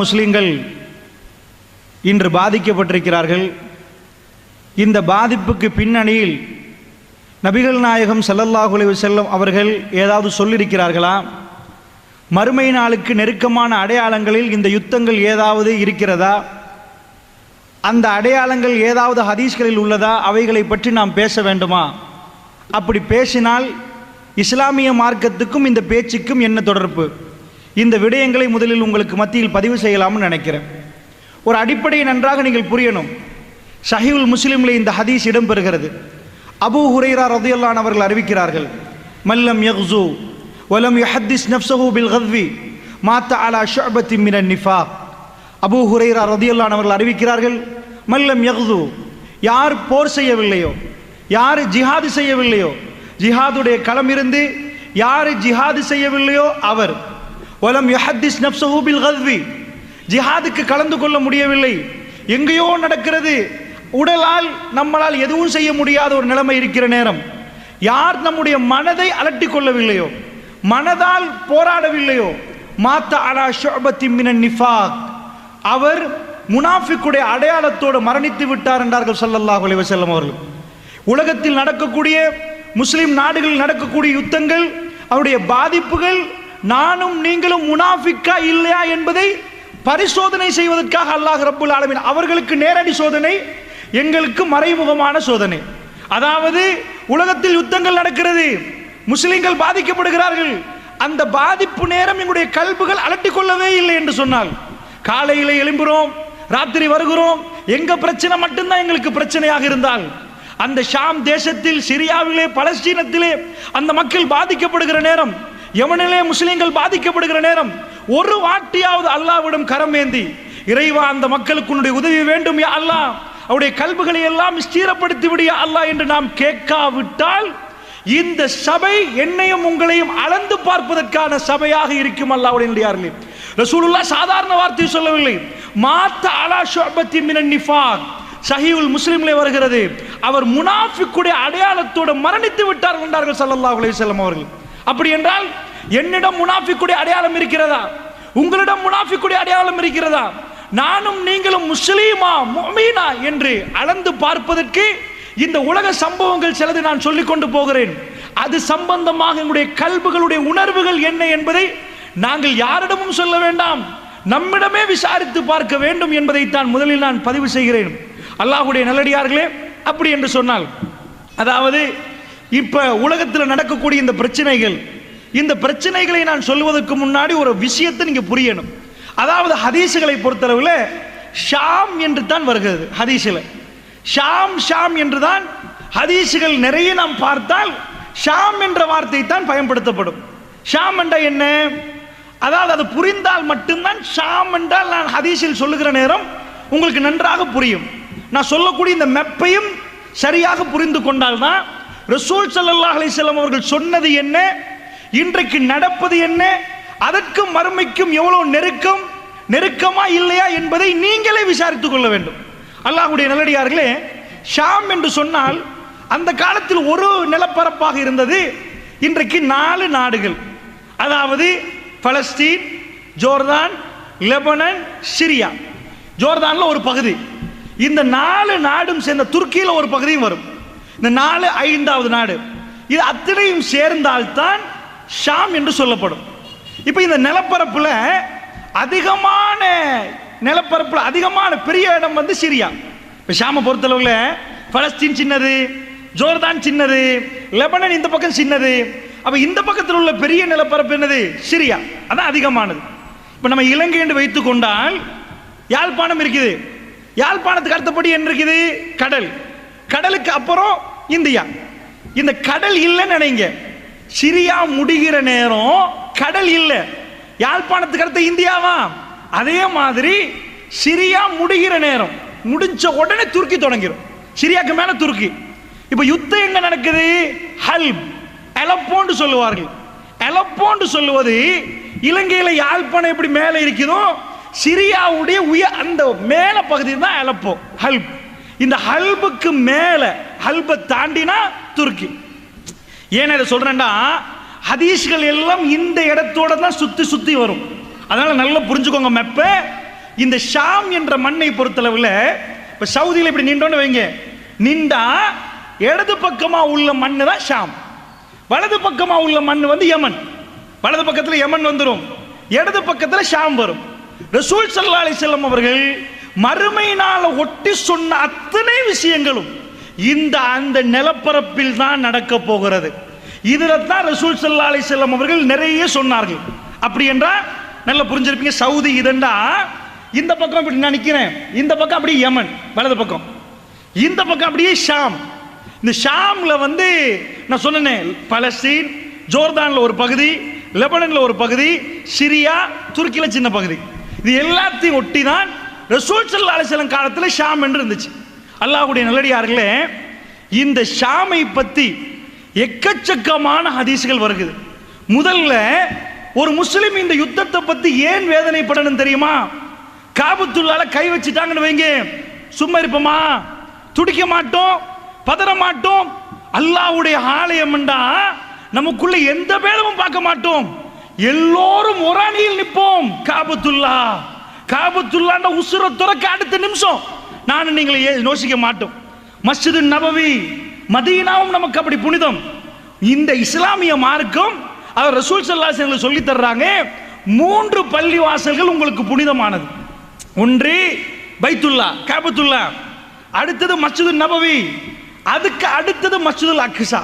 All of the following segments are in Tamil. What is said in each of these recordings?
முஸ்லிம்கள் இன்று பாதிக்கப்பட்டிருக்கிறார்கள். இந்த பாதிப்புக்கு பின்னணியில் நபிகள் நாயகம் ஸல்லல்லாஹு அலைஹி வஸல்லம் அவர்கள் ஏதாவது சொல்லியிருக்கிறார்களா? மறுமை நாளுக்கு நெருக்கமான அடையாளங்களில் இந்த யுத்தங்கள் ஏதாவது இருக்கிறதா? அந்த அடையாளங்கள் ஏதாவது ஹதீஸ்களில் உள்ளதா? அவைகளை பற்றி நாம் பேச வேண்டுமா? அப்படி பேசினால் இஸ்லாமிய மார்க்கத்துக்கும் இந்த பேச்சுக்கும் என்ன தொடர்பு? இந்த விடயங்களை முதலில் உங்களுக்கு மத்தியில் பதிவு செய்யலாம்னு நினைக்கிறேன். ஒரு அடிப்படையை நன்றாக நீங்கள் புரியணும். ஸஹீஹுல் முஸ்லிமில் இந்த ஹதீஸ் இடம்பெறுகிறது. அபூ ஹுரைரா ரலியல்லாஹு அன்ஹு அவர்கள் அறிவிக்கிறார்கள், மல்லம் யக்ஸு வலம் யுஹத்திஸ் நஃப்ஸஹு பில் கத்வி மாத்த அலா ஷுஅபத்தின் மினன் நிஃபாக். அபூ ஹுரைரா ரலியல்லாஹு அன்ஹு அவர்கள் அறிவிக்கிறார்கள், மல்லம் யக்ஸு, யார் போர் செய்யவில்லையோ, யார் ஜிஹாது செய்யவில்லையோ, ஜிஹாதுடைய களம் இருந்து யார் ஜிஹாது செய்யவில்லையோ அவர், வலம் யுஹத்திஸ் நஃப்ஸஹு பில் கத்வி, ஜிஹாதுக்கு கலந்து கொள்ள முடியவில்லை, எங்கேயோ நடக்கிறது, உடலால் நம்மளால் எதுவும் செய்ய முடியாத ஒரு நிலைமை இருக்கிற நேரம், யார் நம்முடைய மனதை அலட்டி கொள்ளவில்லையோ, மனதால் போராடவில்லையோ, மாத்த அலா ஷுஅபத்தின் மினன் நிஃபாக், அவர் முனாஃபிக்குடைய அடையாளத்தோடு மரணித்து விட்டார் என்றார்கள் ஸல்லல்லாஹு அலைஹி வஸல்லம் அவர்கள். உலகத்தில் நடக்கக்கூடிய முஸ்லிம் நாடுகளில் நடக்கக்கூடிய யுத்தங்கள், அவருடைய பாதிப்புகள், நானும் நீங்களும் முனாஃபிக்கா இல்லையா என்பதை பரிசோதனை செய்வதற்காக அல்லாஹ் ரப்புல் ஆலமீன் அவர்களுக்கு நேரடி சோதனை, எங்களுக்கு மறைமுகமான சோதனை. அதாவது உலகத்தில் யுத்தங்கள் நடக்கிறது, முஸ்லிம்கள் பாதிக்கப்படுகிறார்கள், அந்த பாதிப்பு நேரம் எங்களுடைய கல்புகள் அலட்டிக் கொள்ளவே இல்லை என்று சொன்னால், காலையில எழும்புகிறோம், ராத்திரி வருகிறோம், எங்க பிரச்சனை மட்டும்தான் எங்களுக்கு பிரச்சனையாக இருந்தால், அந்த ஷாம் தேசத்தில், சிரியாவிலே, பலஸ்தீனத்திலே அந்த மக்கள் பாதிக்கப்படுகிற நேரம், யமனிலே முஸ்லிம்கள் பாதிக்கப்படுகிற நேரம், ஒரு வாட்டியாவது அல்லாஹ்விடம் கரமேந்தி, இறைவா அந்த மக்களுக்கு உன்னுடைய உதவி வேண்டும் யா அல்லாஹ், அவருடைய கல்புகளை எல்லாம் ஸ்திரப்படுத்தி விடு யா அல்லாஹ் என்று நாம் கேட்காவிட்டால் இந்த சபை என்னையும் உங்களையும் அளந்து பார்ப்பதற்கான சபையாக இருக்கும். அல்லாஹ்வுடைய நல்லடியார்களே, ரசூலுல்லாஹ் சாதாரண வார்த்தை சொல்லவில்லை, மாத்த அலா ஷுஅபத்தின் மினன் நிஃபாக். ஸஹீஹுல் முஸ்லிமிலே வருகிறது, அவர் முனாஃபிக்குடைய அடையாளத்தோடு மரணித்து விட்டார் என்றார்கள் ஸல்லல்லாஹு அலைஹி வஸல்லம் அவர்கள். அப்படி என்றால் என்னிடம் முனாஃபிக்குடைய அடையாளம் இருக்கிறதா? உங்களிடம் முனாஃபிக்குடைய அடையாளம் இருக்கிறதா? நானும் நீங்களும் முஸ்லீமா முஃமினா என்று அளந்து பார்ப்பதற்கு இந்த உலக சம்பவங்கள் சிலது நான் சொல்லிக் கொண்டு போகிறேன். அது சம்பந்தமாக எங்களுடைய கல்புகளுடைய உணர்வுகள் என்ன என்பதை நாங்கள் யாரிடமும் சொல்ல வேண்டாம், நம்மிடமே விசாரித்து பார்க்க வேண்டும் என்பதைத்தான் முதலில் நான் பதிவு செய்கிறேன். அல்லாஹ்வுடைய நல்லடியார்களே, அப்படி என்று சொன்னால், அதாவது இப்ப உலகத்தில் நடக்கக்கூடிய இந்த பிரச்சனைகள், இந்த பிரச்சனைகளை நான் சொல்வதற்கு முன்னாடி ஒரு விஷயத்தை நீங்க புரியணும். அதாவது ஹதீஸ்களை பொறுத்தளவில் ஷாம் என்று தான் வருகிறது. ஹதீஸில் ஷாம் ஷாம் என்று தான் ஹதீஸ்கள் நிறைய நாம் பார்த்தால் ஷாம் என்ற வார்த்தை தான் பயன்படுத்தப்படும். ஷாம் என்றால் என்ன? அதாவது அது புரிந்தால் மட்டும்தான் ஷாம் என்றால் நான் ஹதீஸில் சொல்லுகிற நேரம் உங்களுக்கு நன்றாக புரியும். நான் சொல்லக்கூடிய இந்த மெப்பையும் சரியாக புரிந்து கொண்டால்தான் ரசூல் ஸல்லல்லாஹு அலைஹி வஸல்லம் அவர்கள் சொன்னது என்ன, இன்றைக்கு நடப்பது என்ன, அதற்கும் மறுமைக்கும் எவ்வளவு நெருக்கமா இல்லையா என்பதை நீங்களே விசாரித்துக் கொள்ள வேண்டும். அல்லாஹ்வுடைய நல்லடியார்களே, ஷாம் என்று சொன்னால் அந்த காலத்தில் ஒரு நிலப்பரப்பாக இருந்தது. இன்றைக்கு 4 நாடுகள், அதாவது பலஸ்தீன், ஜோர்தான், லெபனான், சிரியா. ஜோர்தான்ல ஒரு பகுதி, இந்த 4 நாடும் சேர்ந்த துருக்கியில் ஒரு பகுதியும் வரும். இந்த 4 5வது நாடு, இது அத்தனையும் சேர்ந்தால்தான் ஷாம் என்று சொல்லப்படும். இப்போ இந்த நிலப்பரப்புல அதிகமான பெரிய இடம் வந்து சிரியா. இப்போ ஷாமை பொறுத்தளவுல பலஸ்தீன் சின்னது, ஜோர்தான் சின்னது, லெபனான் இந்த பக்கம் சின்னது. அப்ப இந்த பக்கத்தில் உள்ள பெரிய நிலப்பரப்பு என்னது? சிரியா, அதான் அதிகமானது. இப்போ நம்ம இலங்கை என்று வைத்துக் கொண்டால் யாழ்ப்பாணம் இருக்குது, யாழ்ப்பாணத்துக்கு அடுத்தபடி என்ன இருக்குது? கடல், கடலுக்கு அப்புறம் இந்தியா. இந்த கடல் இல்லைன்னு நினைங்க, சிரியா முடிகிற நேரம் கடல் இல்லை, யாழ்ப்பாணத்துக்கு அடுத்த இந்தியாவா? அதே மாதிரி சிரியா முடிகிற நேரம் முடிஞ்ச உடனே துருக்கி தொடங்கிடும், சிரியாக்கு மேல துருக்கி. இப்ப யுத்தம் எங்க நடக்குது? ஹல்ப், அலப்போன்னு சொல்லுவார்கள். அலப்போன்னு சொல்லுவது இலங்கையில யாழ்ப்பாணம் எப்படி மேலே இருக்குதோ, சிரியாவுடைய அந்த மேல பகுதி தான் அலப்போ, ஹல்ப். இந்த ஹல்புக்கு மேல, ஹல்பை தாண்டினா துருக்கி. ஏன் இதை சொல்றேன்னா, ஹதீஸ்கள் எல்லாம் இந்த இடத்தோட தான் சுத்தி சுத்தி வரும். அதனால நல்லா புரிஞ்சுக்கோங்க மெப்ப. இந்த ஷாம் என்ற மண்ணை பொறுத்தளவில் இப்போ சவுதியில் இப்படி நின்றோன்னு வைங்க, நின்றா இடது பக்கமாக உள்ள மண்ணு தான் ஷாம், வலது பக்கமாக உள்ள மண் வந்து யமன். வலது பக்கத்தில் யமன் வந்துடும், இடது பக்கத்தில் ஷாம் வரும். ரசூல் ஸல்லல்லாஹு அலைஹி வஸல்லம் அவர்கள் மறுமை நாள ஒட்டி சொன்ன அத்தனை விஷயங்களும் இந்த அந்த நிலப்பரப்பில் தான் நடக்க போகிறது. இதில் தான் ரசூல் ஸல்லல்லாஹு அலைஹி வஸல்லம் அவர்கள் நிறைய சொன்னார்கள். அப்படி என்றால் நல்லா புரிஞ்சிருப்பீங்க. சவுதி இதண்டா இந்த பக்கம் இப்படி நான் நிற்கிறேன், இந்த பக்கம் அப்படியே யமன் வலது பக்கம், இந்த பக்கம் அப்படியே ஷாம். இந்த ஷாம்ல வந்து நான் சொன்னேன் பலஸ்தீன், ஜோர்தான்ல ஒரு பகுதி, லெபனன்ல ஒரு பகுதி, சிரியா, துருக்கியில சின்ன பகுதி, இது எல்லாத்தையும் ஒட்டி தான் ரசூல் ஸல்லல்லாஹு அலைஹி வஸல்லம் காலத்தில் ஷாம் என்று இருந்துச்சு. அல்லாஹ்வுடைய நல்லடியார்களே, இந்த ஷாமை பற்றி எக்கச்சக்கமான ஹதீஸ்கள் வருகிறது. முதல்ல ஒரு முஸ்லிம் இந்த யுத்தத்தை பற்றி ஏன் வேதனைப்படணும் தெரியுமா? காபத்துல்லால கை வச்சுட்டாங்கன்னு வைங்க, சும்மா இருப்போமா? துடிக்க மாட்டோம், பதற மாட்டோம். அல்லாஹ்வுடைய ஆலயம்டா நமக்குள்ள எந்த பேதமும் பார்க்க மாட்டோம், எல்லோரும் ஒரு அணியில் நிற்போம். காபத்துல்லா காபத்துல்லாண்ட உசுர துறக்க அடுத்த நிமிஷம் நான் நீங்களை யோசிக்க மாட்டோம். மஸ்ஜிது நபவி, மதீனாவும் நமக்கு அப்படி புனிதம். இந்த இஸ்லாமிய மார்க்கம் அவர் ரசூல் ஸல்லல்லாஹு அலைஹி வஸல்லம் சொல்லி தர்றாங்க, 3 பள்ளி வாசல்கள் உங்களுக்கு புனிதமானது. ஒன்று பைத்துல்லா காபத்துல்லா, அடுத்தது மஸ்ஜிது நபவி, அதுக்கு அடுத்தது மஸ்ஜிதுல் அக்ஸா.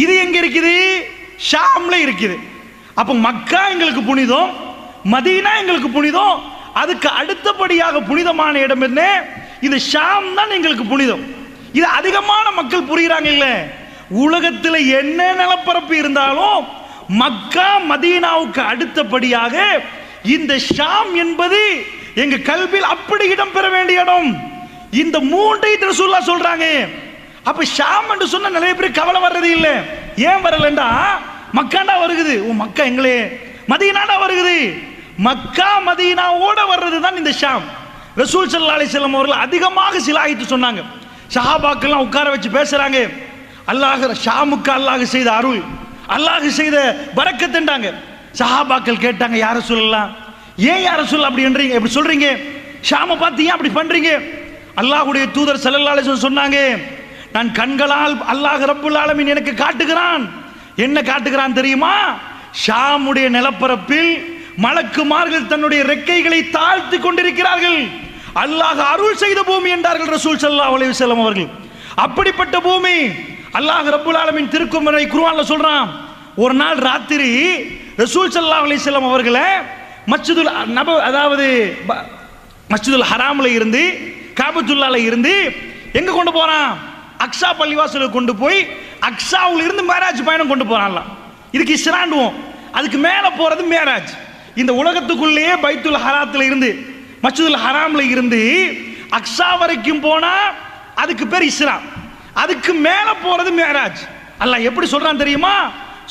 இது எங்க இருக்குது? ஷாம்ல இருக்குது. அப்ப மக்கா எங்களுக்கு புனிதம், மதீனா எங்களுக்கு புனிதம், அதுக்கு அடுத்தபடியாக புனிதமான இடம் என்ன? இது ஷாம் தான் எங்களுக்கு புனிதம். இது அதிகமான மக்கள் புரிகிறாங்க இல்ல. உலகத்தில் என்ன நிலப்பரப்பு இருந்தாலும் மக்கா மதீனாவுக்கு அடுத்தபடியாக இந்த ஷாம் என்பது எங்க கல்வியில் அப்படி இடம் பெற வேண்டிய இடம். இந்த 3 ரசூலுல்லாஹ் சொல்றாங்க. அப்ப ஷாம் என்று சொன்ன நிறைய பேர் கவலை வர்றது இல்லை. ஏன் வரலண்டா, மக்காண்டா வருகுது, மக்கா எங்களே, மதீனாடா வருகுது. மக்கா மதீனாவோட வர்றது தான் இந்த ஷாம். ரசூல் ஸல்லல்லாஹு அலைஹி வஸல்லம் அவர்கள் அதிகமாக சிலாயித்து சொன்னாங்க. சஹாபாக்கெல்லாம் உட்கார வச்சு பேசுறாங்க. அல்லாஹ் ஷாமுக்கு அல்லாஹ் செய்த அருள், அல்லாஹ் செய்த பரக்கத்துன்றாங்க. சஹாபாக்கள் கேட்டாங்க, யா ரசூலல்லாஹ், ஏன் யா ரசூல் அப்படி என்றீங்க, எப்படி சொல்றீங்க? ஷாமை பார்த்து ஏன் அப்படி பண்றீங்க? அல்லாஹ்வுடைய தூதர் ஸல்லல்லாஹு அலைஹி வஸல்லம் சொன்னாங்க, நான் கண்களால் அல்லாஹ் ரப்புல் ஆலமீன் எனக்கு காட்டுகிறான். என்ன காட்டுகிறான் தெரியுமா? ஷாமுடைய நிலப்பரப்பில் மலக்குமார்கள் தன்னுடைய ரெக்கைகளை தாழ்த்தி கொண்டிருக்கிறார்கள். அல்லாஹ் அருள் செய்த பூமி என்றார்கள் ரசூல் ஸல்லல்லாஹு அலைஹி வஸல்லம் அவர்கள். அப்படிப்பட்ட பூமி அல்லாஹ் ரப்புல் ஆலமீன் திருக்குர்ஆன்ல குர்ஆன்ல சொல்றான். ஒரு நாள் ராத்திரி ரசூல் ஸல்லல்லாஹு அலைஹி வஸல்லம் அவர்களை மஸ்ஜிதுல் நபவி, அதாவது மஸ்ஜிதுல் ஹராம்ல இருந்து காபத்துல்லால இருந்து எங்க கொண்டு போறான்? அக்ஸா பள்ளிவாசலுக்கு கொண்டு போய் அக்ஸாவில் இருந்து மேராஜ் பயணம் கொண்டு போறான்லாம். இதுக்கு இஸ்ராண்டுவோம், அதுக்கு மேல போறது மேராஜ். இந்த உலகத்துக்குள்ளேயே பைத்துல் ஹராத்துல இருந்து மஸ்ஜிதுல் ஹராம்ல இருந்து அக்ஸா வரைக்கும் போனா அதுக்கு பேர் இஸ்லாம், அதுக்கு மேல போறது மேராஜ். அல்லாஹ் எப்படி சொல்றான் தெரியுமா?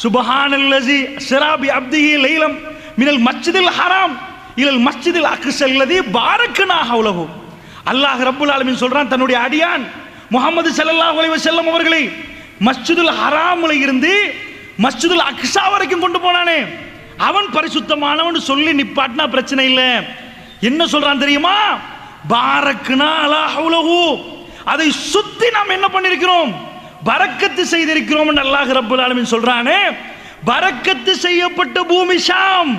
சுப்ஹானல்லஸி அஸ்ரா பி அப்திஹி லைலம் மினல் மஸ்ஜிதில் ஹராம் இலல் மஸ்ஜிதில் அக்ஸா அல்லதி பாரக்னா ஹவ்லஹு. அல்லாஹ் ரப்புல் ஆலமீன் சொல்றான், தன்னுடைய அடியான் முஹம்மது ஸல்லல்லாஹு அலைஹி வஸல்லம் அவர்களை மஸ்ஜிதுல் ஹராம்ல இருந்து மஸ்ஜிதுல் அக்ஸா வரைக்கும் கொண்டு போனானே, அவன் பரிசுத்தமானவன் சொல்லி நிப்பாட்டினா பிரச்சனை இல்லை. என்ன சொல்றான் தெரியுமா? பாரக்னா அலா ஹவ்லஹு, அதை சுத்தி நாம் என்ன பண்ணிருக்கிறோம்? பரக்கத்து செய்திருக்கிறோம் என்று அல்லாஹ் ரப்புல் ஆலமீன் சொல்றானே. பரக்கத்து செய்யப்பட்ட பூமி ஷாம்.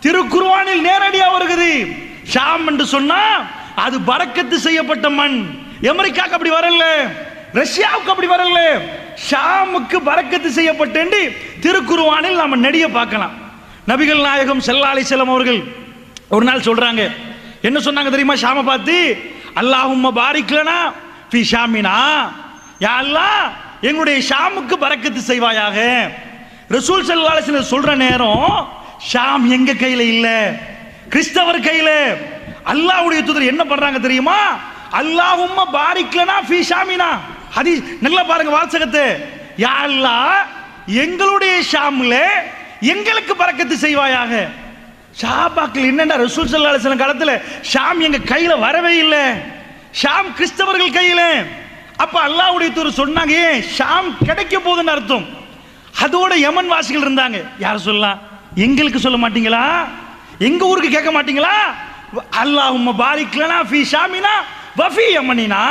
திருக்குர்ஆனில் நேரடியாக வருகிறது. ஷாம் என்று சொன்னா அது பரக்கத்து செய்யப்பட்ட மண். அமெரிக்காவுக்கு அப்படி வரல, ரஷ்யாவுக்கு அப்படி வரல, ஷாமுக்கு பரக்கத்து செய்யப்பட்டு திருக்குர்ஆனில் நாம நெடிய பார்க்கலாம். நபிகள் நாயகம் ஸல்லல்லாஹு அலைஹி வஸல்லம் அவர்கள் ஒரு நாள் சொல்றாங்க, என்ன சொன்னாங்க தெரியுமா? ஷாமை பார்த்து, அல்லாஹும்ம பாரிக் லனா ஃபீ ஷாமினா, யா அல்லாஹ் எங்களுடைய ஷாமுக்கு பரக்கத்து செய்வாயாக. ரசூல் ஸல்லல்லாஹு அலைஹி வஸல்லம் சொல்ற நேரம் ஷாம் எங்க கையில இல்ல, கிறிஸ்தவர் கையில. அல்லாஹ்வுடைய தூதர் என்ன பண்றாங்க தெரியுமா? அல்லாஹும்ம பாரிக் லனா ஃபீ ஷாமினா. ஹதீஸ் நல்லா பாருங்க வாசகத்தை. யா அல்லாஹ் எங்களுடைய ஷாம்ல எங்களுக்கு பரக்கத்து செய்வாயாக. ஷாபாக்கள் என்னடா, ரசூல் ஸல்லல்லாஹு அலைஹி வஸல்லம் காலத்துல ஷாம் எங்க கையில வரவே இல்லை, ஷாம் கிறிஸ்தவர்கள் கையில. அப்ப அல்லாஹ்வுடைய தூதர் சொன்னாங்க, ஷாம் கிடைக்க போகுதுன்னு அர்த்தம். அதோட யமன் வாசிகள் இருந்தாங்க. யார் சொல்லலாம்? எங்களுக்கு சொல்ல மாட்டீங்களா? எங்க ஊருக்கு கேட்க மாட்டீங்களா? அல்லாஹும்ம பாரிக் லனா ஃபீ ஷாமினா வ ஃபீ யமனினா,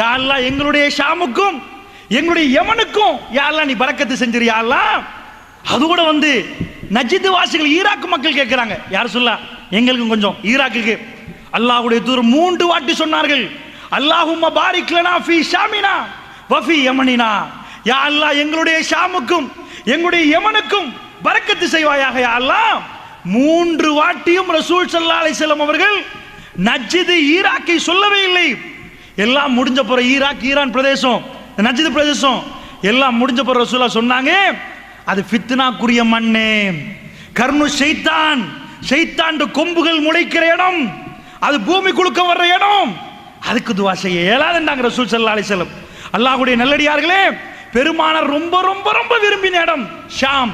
யா அல்லாஹ் எங்களுடைய ஷாமுக்கும் எங்களுடைய யமனுக்கும் யா அல்லாஹ் நீ பரக்கத்து செஞ்சிரு யா அல்லாஹ். அது கூட நஜ்து வாசிகள் ஈராக் மக்கள் கேட்கிறாங்க, யார் சொல்ல எங்களுக்கும் கொஞ்சம் ஈராக்குக்கு. அல்லாஹ்வுடைய தூதர் 3 வாட்டி சொன்னார்கள், அல்லாஹும்ம பாரிக் லனா ஃபீ ஷாமினா வ ஃபீ யமனினா, யா அல்லாஹ் எங்களுடைய ஷாமுக்கும் எங்களுடைய யமனுக்கும் பரக்கத்து செய்வாயாக யா அல்லாஹ். 3 வாட்டியும் ரசூல் ஸல்லல்லாஹு அலைஹி வஸல்லம் அவர்கள் நஜ்து ஈராக்கை சொல்லவே இல்லை. எல்லாம் முடிஞ்ச பிறகு ஈராக் ஈரான் பிரதேசம் நஜ்து பிரதேசம் எல்லாம் முடிஞ்ச பிறகு ரசூலுல்லாஹ் சொன்னாங்க, அது ஃபித்னாக்குரிய மண்ணு, கர்னு ஷைத்தான், ஷைத்தான் கொம்புகள் முளைக்கிற இடம், அது பூமி குலுக்க வர்ற இடம், அதுக்கு துவா செய்ய இயலாதுன்றாங்க ரசூல் ஸல்லல்லாஹு அலைஹி வஸல்லம். அல்லாஹ்வுடைய நல்லடியார்களே, பெருமானார் ரொம்ப ரொம்ப ரொம்ப விரும்பின இடம் ஷாம்.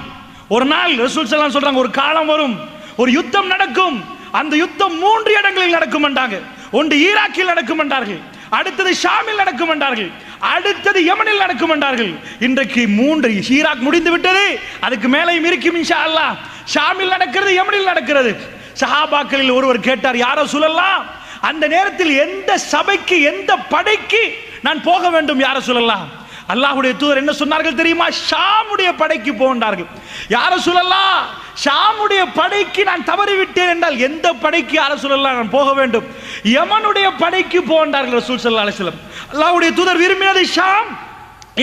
ஒரு நாள் ரசூல் ஸல்லல்லாஹு அலைஹி வஸல்லம் சொல்றாங்க, ஒரு காலம் வரும், ஒரு யுத்தம் நடக்கும், அந்த யுத்தம் 3 இடங்களில் நடக்கும் என்றாங்க. ஒன்று ஈராக்கில் நடக்கும் என்றார்கள், அடுத்தது ஷாமில் நடக்கும் என்றார்கள், அடுத்தது யமனில் நடக்கும் என்றார்கள். இன்றைக்கு 3 ஈராக் முடிந்து விட்டது, அதுக்கு மேலேயும் இருக்கும் இன்ஷா அல்லாஹ். ஷாமில் நடக்கிறது, யமனில் நடக்கிறது. சஹாபாக்களில் ஒருவர் கேட்டார், யார் ரசூலல்லாஹ், அந்த நேரத்தில் எந்த சபைக்கு எந்த படைக்கு நான் போக வேண்டும் யார் ரசூலல்லாஹ்? அல்லாஹ்வுடைய தூதர் என்ன சொன்னார்கள் தெரியுமா? ஷாமுடைய படைக்கு போன்றார்கள். யார் ரசூலல்லாஹ், ஷாமுடைய படைக்கு நான் தவறிவிட்டேன் என்றால் எந்த படைக்கு யார் ரசூலல்லாஹ் நான் போக வேண்டும்? யமனுடைய படைக்கு போன்றார்கள் ரசூல் ஸல்லல்லாஹு அலைஹி வஸல்லம். அல்லாஹ்வுடைய தூதர் விரும்பினது ஷாம்,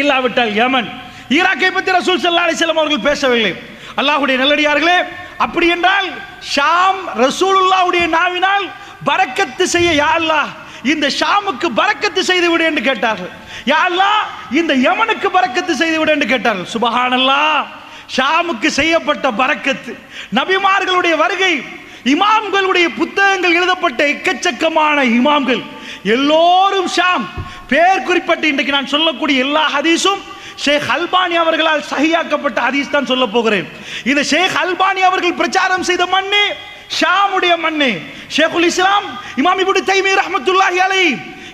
இல்லாவிட்டால் யமன். ஈராக்கை பற்றி ரசூல் ஸல்லல்லாஹு அலைஹி வஸல்லம் அவர்கள் பேசவில்லை. அல்லாஹ்வுடைய நல்லடியார்களே, அப்படி என்றால் ஷாம் ரசூலுல்லாஹ்வுடைய நாவினால் பரக்கத்து செய்ய யா அல்லாஹ் இந்த ஷாமுக்கு பரக்கத்து செய்து விடு என்று கேட்டார்கள். யா அல்லாஹ் இந்த யமனுக்கு பரக்கத்து செய்து விடு என்று கேட்டார்கள். சுப்ஹானல்லாஹ், ஷாமுக்கு செய்யப்பட்ட பரக்கத்து, நபிமார்களுடைய வருகை, இமாம்களுடைய புத்தகங்கள் எழுதப்பட்ட எக்கச்சக்கமான இமாம்கள் எல்லோரும் ஷாம். பேர் குறிப்பிட்டு இன்றைக்கு நான் சொல்லக்கூடிய எல்லா ஹதீஸும் ஷேக் அல்பானி அவர்களால் சஹியாக்கப்பட்ட ஹதீஸ் தான் சொல்ல போகிறேன். இந்த ஷேக் அல்பானி அவர்கள் பிரச்சாரம் செய்த மண்ணு ஷாமுடைய மண்ணு. ஷேகுல் இஸ்லாம் இமாம் இப்னு தைமிய்யா ரஹ்மத்துல்லாஹி அலைஹி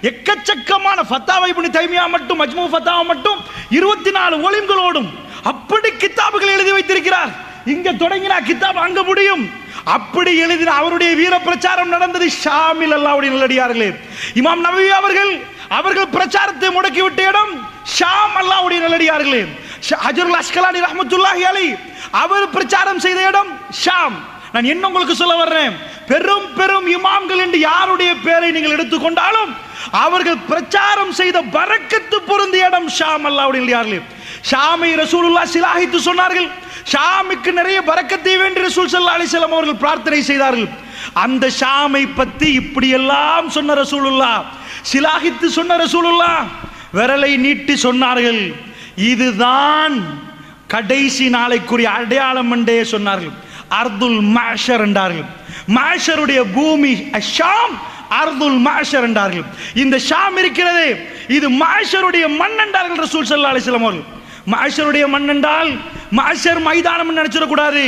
எக்கச்சக்கமான ஃபத்தாவா இப்னு தைமிய்யா மட்டும், மஜ்மூ ஃபத்தாவா மட்டும் 24 வால்யூம்களோடும் அப்படி கிதாபுகள் எழுதி வைத்திருக்கிறார். இங்க தொடங்கினா கிதாப் அங்க முடியும். அப்படி எழுதின அவருடைய வீர பிரச்சாரம் நடந்தது ஷாமில். அல்லாஹ்வுடைய நல்லடியார்களே, இமாம் நவவி அவர்கள் பிரச்சாரத்தை முடக்கிவிட்ட இடம் ஷாம். அல்லாஹ்வுடைய நல்லடியார்களே, ஹஜருல் அஸ்கலானி ரஹ்மத்துல்லாஹி அலைஹி அவர் பிரச்சாரம் செய்த இடம் ஷாம். நான் என்ன உங்களுக்கு சொல்ல வர்றேன், பெரும் பெரும் இமாம்கள் என்று யாருடைய பெயரை நீங்கள் எடுத்துக்கொண்டாலும் அவர்கள் பிரச்சாரம் செய்த பரக்கத்து பொருந்திய இடம் ஷாம். அல்லாஹ்வுடைய நல்லடியார்களே, ஷாமை ரசூலுல்லாஹ் சிலாஹித்து சொன்னார்கள். ஷாமுக்கு நிறைய பரக்கத்தை வேண்டி ரசூல் ஸல்லல்லாஹு அலைஹி வஸல்லம் அவர்கள் பிரார்த்தனை செய்தார்கள். அந்த ஷாமை பற்றி இப்படி எல்லாம் சொன்ன ரசூலுல்லாஹ், சிலாஹித்து சொன்ன ரசூலுல்லாஹ் விரலை நீட்டி சொன்னார்கள், இதுதான் கடைசி நாளைக்குரிய அடையாளம் என்றே சொன்னார்கள். அர்துல் மஹ்ஷர் என்றார்கள். மஹ்ஷருடைய பூமி ஷாம், அர்துல் மஹ்ஷர் என்றார்கள். இந்த ஷாம் இருக்கிறது, இது மஹ்ஷருடைய மண் என்றார்கள் ரசூல் ஸல்லல்லாஹு அலைஹி வஸல்லம் அவர்கள். மஹ்ஷருடைய மண் என்றால் மஹ்ஷர் மைதானம் நினைச்சிடக்கூடாது.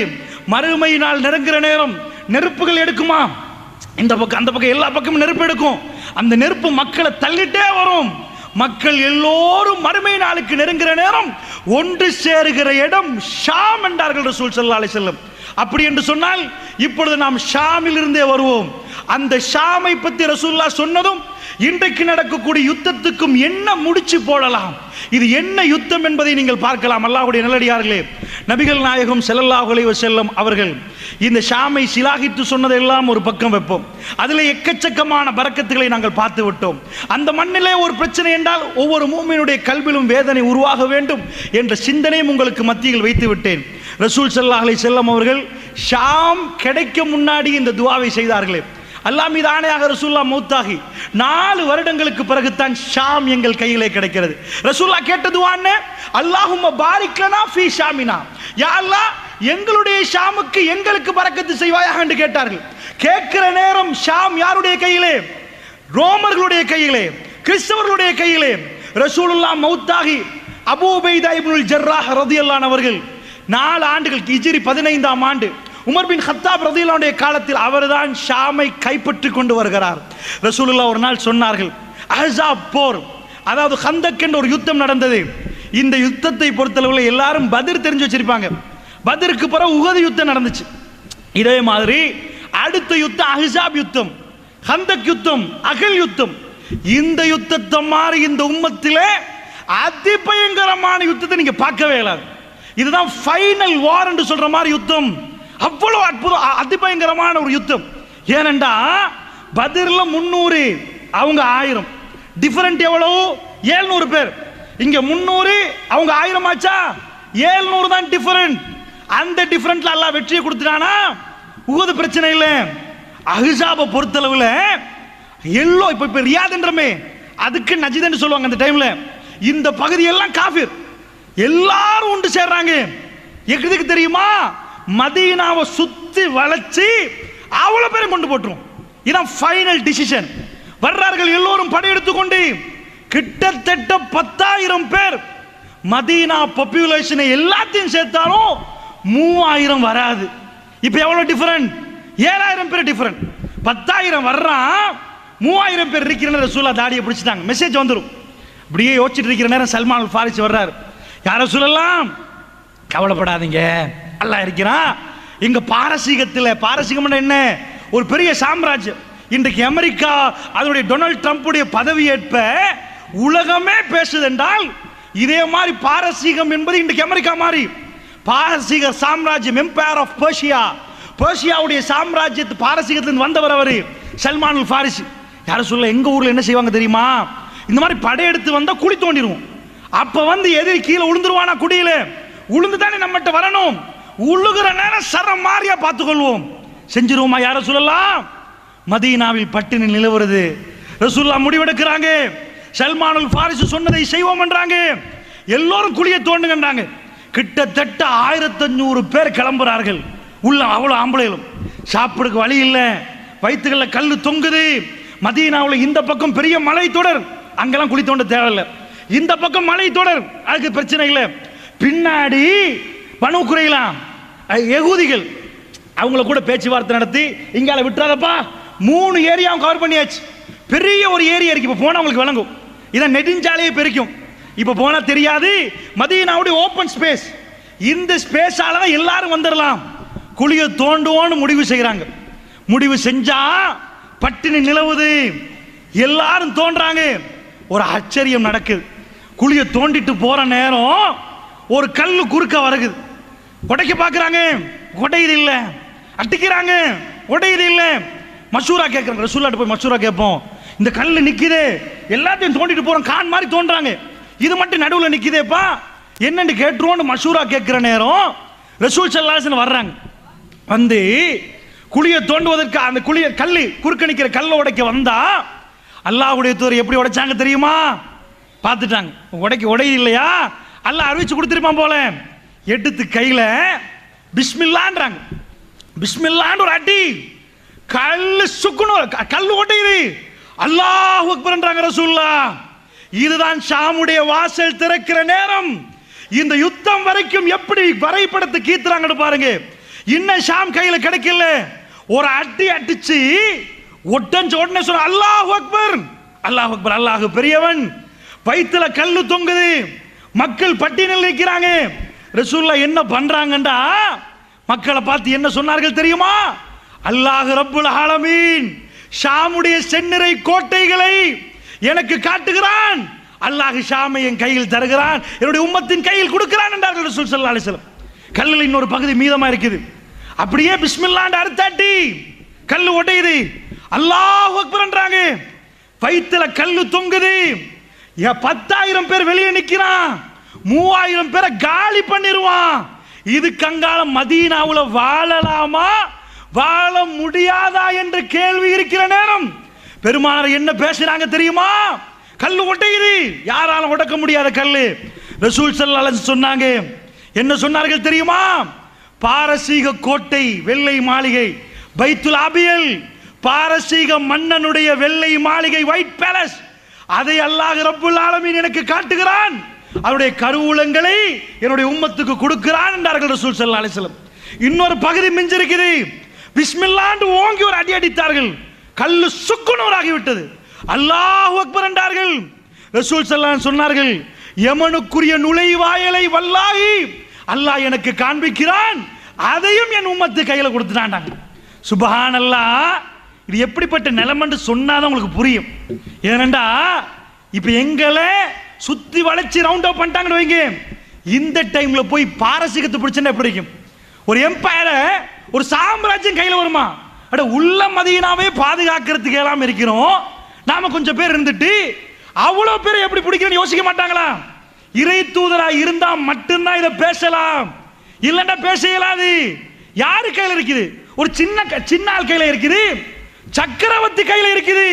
மறுமை நாள் நெருங்குற நேரம் நெருப்புகள் எடுக்குமா, இந்த பக்கம் அந்த பக்கம் எல்லா பக்கமும் நெருப்பு எடுக்கும். அந்த நெருப்பு மக்களை தள்ளிட்டே வரும். மக்கள் எல்லோரும் மறுமை நாளுக்கு நெருங்குற நேரம் ஒன்று சேருகிற இடம் ஷாம் என்றார்கள் ரசூல் ஸல்லல்லாஹு அலைஹி வஸல்லம். அப்படி என்று சொன்னால் இப்பொழுது நாம் ஷாமில் இருந்தே வருவோம். அந்த ஷாமை பற்றி ரசூலுல்லாஹ் சொன்னதும் இன்றைக்கு நடக்கக்கூடிய யுத்தத்துக்கும் என்ன முடிச்சு போடலாம், இது என்ன யுத்தம் என்பதை நீங்கள் பார்க்கலாம். அல்லாஹ்வுடைய நல்லடியார்களே, நபிகள் நாயகம் ஸல்லல்லாஹு அலைஹி வஸல்லம் அவர்கள் இந்த ஷாமை சிலாகித்து சொன்னதெல்லாம் ஒரு பக்கம் வைப்போம். அதில் எக்கச்சக்கமான பரக்கத்துகளை நாங்கள் பார்த்து விட்டோம். அந்த மண்ணிலே ஒரு பிரச்சனை என்றால் ஒவ்வொரு மூமினுடைய கல்விலும் வேதனை உருவாக வேண்டும் என்ற சிந்தனையும் உங்களுக்கு மத்தியில் வைத்து விட்டேன். ரசூல் ஸல்லல்லாஹு அலைஹி வஸல்லம் அவர்கள் ஷாம் கிடைக்க முன்னாடி இந்த துஆவை செய்தார்களே, அல்லாஹ் மீது ஆணையாக ரசூலுல்லாஹ் மௌத்தாகி 4 வருடங்களுக்கு பிறகுதான் ஷாம் எங்கள் கையிலே கிடைக்கிறது. ரசூலுல்லாஹ் கேட்ட துஆ என்ன? அல்லாஹும்ம பாரிக் லனா ஃபீ ஷாமினா, யா அல்லாஹ் எங்களுடைய ஷாமுக்கு எங்களுக்கு பரக்கத்து செய்வாயாக என்று கேட்டார்கள். கேட்கிற நேரம் ஷாம் யாருடைய கையிலே? ரோமர்களுடைய கையிலே, கிறிஸ்தவர்களுடைய கையிலே. ரசூலுல்லாஹ் மௌத்தாகி அபூ உபைதா இப்னுல் ஜர்ராஹ் ரலியல்லாஹு அன்ஹு அவர்கள் 4 ஆண்டுகள் ஹிஜ்ரி 15ஆம் ஆண்டு உமர் பின் கத்தாப் ரலியல்லாஹு அன்ஹு காலத்தில் அவர்தான் ஷாமை கைப்பற்றி கொண்டு வருகிறார். ரசூலுல்லாஹ் ஒரு நாள் சொன்னார்கள், அஹ்ஸாப் போர், அதாவது கந்தக் என்ற ஒரு யுத்தம் நடந்தது. இந்த யுத்தத்தை பொறுத்தளவில் எல்லாரும் பத்ர் தெரிஞ்சு வச்சிருப்பாங்க. பத்ருக்கு பிறகு உஹது யுத்தம் நடந்துச்சு. இதே மாதிரி அடுத்த யுத்தம் அஹ்ஸாப் யுத்தம், ஹந்தக் யுத்தம், அகல் யுத்தம். இந்த யுத்தத்தை மாதிரி இந்த உம்மத்திலே அதிபயங்கரமான யுத்தத்தை நீங்க பார்க்கவே இயலாது. இதுதான் ஃபைனல் வார் என்று சொல்ற மாதிரி யுத்தம். அவ்வளவு அற்புதம், அதிபயங்கரமான ஒரு யுத்தம். ஏனென்றா பத்ர்ல 300, அவங்க 1000. டிஃபரண்ட் எவ்வளவு? 700 பேர். இங்க 300, அவங்க 1000 ஆச்சா? 700 தான் டிஃபரண்ட். அந்த டிஃபரண்ட்ல அல்லாஹ் வெற்றியை கொடுத்துட்டானா? உஹது பிரச்சனை இல்லை. அஹ்ஸாபை பொறுத்தளவுல எல்லோ இப்ப ரியாத்ன்றமே, அதுக்கு நஜித்னு சொல்லுவாங்க. அந்த டைம்ல இந்த பகுதி எல்லாம் காஃபிர், எல்லாரும் ஒன்று சேர்றாங்க. எதுக்கு தெரியுமா? மதீனாவை சுத்தி வளைச்சு அவ்வளவு பேரும் கொண்டு போட்டுரும். இதான் ஃபைனல் டிசிஷன். வர்றார்கள் எல்லோரும் படையெடுத்துக்கொண்டு, கிட்டத்தட்ட 10,000 பேர். மதீனா பாப்புலேஷனை எல்லாத்தையும் சேர்த்தாலும் 3000 வராது. இப்ப எவ்வளவு டிஃபரண்ட்? 7000 பேர் டிஃபரண்ட். 10,000 வர்றான், 3000 பேர் இருக்கிற ரசூலுல்லாஹ் தாடியை பிடிச்சிட்டாங்க. மெசேஜ் வந்துடும். அப்படியே யோசிச்சுட்டு இருக்கிற நேரம் சல்மான் அல் ஃபாரிசி வர்றாரு. யார சொல்லலாம், கவலைப்படாதீங்க, அல்லாஹ் இருக்கிறான். இங்க பாரசீகத்தில், பாரசீகம் என்ன, ஒரு பெரிய சாம்ராஜ்யம். இன்றைக்கு அமெரிக்கா அதனுடைய டொனால்ட் ட்ரம்புடைய பதவியேற்ப உலகமே பேசுது என்றால், இதே மாதிரி பாரசீகம் என்பது இன்றைக்கு அமெரிக்கா மாதிரி. பாரசீக சாம்ராஜ்யம், எம்பையர் ஆஃப் பர்ஷியா, பர்ஷியாவுடைய சாம்ராஜ்யத்து பாரசீகத்திலிருந்து வந்தவர் அவர் சல்மான் அல் ஃபாரிசி. யார சொல்ல, எங்க ஊர்ல என்ன செய்வாங்க தெரியுமா? இந்த மாதிரி படையெடுத்து வந்தா குழி தோண்டிடுவோம். அப்ப வந்து எதிரி கீழே உளுந்துருவானா, குடியில உளுந்து தானே நம்மகிட்ட வரணும். உழுகிற நேரம் சரம் மாறியா பார்த்துக்கொள்வோம். செஞ்சிருவோமா? யார சொல்லலாம். மதீனாவில் பட்டினி நிலவுறது. ரசூலுல்லாஹ் முடிவெடுக்கிறாங்க, சல்மான் அல் ஃபாரிசி சொன்னதை செய்வோம் என்றாங்க. எல்லோரும் குழியை தோண்டுங்கன்றாங்க. கிட்டத்தட்ட 1500 பேர் கிளம்புறார்கள். உள்ள அவ்வளவு ஆம்பளைகளும், சாப்பிடுக்கு வழி இல்லை, வயிற்றுகள்ல கல்லு தொங்குது. மதீனாவில் இந்த பக்கம் பெரிய மலை தொடர், அங்கெல்லாம் குழி தோண்ட தேவையில்லை. இந்த பக்கம் மலை தொடர், அதுக்கு பிரச்சனை இல்லை. பின்னாடி பனு குறைலா யகூதிகள், அவங்கள கூட பேச்சுவார்த்தை நடத்தி, இங்கால விட்டுறாதப்பா, 3 ஏரியாவும் கவர் பண்ணியாச்சு. பெரிய ஒரு ஏரியா இருக்கு. இப்போ போனா உங்களுக்கு விளங்கும். இதான் நெடுஞ்சாலையே பெருக்கும். இப்போ போனா தெரியாது. மதீனாவுடைய ஓப்பன் ஸ்பேஸ், இந்த ஸ்பேஸால தான் எல்லாரும் வந்துடலாம். குழியை தோண்டுவோன்னு முடிவு செய்கிறாங்க. முடிவு செஞ்சா பட்டினி நிலவுது, எல்லாரும் தோன்றாங்க. ஒரு ஆச்சரியம் நடக்குது. குழியை தோண்டிட்டு போற நேரம் ஒரு கல்லு குறுக்க வருகுது. உடைக்க பார்க்கறாங்க, உடையுது இல்ல. அட்டிக்கிறாங்க, உடையுது இல்ல. மஷூரா கேட்கறாங்க. ரசூலுல்லாஹ் போய் மஷூரா கேட்போம். இந்த கல்லு நிக்குது, எல்லாத்தையும் தோண்டிட்டு போறோம், கான் மாதிரி தோன்றாங்க, இது மட்டும் நடுவில் நிக்குதேப்பா, என்னன்னு கேட்டுருவோம். மஷூரா கேட்கிற நேரம் ரசூல் ஸல்லல்லாஹு அலைஹி வஸல்லம் வர்றாங்க. வந்து குழியை தோண்டுவதற்கு அந்த குழியை கல்லு குறுக்க நிக்கிற கல்லை உடைக்க வந்தா, அல்லாஹ்வுடைய தூதர் எப்படி உடைச்சாங்க தெரியுமா? பார்த்துட்டாங்க. உடையுது இல்லையா, அல்லாஹ் அறிவிச்சு கொடுத்துருப்பான் போல. எடுத்து கையில பிஸ்மில்லான்றாங்க. பிஸ்மில்லான்னு ஒரு அடி, கல்லு சுக்குணும், கல்லு உடையுது. அல்லாஹ் அக்பர்ன்றாங்க ரசூலுல்லாஹ். இதுதான் ஷாமுடைய வாசல் திறக்கிற நேரம். இந்த யுத்தம் வரைக்கும் எப்படி வரைபடத்தை கீத்துறாங்கன்னு பாருங்க. இன்னும் ஷாம் கையில கிடைக்கல. ஒரு அடி அடிச்சு ஒட்டஞ்ச உடனே சொல்ற அல்லாஹ் அக்பர், அல்லாஹ் அக்பர், அல்லாஹ் பெரியவன். வயிற்றுல கல்லு தொங்குது, மக்கள் பட்டியலில் நிற்கிறாங்க. ரசூலுல்லாஹ் என்ன பண்றாங்கண்டா, மக்களை பார்த்து என்ன சொன்னார்கள் தெரியுமா? அல்லாஹ் ரப்புல் ஆலமீன் ஷாமுடைய செந்நிறை கோட்டைகளை எனக்கு காட்டுகிறான். அல்லாஹ் ஷாமை என் கையில் தருகிறான், என்னுடைய உம்மத்தின் கையில் கொடுக்கிறான் என்றார்கள் ரசூல் ஸல்லல்லாஹு அலைஹி வஸல்லம். கல்லில் இன்னொரு பகுதி மீதமா இருக்குது. அப்படியே பிஸ்மில்லாஹ் அறுத்தாட்டி கல்லு உடையுது. அல்லாஹ் அக்பர் என்றாங்க. வயிற்றுல கல்லு தொங்குது. 10,000 பேர் வெளியே நிக்கிறான், 3000 பேரை காலி பண்ணிடுவான். இது கங்காலம் மதீனாவுல வாழலாமா வாழ முடியாதா என்று கேள்வி இருக்கிற நேரம் பெருமானார் என்ன பேசுறாங்க தெரியுமா? கல்லு உடையுது, யாராலும் உடைக்க முடியாத கல்லு. ரசூல் ஸல்லல்லாஹு அலைஹி வஸல்லம் சொன்னாங்க. என்ன சொன்னார்கள் தெரியுமா? பாரசீக கோட்டை, வெள்ளை மாளிகை, பைத்துல் அபியல், பாரசீக மன்னனுடைய வெள்ளை மாளிகை, ஒயிட் பேலஸ், அதை அல்லாஹ் ரப்புல் ஆலமீன் எனக்கு காட்டுகிறான். அவருடைய கருவூலங்களை என்னுடைய உம்மத்துக்கு கொடுக்கிறான் என்றார்கள் ரசூல் ஸல்லல்லாஹு அலைஹி வஸல்லம். இன்னொரு பகுதி மிஞ்சிருக்குது. பிஸ்மில்லாஹ் ஓங்கி ஒரு அடி அடித்தார்கள், கல்லு சுக்குநூறாகிவிட்டது. அல்லாஹ் அக்பர் என்றார்கள். ரசூல் ஸல்லல்லாஹு அலைஹி வஸல்லம் சொன்னார்கள், யமனுக்குரிய நுழைவாயலை வல்லாஹி அல்லாஹ் எனக்கு காண்பிக்கிறான், அதையும் என் உம்மத்து கையில கொடுத்துட்டான். சுபஹானல்லாஹ். இது எப்படிப்பட்ட நிலைமைன்னு சொன்னாதான் உங்களுக்கு புரியும். ஏனண்டா இப்ப எங்களை சுத்தி வளைச்சு ரவுண்ட் அப் பண்ணிட்டாங்கன்னு வைங்க, இந்த டைம்ல போய் பாரசீகத்தை பிடிச்சா எப்படி இருக்கும்? ஒரு எம்பையர, ஒரு சாம்ராஜ்யம் கையில் வருமா? அட உள்ள மதீனாவே பாதுகாக்கிறதுக்கு எல்லாம் இருக்கிறோம், நாம கொஞ்சம் பேர் இருந்துட்டு அவ்வளவு பேர் எப்படி பிடிக்கணும்னு யோசிக்க மாட்டாங்களா? இறை தூதரா இருந்தா மட்டும்தான் இதை பேசலாம், இல்லைன்னா பேச இயலாது. யாரு கையில் இருக்குது? ஒரு சின்ன ஆள் கையில் இருக்குது, சக்கரவர்த்தி கையில் இருக்குது,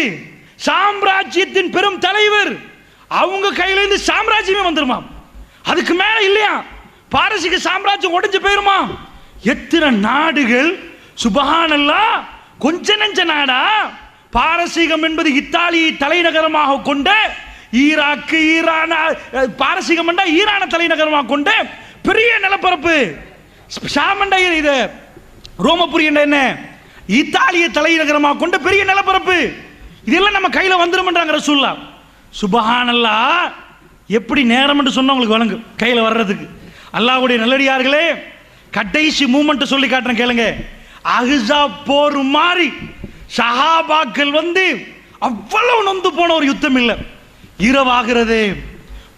சாம்ராஜ்யத்தின் பெரும் தலைவர், அவங்க கையில இருந்து சாம்ராஜ்யமே வந்துருமா? அதுக்கு மேல இல்லையா? பாரசீக சாம்ராஜ்யம் உடைஞ்சு போயிருமா? எத்தனை நாடுகள் சுபஹானல்லாஹ், கொஞ்ச நெஞ்ச நாடா? பாரசீகம் என்பது இத்தாலியை தலைநகரமாக கொண்ட, ஈராக்கு, ஈரான், பாரசீகம் ஈரான தலைநகரமாக கொண்ட பெரிய நிலப்பரப்பு. ஷாமண்டா இது ரோமபுரி என்ன, இத்தாலிய தலைநகரமாக கொண்ட பெரிய நிலப்பரப்பு. இதெல்லாம் நம்ம கையில வந்துரும்ன்றாங்க ரசூலுல்லாஹ். சுபஹானல்லாஹ். எப்படி நேரம் என்று சொன்னா உங்களுக்கு வழங்கு கையில் வர்றதுக்கு. அல்லாஹ்வுடைய நல்லடியார்களே, கடைசி மூமெண்ட் சொல்லி காட்டுறேன் கேளுங்க. அஹ்ஸாப் போர் மாதிரி சஹாபாக்கள் அவ்வளவு நொந்து போன ஒரு யுத்தம் இல்லை. இரவாகிறது,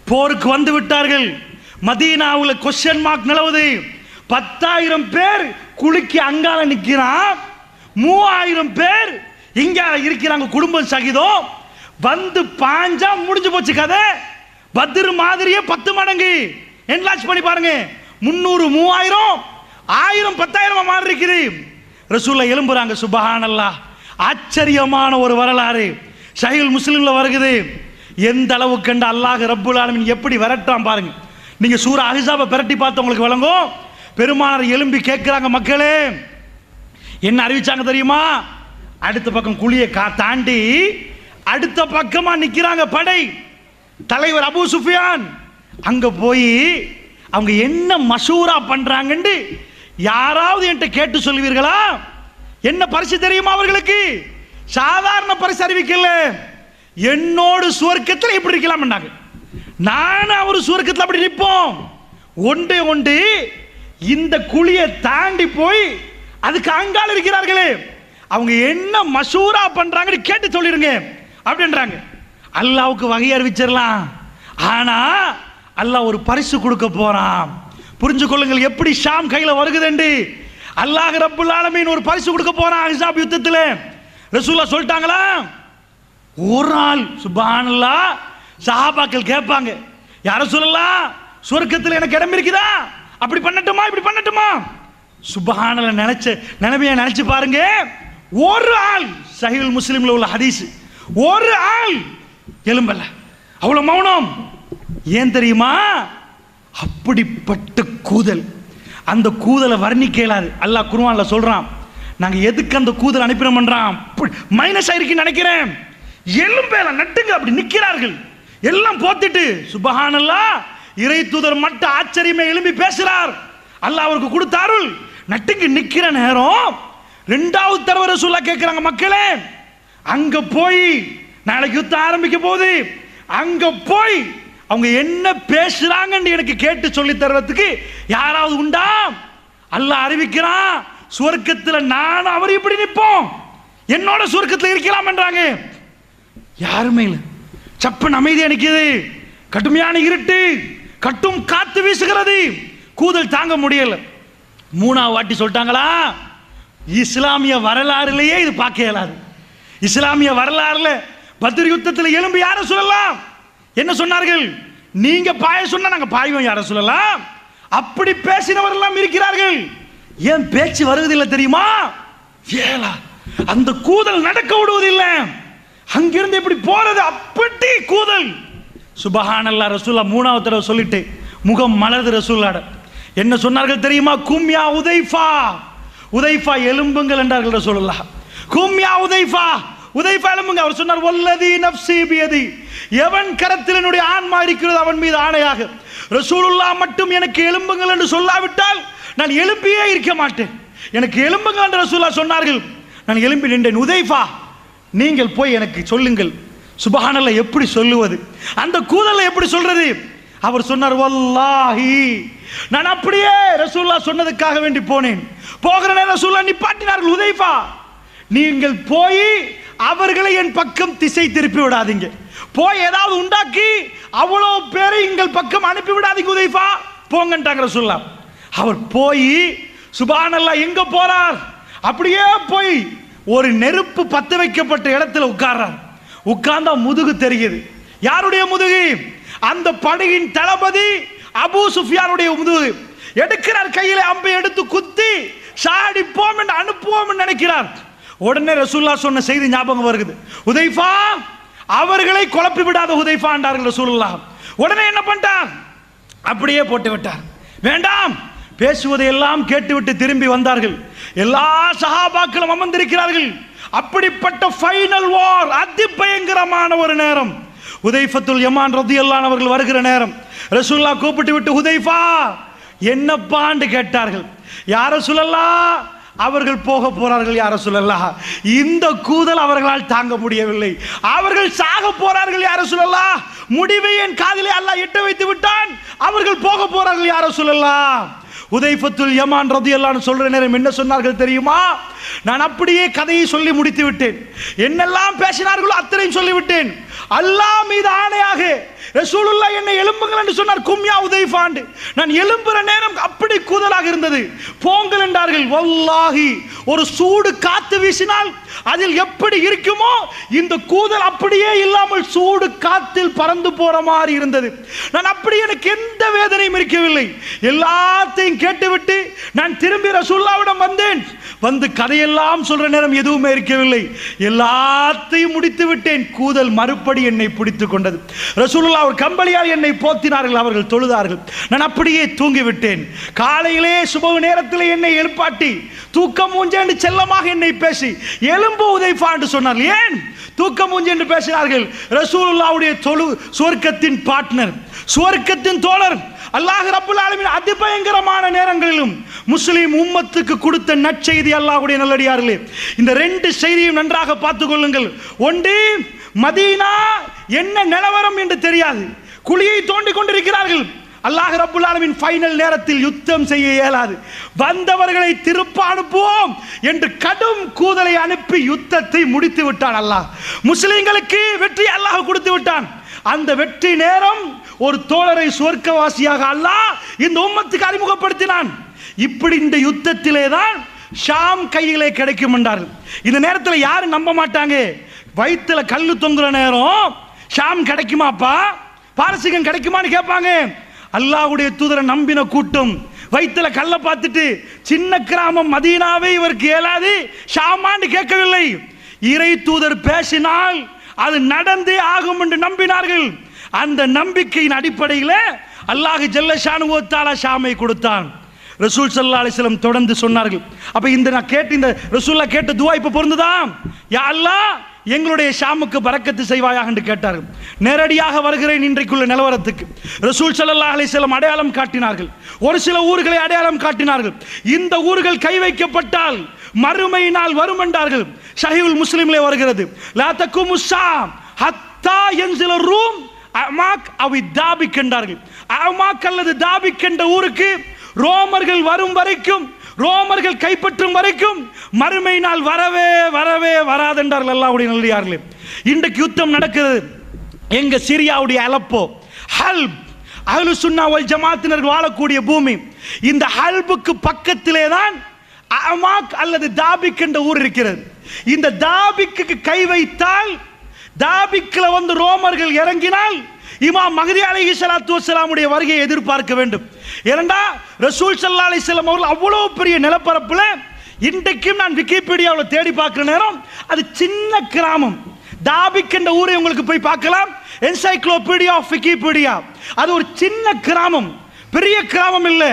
போருக்கு வந்து விட்டார்கள். மதீனாவில் கொஸ்டின் மார்க் நிலவுது. 10,000 பேர் குலுக்கி அங்கால நிக்கிறான், 3,000 பேர் இங்க இருக்கிறாங்க குடும்பம் சகிதம். வந்து பாஞ்சா முடிஞ்சு போச்சு கதை. பத்ர் மாதிரியே 10 மடங்கு என்லார்ஜ் பண்ணி பாருங்க. 300, 3000, 1000, 10,000 மாறி இருக்குது. ரசூலுல்லாஹ் எழும்புறாங்க. சுபஹானல்லாஹ். ஆச்சரியமான ஒரு வரலாறு சஹீஹ் முஸ்லிம்ல வருகிறது. எந்த அளவுக்கு கண்ட அல்லாஹ் ரப்புல் ஆலமீன் எப்படி விரட்டான் பாருங்க. நீங்க சூரா அஹ்ஸாபை பிரட்டி பார்த்து உங்களுக்கு விளங்கும். பெருமானார் எழும்பி கேட்கிறாங்க, மக்களே என்ன அறிவிச்சாங்க தெரியுமா? அடுத்த பக்கம் குழியை தாண்டி அடுத்த பக்கமா நிக்கிறாங்க படை தலைவர் அபூ சுஃபியான். அங்க போய் அவங்க என்ன மஷூரா பண்றாங்கன்னு யாராவது என்கிட்ட கேட்டு சொல்லுவீர்களா? என்ன பரிசு தெரியுமா அவர்களுக்கு? சாதாரண பரிசு அறிவிக்கல, என்னோடு சுவர்க்கத்தில் இப்படி இருக்கலாம். நானும் அவர் சுவர்க்கத்தில் அப்படி நிற்போம். ஒன்று ஒன்று இந்த குழியை தாண்டி போய் அதுக்கு அங்கால இருக்கிறார்களே, அவங்க என்ன மஷூரா பண்றாங்கன்னு கேட்டு சொல்லிருங்க அப்படின்றாங்க. அல்லாவுக்கு வகை அறிவிச்சிடலாம், ஆனா அல்லாஹ் ஒரு பரிசு கொடுக்க போறான். புரிஞ்சு கொள்ளுங்கள் எப்படி ஷாம் கையில வருகுதுண்டு. அல்லாஹ் ரப்புல் ஆலமீன் ஒரு பரிசு கொடுக்க போறான் அஹ்ஸாப் யுத்தத்துல. ரசூலுல்லாஹ் சொல்லிட்டாங்களா? ஒரு ஆள் சுப்ஹானல்லாஹ். சஹாபாக்கள் கேட்பாங்க, யா ரசூலல்லாஹ் சொர்க்கத்தில் எனக்கு இடம் இருக்குதா? அப்படி பண்ணட்டுமா, இப்படி பண்ணட்டுமா? சுப்ஹானல்லாஹ். நினைமையை நினைச்சு பாருங்க. ஒரு ஆள், சஹீஹ் முஸ்லிம்ல உள்ள ஹதீஸ், ஒரு ஆள் எலும்பல்ல, அவ்வளவு மௌனம். ஏன் தெரியுமா? அப்படிப்பட்ட கூதல். அந்த கூதலை வர்ணிக்க இயலாது. அல்லாஹ் குர்ஆன்ல சொல்றான், நாங்க எதுக்கு அந்த கூதல் அனுப்பினோம்ன்றான். மைனஸ் ஆயிருக்குன்னு நினைக்கிறேன். எலும்பேல நட்டுங்க அப்படி நிக்கிறார்கள் எல்லாம் போத்திட்டு. சுப்ஹானல்லாஹ். இறை தூதர் மட்டும் ஆச்சரியமே எழும்பி பேசுறார். அல்லாஹ் அவருக்கு கொடுத்த அருள். நட்டுங்க நிக்கிற நேரம் இரண்டாவது தடவை ரசூலுல்லாஹ் கேட்கிறாங்க, மக்களே அங்க போய் நாளைக்கு யுத்தம் ஆரம்பிக்க போகுது, அங்க போய் அவங்க என்ன பேசுறாங்கன்னு எனக்கு கேட்டு சொல்லி தருவதற்கு யாராவது உண்டா? அல்லாஹ் அறிவிக்கிறான், சுவர்க்கத்தில் நான் அவர் இப்படி நிற்போம், என்னோட சுவர்க்கத்தில் இருக்கலாம் என்றாங்க. யாருமே இல்லை. சப்பன் அமைதியா நிக்குது. கடுமையான இருட்டு, கட்டும் காத்து வீசுகிறது. கூதல் தாங்க முடியல. மூணாவது வாட்டி சொல்லிட்டாங்களா, இஸ்லாமிய வரலாறுலேயே இது பார்க்க இயலாது. இஸ்லாமிய வரலாறுல பத்ர் யுத்தத்தில் எழும்பி யார சொல்லலாம்? என்ன சொன்னார்கள்? நீங்க பாய சொன்னா நாங்க பாய்வோம் யார சொல்லலாம். அப்படி பேசினவர் எல்லாம் இருக்கிறார்கள். ஏன் பேச்சு வருவதில்லை தெரியுமா? ஏலா அந்த கூதல் நடக்க விடுவதில்லை. அங்கிருந்து எப்படி போறது? அப்படி கூதல். சுபஹானல்லாஹ். ரசூலுல்லாஹ் மூணாவது தடவை சொல்லிட்டு முகம் மலர்ந்து ரசூலுல்லாஹ் என்ன சொன்னார்கள் தெரியுமா? கும்யா உதைஃபா, உதைஃபா எலும்புங்கள் என்றார்கள் ரசூலுல்லாஹ். கும்யா உதைஃபா, உதைஃபா எலும்புங்க. அவர் சொன்னார், வல்லதி நஃப்ஸி பியதி, எவன் கரத்தில் என்னுடைய ஆன்மா இருக்கிறது அவன் மீது ஆணையாக, ரசூலுல்லாஹ் மட்டும் எனக்கு எலும்புங்கள் என்று சொல்லாவிட்டால் நான் எழும்பியே இருக்க மாட்டேன். எனக்கு எலும்புங்கள் என்று ரசூலுல்லாஹ் சொன்னார்கள். நான் எழும்பி நின்றேன். உதைஃபா நீங்கள் போய் எனக்கு சொல்லுங்கள். சுபஹானல்லாஹ். எப்படி சொல்லுவது? அந்த கூதலை எப்படி சொல்றது? அவர் சொன்னார், வல்லாஹி நான் அப்படியே ரசூலுல்லாஹ் சொன்னதுக்காக வேண்டி போனேன். போகிற நேரம் ரசூலுல்லாஹ் நிப்பாட்டினார்கள், ஹுதைஃபா நீங்கள் போய் அவர்களை என் பக்கம் திசை திருப்பி விடாதீங்க, போய் ஏதாவது உண்டாக்கி அவ்வளவு பேரை எங்கள் பக்கம் அனுப்பி விடாதீங்க ஹுதைஃபா, போங்கன்றாங்க ரசூலுல்லாஹ். அவர் போய் சுப்ஹானல்லாஹ் எங்க போறார், அப்படியே போய் ஒரு நெருப்பு பத்த வைக்கப்பட்ட இடத்துல உட்கார்றார். உட்கார்ந்தா முதுகு தெரியுது. யாருடைய முதுகு? அந்த படையின் தளபதி அபூ சுஃபியானுடைய முதுகு. எடுக்கிறார், கையில அம்பை எடுத்து குத்தி சாடிப்போம் என்று அனுப்புவோம் என்று நினைக்கிறார். உடனே ரசூலுல்லாஹ் சொன்ன செய்தி ஞாபகம் வருகிறது, ஹுதைஃபா அவர்களை குழப்பி விடாத ஹுதைஃபா என்றார்கள் ரசூலுல்லாஹ். உடனே என்ன பண்ணிட்டார், அப்படியே போட்டு விட்டார். வேண்டாம், பேசுவதை எல்லாம் கேட்டுவிட்டு திரும்பி வந்தார்கள். எல்லா சஹாபாக்களும் அமர்ந்திருக்கிறார்கள். அப்படிப்பட்ட ஃபைனல் வார், அதிபயங்கரமான ஒரு நேரம். ஹுதைஃபத்துல் யமான் ரலியல்லாஹு அன்ஹு அவர்கள் வருகிற நேரம். ரசூலுல்லாஹ் கூப்பிட்டு விட்டு, ஹுதைஃபா என்னப்பான்னு கேட்டார்கள். யா ரசூலல்லாஹ் அவர்கள் போக போறார்கள், யா ரசூலல்லாஹ் இந்த கூதல் அவர்களால் தாங்க முடியவில்லை, அவர்கள் சாக போறார்கள் யா ரசூலல்லாஹ், முடிவை என் காதிலே அல்லாஹ் எட்ட வைத்து விட்டான், அவர்கள் போக போறார்கள் யா ரசூலல்லாஹ். ஹுதைஃபத்துல் யமான் ரலியல்லாஹு அன்ஹு சொல்ற நேரம் என்ன சொன்னார்கள் தெரியுமா? நான் அப்படியே கதையை சொல்லி முடித்து விட்டேன், என்னெல்லாம் பேசினார்களோ அத்தனையும் சொல்லிவிட்டேன். அல்லாஹ் மீது ஆணையாக ரசூலுல்லாஹ் என்னை எழும்புங்கள் என்று சொன்னார், கும்யா ஹுதைஃபாண்டு. நான் எழும்புற நேரம் அப்படி கூதலாக இருந்தது. போங்கள் என்றார்கள். வல்லாஹி ஒரு சூடு காத்து வீசினால் அதில் எப்படி இருக்குமோ இந்த கூதல் அப்படியே இல்லாமல் சூடு காத்தில் பறந்து போற மாதிரி இருந்தது. நான் அப்படி, எனக்கு எந்த வேதனையும் இருக்கவில்லை. எல்லாத்தையும் கேட்டுவிட்டு நான் திரும்பி ரசூலுல்லாஹ்விடம் வந்தேன். வந்து கதையெல்லாம் சொல்ற நேரம் எதுவுமே இருக்கவில்லை. எல்லாத்தையும் முடித்து விட்டேன். கூதல் மறுபடி என்னை பிடித்துக் கொண்டது. ரசூலுல்லாஹ் ஒரு கம்பளியால் என்னை போத்தினார்கள், அவர்கள் தொழுதார்கள். நான் அப்படியே தூங்கிவிட்டேன். காலையிலே சுபஹ் நேரத்தில் என்னை எழுப்பாட்டி தூக்கம் மூஞ்சே என்று செல்லமாக என்னை பேசி எலும்பு ஹுதைஃபா என்று சொன்னார்கள். ஏன் தூக்கம் மூஞ்சே என்று பேசினார்கள்? ரசூலுல்லாஹ்வுடைய சுவர்க்கத்தின் பார்ட்னர், சுவர்க்கத்தின் தோழர் அல்லாஹ் ரப்புல் ஆலமீன் அதிபயங்கரமான நேரங்களிலும் முஸ்லிம் உம்மத்துக்கு கொடுத்த நற்செய்தி. அல்லாஹ்வுடைய நல்லடியார்களே, இந்த ரெண்டு செய்தியும் நன்றாக பார்த்துக் கொள்ளுங்கள். ஒன்று, மதீனா என்ன நிலவரம் என்று தெரியாது, குழியை தோண்டி கொண்டிருக்கிறார்கள். அல்லாஹ் ரப்புல் ஆலமீன் ஃபைனல் நேரத்தில் யுத்தம் செய்ய இயலாது, வந்தவர்களை திருப்ப அனுப்புவோம் என்று கடும் கூதலை அனுப்பி யுத்தத்தை முடித்து விட்டான். அல்லாஹ் முஸ்லிம்களுக்கு வெற்றி அல்லாஹ் கொடுத்து விட்டான். அந்த வெற்றி நேரம் ஒரு தோழரை சுவர்க்கவாசியாக அல்லாஹ் இந்த உம்மத்துக்கு அறிமுகப்படுத்தினான். இப்படி இந்த யுத்தத்திலே தான் ஷாம் கையிலே கிடைக்கும் என்றார்கள். இந்த நேரத்தில் யாரும் நம்ப மாட்டாங்க. வயிற்றுல கல்லு தொங்குற நேரம் ஷாம் கிடைக்குமாப்பா, பாரசீகம் கிடைக்குமான்னு கேட்பாங்க. அல்லாஹ்வுடைய தூதரை நம்பின கூட்டம் வயிற்றுல கல்லை பார்த்துட்டு சின்ன கிராமம் மதீனாவே இவருக்கு இயலாது, ஷாமான்னு கேட்கவில்லை. இறை தூதர் பேசினால் அது நடந்தே ஆகும் என்று நம்பினார்கள். அந்த நம்பிக்கையின் அடிப்படையில் அல்லாஹ் ஜல்ல ஷானுஹு வ தஆலா ஷாமை கொடுத்தான். ரசூல் ஸல்லல்லாஹு அலைஹி வஸல்லம் தொடர்ந்து சொன்னார்கள். அப்ப இந்த நான் கேட்ட இந்த ரசூலுல்லாஹ் கேட்ட துஆ இப்ப பொருந்துதா? யா அல்லாஹ் எங்களுடைய ஷாமுக்கு பரக்கத்து செய்வாயாக என்று கேட்டார்கள். நேரடியாக வருகிறேன் இன்றைக்குள்ள நிலவரத்துக்கு. ரசூல் ஸல்லல்லாஹு அலைஹி வஸல்லம் அடையாளம் காட்டினார்கள். ஒரு சில ஊர்களை அடையாளம் காட்டினார்கள். இந்த ஊர்கள் கை வைக்கப்பட்டால் மறுமை நாள் வரும் என்றார்கள். ஸஹீஹுல் முஸ்லிமிலே வருகிறது, லா தகுமு ஸாம் ஹத்தா யன்ஸில ரூம் அமாக் அவி தாபிக் என்றார்கள். அமாக் அல்லது தாபிக் என்ற ஊருக்கு ரோமர்கள் வரும் வரைக்கும், ரோமர்கள் கைப்பற்றும் வரைக்கும் மறுமை நாள் வரவே வரவே வராது என்றார்கள். அல்லாஹ்வுடைய நல்லடியார்களே, இன்றைக்கு யுத்தம் நடக்கிறது. எங்க சிரியாவுடைய அலப்போ, ஹல்ப், அஹ்லு சுன்னா வல் ஜமாத்தினர்கள் வாழக்கூடிய பூமி. இந்த ஹல்புக்கு பக்கத்திலே தான் அமாக் அல்லது தாபிக் என்ற ஊர் இருக்கிறது. இந்த தாபிக்கு கை வைத்தால், தாபிக்ல வந்து ரோமர்கள் இறங்கினால் இமாம் மஹ்தி அலைஹிஸ்ஸலாத்து வஸ்ஸலாமுடைய வருகையை எதிர்பார்க்க வேண்டும். ஏனென்றா ரசூல் ஸல்லல்லாஹு அலைஹி வஸல்லம் அவர்கள் அவ்வளவு பெரிய நிலப்பரப்புல, இன்றைக்கும் நான் விக்கிபீடியாவில் தேடி பார்க்கிற நேரம் அது சின்ன கிராமம். தாபிக் என்ற ஊரை உங்களுக்கு போய் பார்க்கலாம், என்சைக்ளோபீடியா ஆஃப் விக்கிபீடியா. அது ஒரு சின்ன கிராமம், பெரிய கிராமம் இல்லை,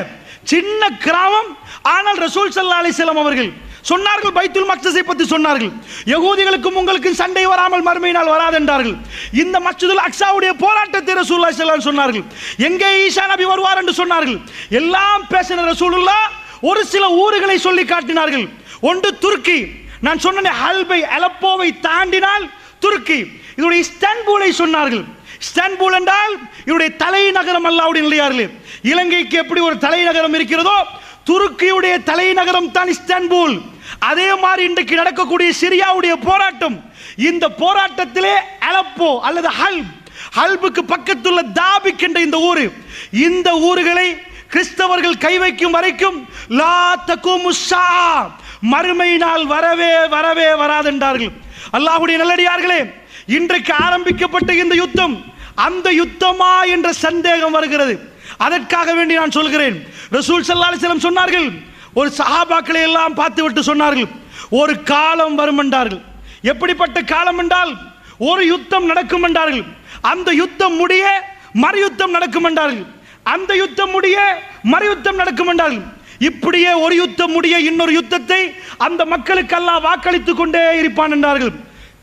சின்ன கிராமம். ஆனால் ரசூல் ஸல்லல்லாஹு அலைஹி வஸல்லம் அவர்கள் சொன்னார்கள், பைத்துல் மக்தஸை பற்றி சொன்னார்கள், யகூதிகளுக்கும் உங்களுக்கும் சண்டை வராமல் மறுமை நாள் வராது என்றார்கள். இந்த மஸ்ஜிதுல் அக்ஸாவுடைய போராட்டத்தை ரசூலுல்லாஹி ஸல்லல்லாஹு அலைஹி வஸல்லம் சொன்னார்கள். எங்கே ஈசா நபி வருவார் என்று சொன்னார்கள். எல்லாம் பேசின ரசூலுல்லாஹ் ஒரு சில ஊர்களை சொல்லி காட்டினார்கள். ஒன்று துருக்கி, நான் சொன்ன ஹல்பை அலப்போவை தாண்டினால் துருக்கி. இதோட இஸ்தான்புலை சொன்னார்கள். இஸ்தான்புல் என்றால் இவருடைய தலைநகரம் அல்லாஹ்வுடைய நிலையார்களே. இலங்கைக்கு எப்படி ஒரு தலைநகரம் இருக்கிறதோ துருக்கியுடைய தலைநகரம் தான் இஸ்தான்புல். அதே மாதிரி இன்றைக்கு நடக்கக்கூடிய சிரியாவுடைய போராட்டம், இந்த போராட்டத்திலே அலப்போ அல்லது ஹல்புக்கு பக்கத்துள்ள தாபிக் என்ற இந்த ஊர், இந்த ஊர்களை கிறிஸ்தவர்கள் கை வைக்கும் வரைக்கும் லா தகுமுஸ்ஸா, மறுமை நாள் வரவே வரவே வராதென்றார்கள். அல்லாஹ்வுடைய நல்லடியார்களே, இன்றைக்கு ஆரம்பிக்கப்பட்ட இந்த யுத்தம் அந்த யுத்தமா என்ற சந்தேகம் வருகிறது. அதற்காக வேண்டி நான் சொல்கிறேன், ரசூல் ஸல்லல்லாஹு அலைஹி வஸல்லம் சொன்னார்கள், ஒரு சஹாபாக்களை எல்லாம் பார்த்து விட்டு சொன்னார்கள், ஒரு காலம் வரும் என்றார்கள். எப்படிப்பட்ட காலம் என்றால் ஒரு யுத்தம் நடக்கும் என்றார்கள், அந்த யுத்தம் முடிய மறு யுத்தம் நடக்கும் என்றார்கள், அந்த யுத்தம் முடிய மறு யுத்தம் நடக்கும் என்றார்கள். இப்படியே ஒரு யுத்தம் முடிய இன்னொரு யுத்தத்தை அந்த மக்களுக்கு அல்லாஹ் வாக்களித்துக் கொண்டே இருப்பான் என்றார்கள்.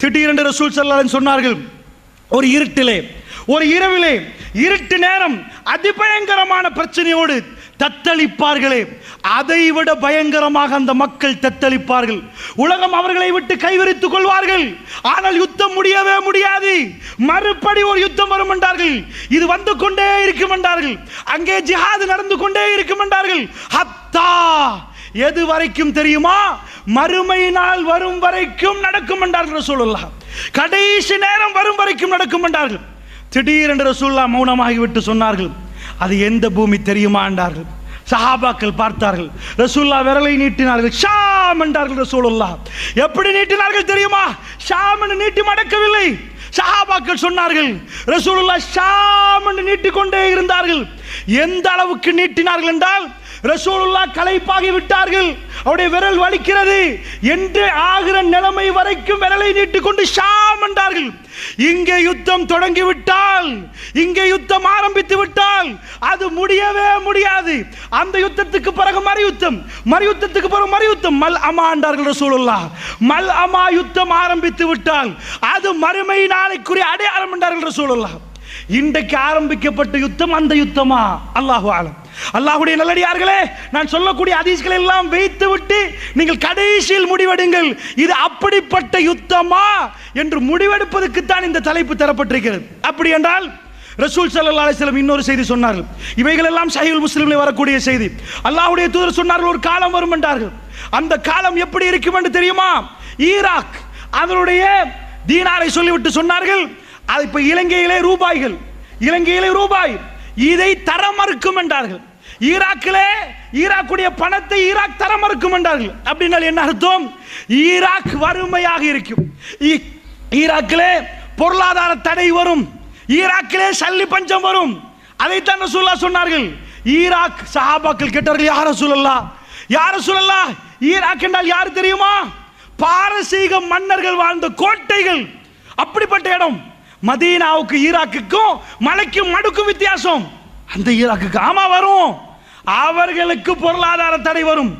திடீரென்று ரசூல் ஸல்லல்லாஹு அலைஹி வஸல்லம் சொன்னார்கள், ஒரு இருட்டிலே, ஒரு இரவிலே, இருட்டு நேரம் அதிபயங்கரமான பிரச்சனையோடு தத்தளிப்பார்களே, அதைவிட பயங்கரமாக அந்த மக்கள் தத்தளிப்பார்கள். உலகம் அவர்களை விட்டு கைவிரித்துக் கொள்வார்கள். ஆனால் யுத்தம் முடியவே முடியாது. மறுபடி ஒரு யுத்தம் வரும் என்றார்கள். இது வந்து கொண்டே இருக்கும் என்றார்கள். அங்கே ஜிஹாது நடந்து கொண்டே இருக்கும் என்றார்கள். ஹத்தா, எது வரைக்கும் தெரியுமா? மறுமை நாள் வரும் வரைக்கும் நடக்கும் என்றார்கள் ரசூலுல்லாஹ். கடைசி நேரம் வரும் வரைக்கும் நடக்கும் என்றார்கள். திடீரென்று ரசூலுல்லாஹ் மௌனமாகிவிட்டு சொன்னார்கள், அது எந்த பூமி தெரியுமா என்றார்கள். சஹாபாக்கள் பார்த்தார்கள். ரசூலுல்லாஹ் விரலை நீட்டினார்கள். ஷாம் என்றார்கள் ரசூலுல்லாஹ். எப்படி நீட்டினார்கள் தெரியுமா? ஷாம் என்று நீட்டி மடக்கவில்லை. சஹாபாக்கள் சொன்னார்கள், ரசூலுல்லாஹ் ஷாம் என்று நீட்டிக்கொண்டே இருந்தார்கள். எந்த அளவுக்கு நீட்டினார்கள் என்றால் ரசூலுல்லாஹ் களைப்பாகி விட்டார்கள், அவருடைய விரல் வலிக்கிறது என்று ஆகிற நிலைமை வரைக்கும் விரலை நீட்டிக்கொண்டு ஷாம் என்றார்கள். இங்கே யுத்தம் தொடங்கி விட்டால், இங்கே யுத்தம் ஆரம்பித்து விட்டால் அது முடியவே முடியாது. அந்த யுத்தத்துக்கு பிறகு மறு யுத்தம், மறு யுத்தத்துக்கு பிறகு மறு யுத்தம். மல் அமா என்றார்கள் ரசூலுல்லாஹ். மல் அமா யுத்தம் ஆரம்பித்து விட்டால் அது மறுமை நாளைக்குரிய அடையாளம் என்றார்கள் ரசூலுல்லாஹ். இன்றைக்கு ஆரம்பிக்கப்பட்ட யுத்தம் அந்த யுத்தமா? அல்லாஹு ஆலம். அல்லாஹ்வுடைய நல்லடியார்களே, நான் சொல்லக்கூடிய ஹதீஸ்களை எல்லாம் வைத்து விட்டு நீங்கள் கடைசியில் முடிவெடுங்கள், இது அப்படிப்பட்ட யுத்தமா என்று முடிவெடுப்பதற்கு தான் இந்த தலைப்பு தரப்பட்டிருக்கிறது. அப்படி என்றால் ரசூல் ஸல்லல்லாஹு அலைஹி வஸல்லம் இன்னொரு செய்தி சொன்னார்கள். இவைகள் எல்லாம் சஹீஹுல் முஸ்லிமில் வரக்கூடிய செய்தி. அல்லாஹ்வுடைய தூதர் சொன்னார்கள், ஒரு காலம் வரும் என்றார்கள். அந்த காலம் எப்படி இருக்கும் என்று தெரியுமா? ஈராக் அதனுடைய தீனாரை சொல்லிவிட்டு சொன்னார்கள், அது இப்ப இலங்கையிலே ரூபாய்கள், இலங்கையிலே ரூபாய், இதை தர மறுக்கும் என்றார்கள். ஈராக்கிலே ஈராக்குடைய பணத்தை ஈராக் தர மறுக்கும் என்றார்கள். அப்படின்னா என்ன அர்த்தம்? ஈராக் வறுமையாக இருக்கும், ஈராக்கிலே பொருளாதார தடை வரும், ஈராக்கிலே சல்லி பஞ்சம் வரும். அதைத்தான் ரசூலுல்லாஹ் சொன்னார்கள். ஈராக் சஹாபாக்கள் கேட்டார்கள், யார் ரசூலுல்லாஹ், யார் ரசூலுல்லாஹ், ஈராக் என்றால் யார் தெரியுமா? பாரசீக மன்னர்கள் வாழ்ந்த கோட்டைகள், அப்படிப்பட்ட இடம். மதீனாவுக்கு ஈராக்குக்கும் மலைக்கும் மடுக்கும் வித்தியாசம். அந்த ஈராக்குக்கு ஆமா வரும், அவர்களுக்கு பொருளாதார தடை வரும்.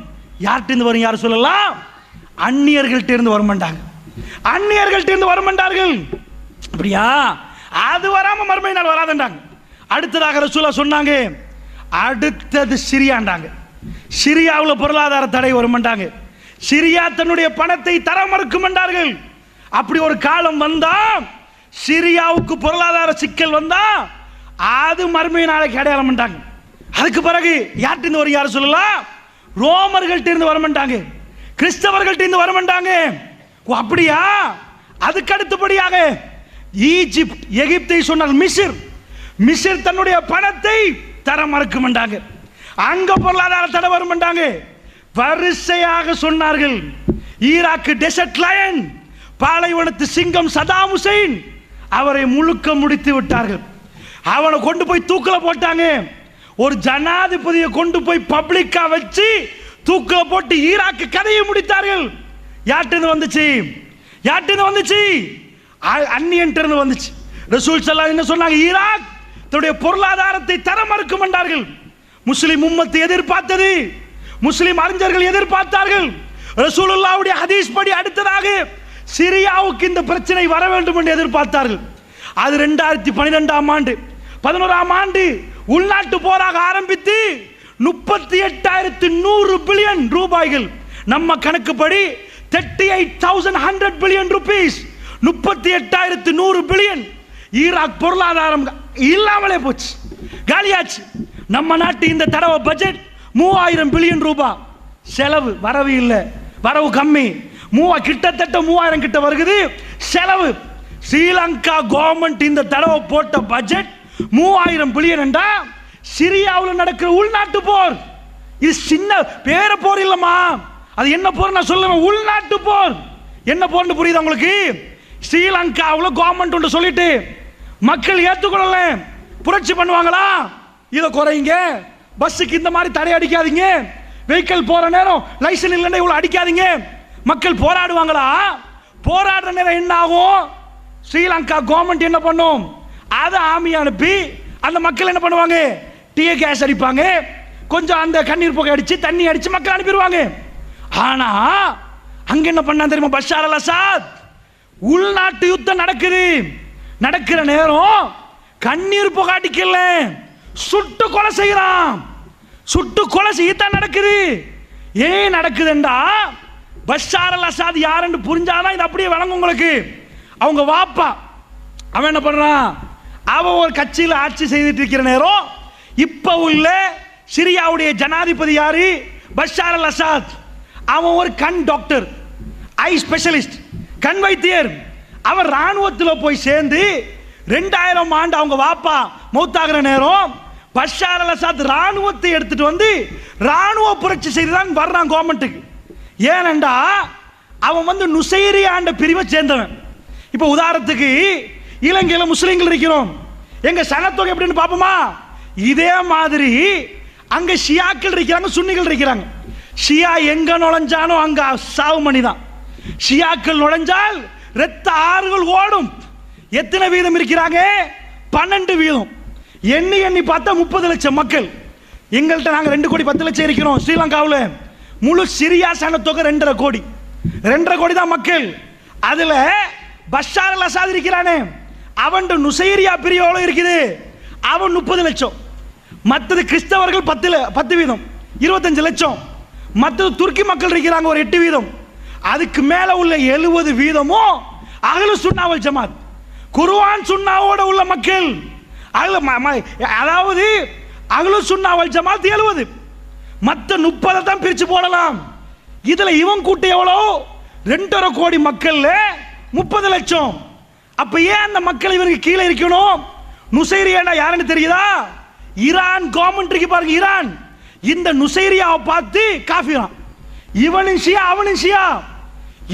யார்கிட்ட வரும்? யார் சொல்லலாம்? அந்நியர்கள்ட்ட இருந்து வர மாட்டாங்க, அந்நியர்கள்ட்ட இருந்து வர மாட்டார்கள். அப்படியா? அது வராம மறுமை நாள் வராதுன்றாங்க. அடுத்ததாக ரசூலுல்லாஹ் சொன்னாங்க, அடுத்தது சிரியாண்டாங்க. சிரியாவில் பொருளாதார தடை வரும் மாட்டாங்க, சிரியா தன்னுடைய பணத்தை தர மறுக்கும் என்றார்கள். அப்படி ஒரு காலம் வந்தா, சிரியாவுக்கு பொருளாதார சிக்கல் வந்தா அது மறுமை நாளைக்கு அடையாளம் பண்ணிட்டாங்க. அதுக்கு பிறகு யார்கிட்ட வரும்? யார் சொல்லலாம்? ரோமர்கள்ட்ட இருந்து வர மாட்டாங்க, கிறிஸ்தவர்கள்ட்ட இருந்து வர மாட்டாங்க. அப்படியா? அதுக்கு அடுத்தபடியாக ஈஜிப்ட், எகிப்தை சொன்னால் மிஸ்ர், மிஸ்ர் தன்னுடைய பணத்தை தர மறுக்க மாட்டாங்க, அங்க பொருளாதார தடை வர மாட்டாங்க. வரிசையாக சொன்னார்கள். ஈராக்கு டெசர்ட் லயன், பாலைவனத்து சிங்கம் சதாம் ஹுசைன், அவரை முழுக்க முடித்து விட்டார்கள். அவனை கொண்டு போய் தூக்கில போட்டாங்க. ஒரு ஜனாதிபதியை கொண்டு போய் பப்ளிக்கா வச்சு தூக்கில போட்டு ஈராக்கு கதையை முடித்தார்கள். யார்கிட்ட வந்துச்சு? யார்கிட்ட வந்துச்சு? அந்நியன்ட்ட இருந்து வந்துச்சு. ரசூல் ஸல்லல்லாஹு என்ன சொன்னாங்க? ஈராக் தன்னுடைய பொருளாதாரத்தை தர மறுக்கும் என்றார்கள். முஸ்லிம் உம்மத்து எதிர்பார்த்தது, முஸ்லிம் அறிஞர்கள் எதிர்பார்த்தார்கள். ரசூலுல்லாஹ்வுடைய ஹதீஸ் படி அடுத்ததாக சிரியாவுக்கு இந்த பிரச்சனை வர வேண்டும் என்று எதிர்பார்த்தார்கள். அது 2012ஆம் ஆண்டு 11ஆம் ஆண்டு உள்நாட்டு போராக ஆரம்பித்து 38,100 பில்லியன் ரூபாய்கள், நம்ம கணக்குப்படி 38,100 பில்லியன் ரூபீஸ், 38,100 பில்லியன். ஈராக் பொருளாதாரம் இல்லாமலே போச்சு, காலியாச்சு. நம்ம நாட்டு இந்த தடவை பட்ஜெட் 3000 பில்லியன் ரூபாய் செலவு, வரவு இல்லை, வரவு கம்மி. கிட்டத்தட்ட 3000 கிட்ட வருகிறது செலவு. ஸ்ரீலங்கா கவர்மெண்ட் இந்த தடவை போட்ட பட்ஜெட் 3000 பில்லியன் என்றா சிரியாவில் நடக்கிற உள்நாட்டு போர். இது சின்ன பேர போர் இல்லம்மா, அது என்ன போர் நான் சொல்லுவேன், உள்நாட்டு போர். என்ன போர்னு புரியுது உங்களுக்கு? ஸ்ரீலங்காவில் கவர்மெண்ட் ஒன்று சொல்லிட்டு மக்கள் ஏற்றுக்கொள்ளல, புரட்சி பண்ணுவாங்களா? இதை குறைங்க, பஸ்ஸுக்கு இந்த மாதிரி தடை அடிக்காதீங்க, வெஹிக்கிள் போற நேரம் லைசன்ஸ் இல்லைன்னா இவ்வளவு அடிக்காதீங்க. மக்கள் போராடுவாங்களா? போராடுற நேரம் என்ன ஆகும்? ஸ்ரீலங்கா கவர்மெண்ட் என்ன பண்ணும்? அதை ஆர்மி அனுப்பி அந்த மக்கள் என்ன பண்ணுவாங்க? டியர் கேஸ் அடிப்பாங்க, கொஞ்சம் அந்த கண்ணீர் புகை அடிச்சு தண்ணி அடிச்சு மக்கள் அனுப்பிடுவாங்க. ஆனா அங்க என்ன பண்ணா தெரியுமா? பஷார் அல் அசாத் உள்நாட்டு யுத்தம் நடக்கிற நேரம் கண்ணீர் புகை அடிக்கல, சுட்டு கொலை செய்யறான். சுட்டு கொலை செய்யத்தான் நடக்குது. ஏன் நடக்குதுண்டா, பஷார் அல் அசாத் யாருன்னு புரிஞ்சாதான் இது அப்படியே வழங்கும் உங்களுக்கு. அவங்க வாப்பா அவன் என்ன பண்றான்? அவன் ஒரு கட்சியில் ஆட்சி செய்துட்டு இருக்கிற நேரம் இப்ப உள்ள சிரியாவுடைய ஜனாதிபதி யாரு? Bashar al Azad. அவன் ஒரு கண் டாக்டர், ஐ ஸ்பெஷலிஸ்ட், கண் வைத்தியர். அவர் ராணுவத்தில் போய் சேர்ந்து 2000 ஆண்டு அவங்க வாப்பா மௌத்தாகிற நேரம் பஷார் அல் அசாத் ராணுவத்தை எடுத்துட்டு வந்து ராணுவ புரட்சி செய்துதான் வர்றான் கவர்மெண்ட்டுக்கு. ஏனண்டா அவன் வந்து நுசைரியாண்ட பிரிவை சேர்ந்தவன். இப்ப உதாரணத்துக்கு இலங்கையில முஸ்லிம்கள் இருக்கிறோம், எங்க சனத்தொகை எப்படின்னு பாப்போமா? இதே மாதிரி அங்க ஷியாக்கள் இருக்கிறாங்க, சுன்னிகள் இருக்கிறாங்க. ஷியா எங்க நுழைஞ்சானோ அங்க சாவு மணிதான். ஷியாக்கள் நுழைஞ்சால் இரத்த ஆறுகள் ஓடும். எத்தனை வீதம் இருக்கிறாங்க? 12 வீதம். எண்ணி பார்த்தா 30 லட்சம் மக்கள். எங்கள்கிட்ட நாங்க 2 கோடி 10 லட்சம் இருக்கிறோம். ஸ்ரீலங்காவில் முழு சிரியா சனத்தொகை 2.5 கோடி. 2.5 கோடி தான் மக்கள். அதுல பஷார் அல் அசாத் இருக்கிறானே, அவன் நுசைரியா பிரிவோட இருக்குது, அவன் 30 லட்சம். மற்றது கிறிஸ்தவர்கள் 10 வீதம் 25 லட்சம். மற்றது துருக்கி மக்கள் இருக்கிறாங்க ஒரு 8 வீதம். அதுக்கு மேல உள்ள 70 வீதமும் அஹ்லு சுன்னா வல் ஜமாத், குர்ஆன் சுன்னாவோட உள்ள மக்கள். அதாவது அஹ்லு சுன்னா வல் ஜமாத் 70, மற்ற 30 தான் பிரிச்சு போடலாம். இதுல இவன் கூட்டம் எவ்வளோ? 2.5 கோடி மக்கள் 30 லட்சம். அப்ப ஏன் அந்த மக்கள் இவருக்கு கீழே இருக்கணும்? நுசைரியா யாருன்னு தெரியுதா? ஈரான் கவர்மெண்ட் இருக்கு பாருங்க, ஈரான் இந்த நுசைரியாவை பார்த்து காஃபிரான். இவனும் ஷியா அவனும் ஷியா.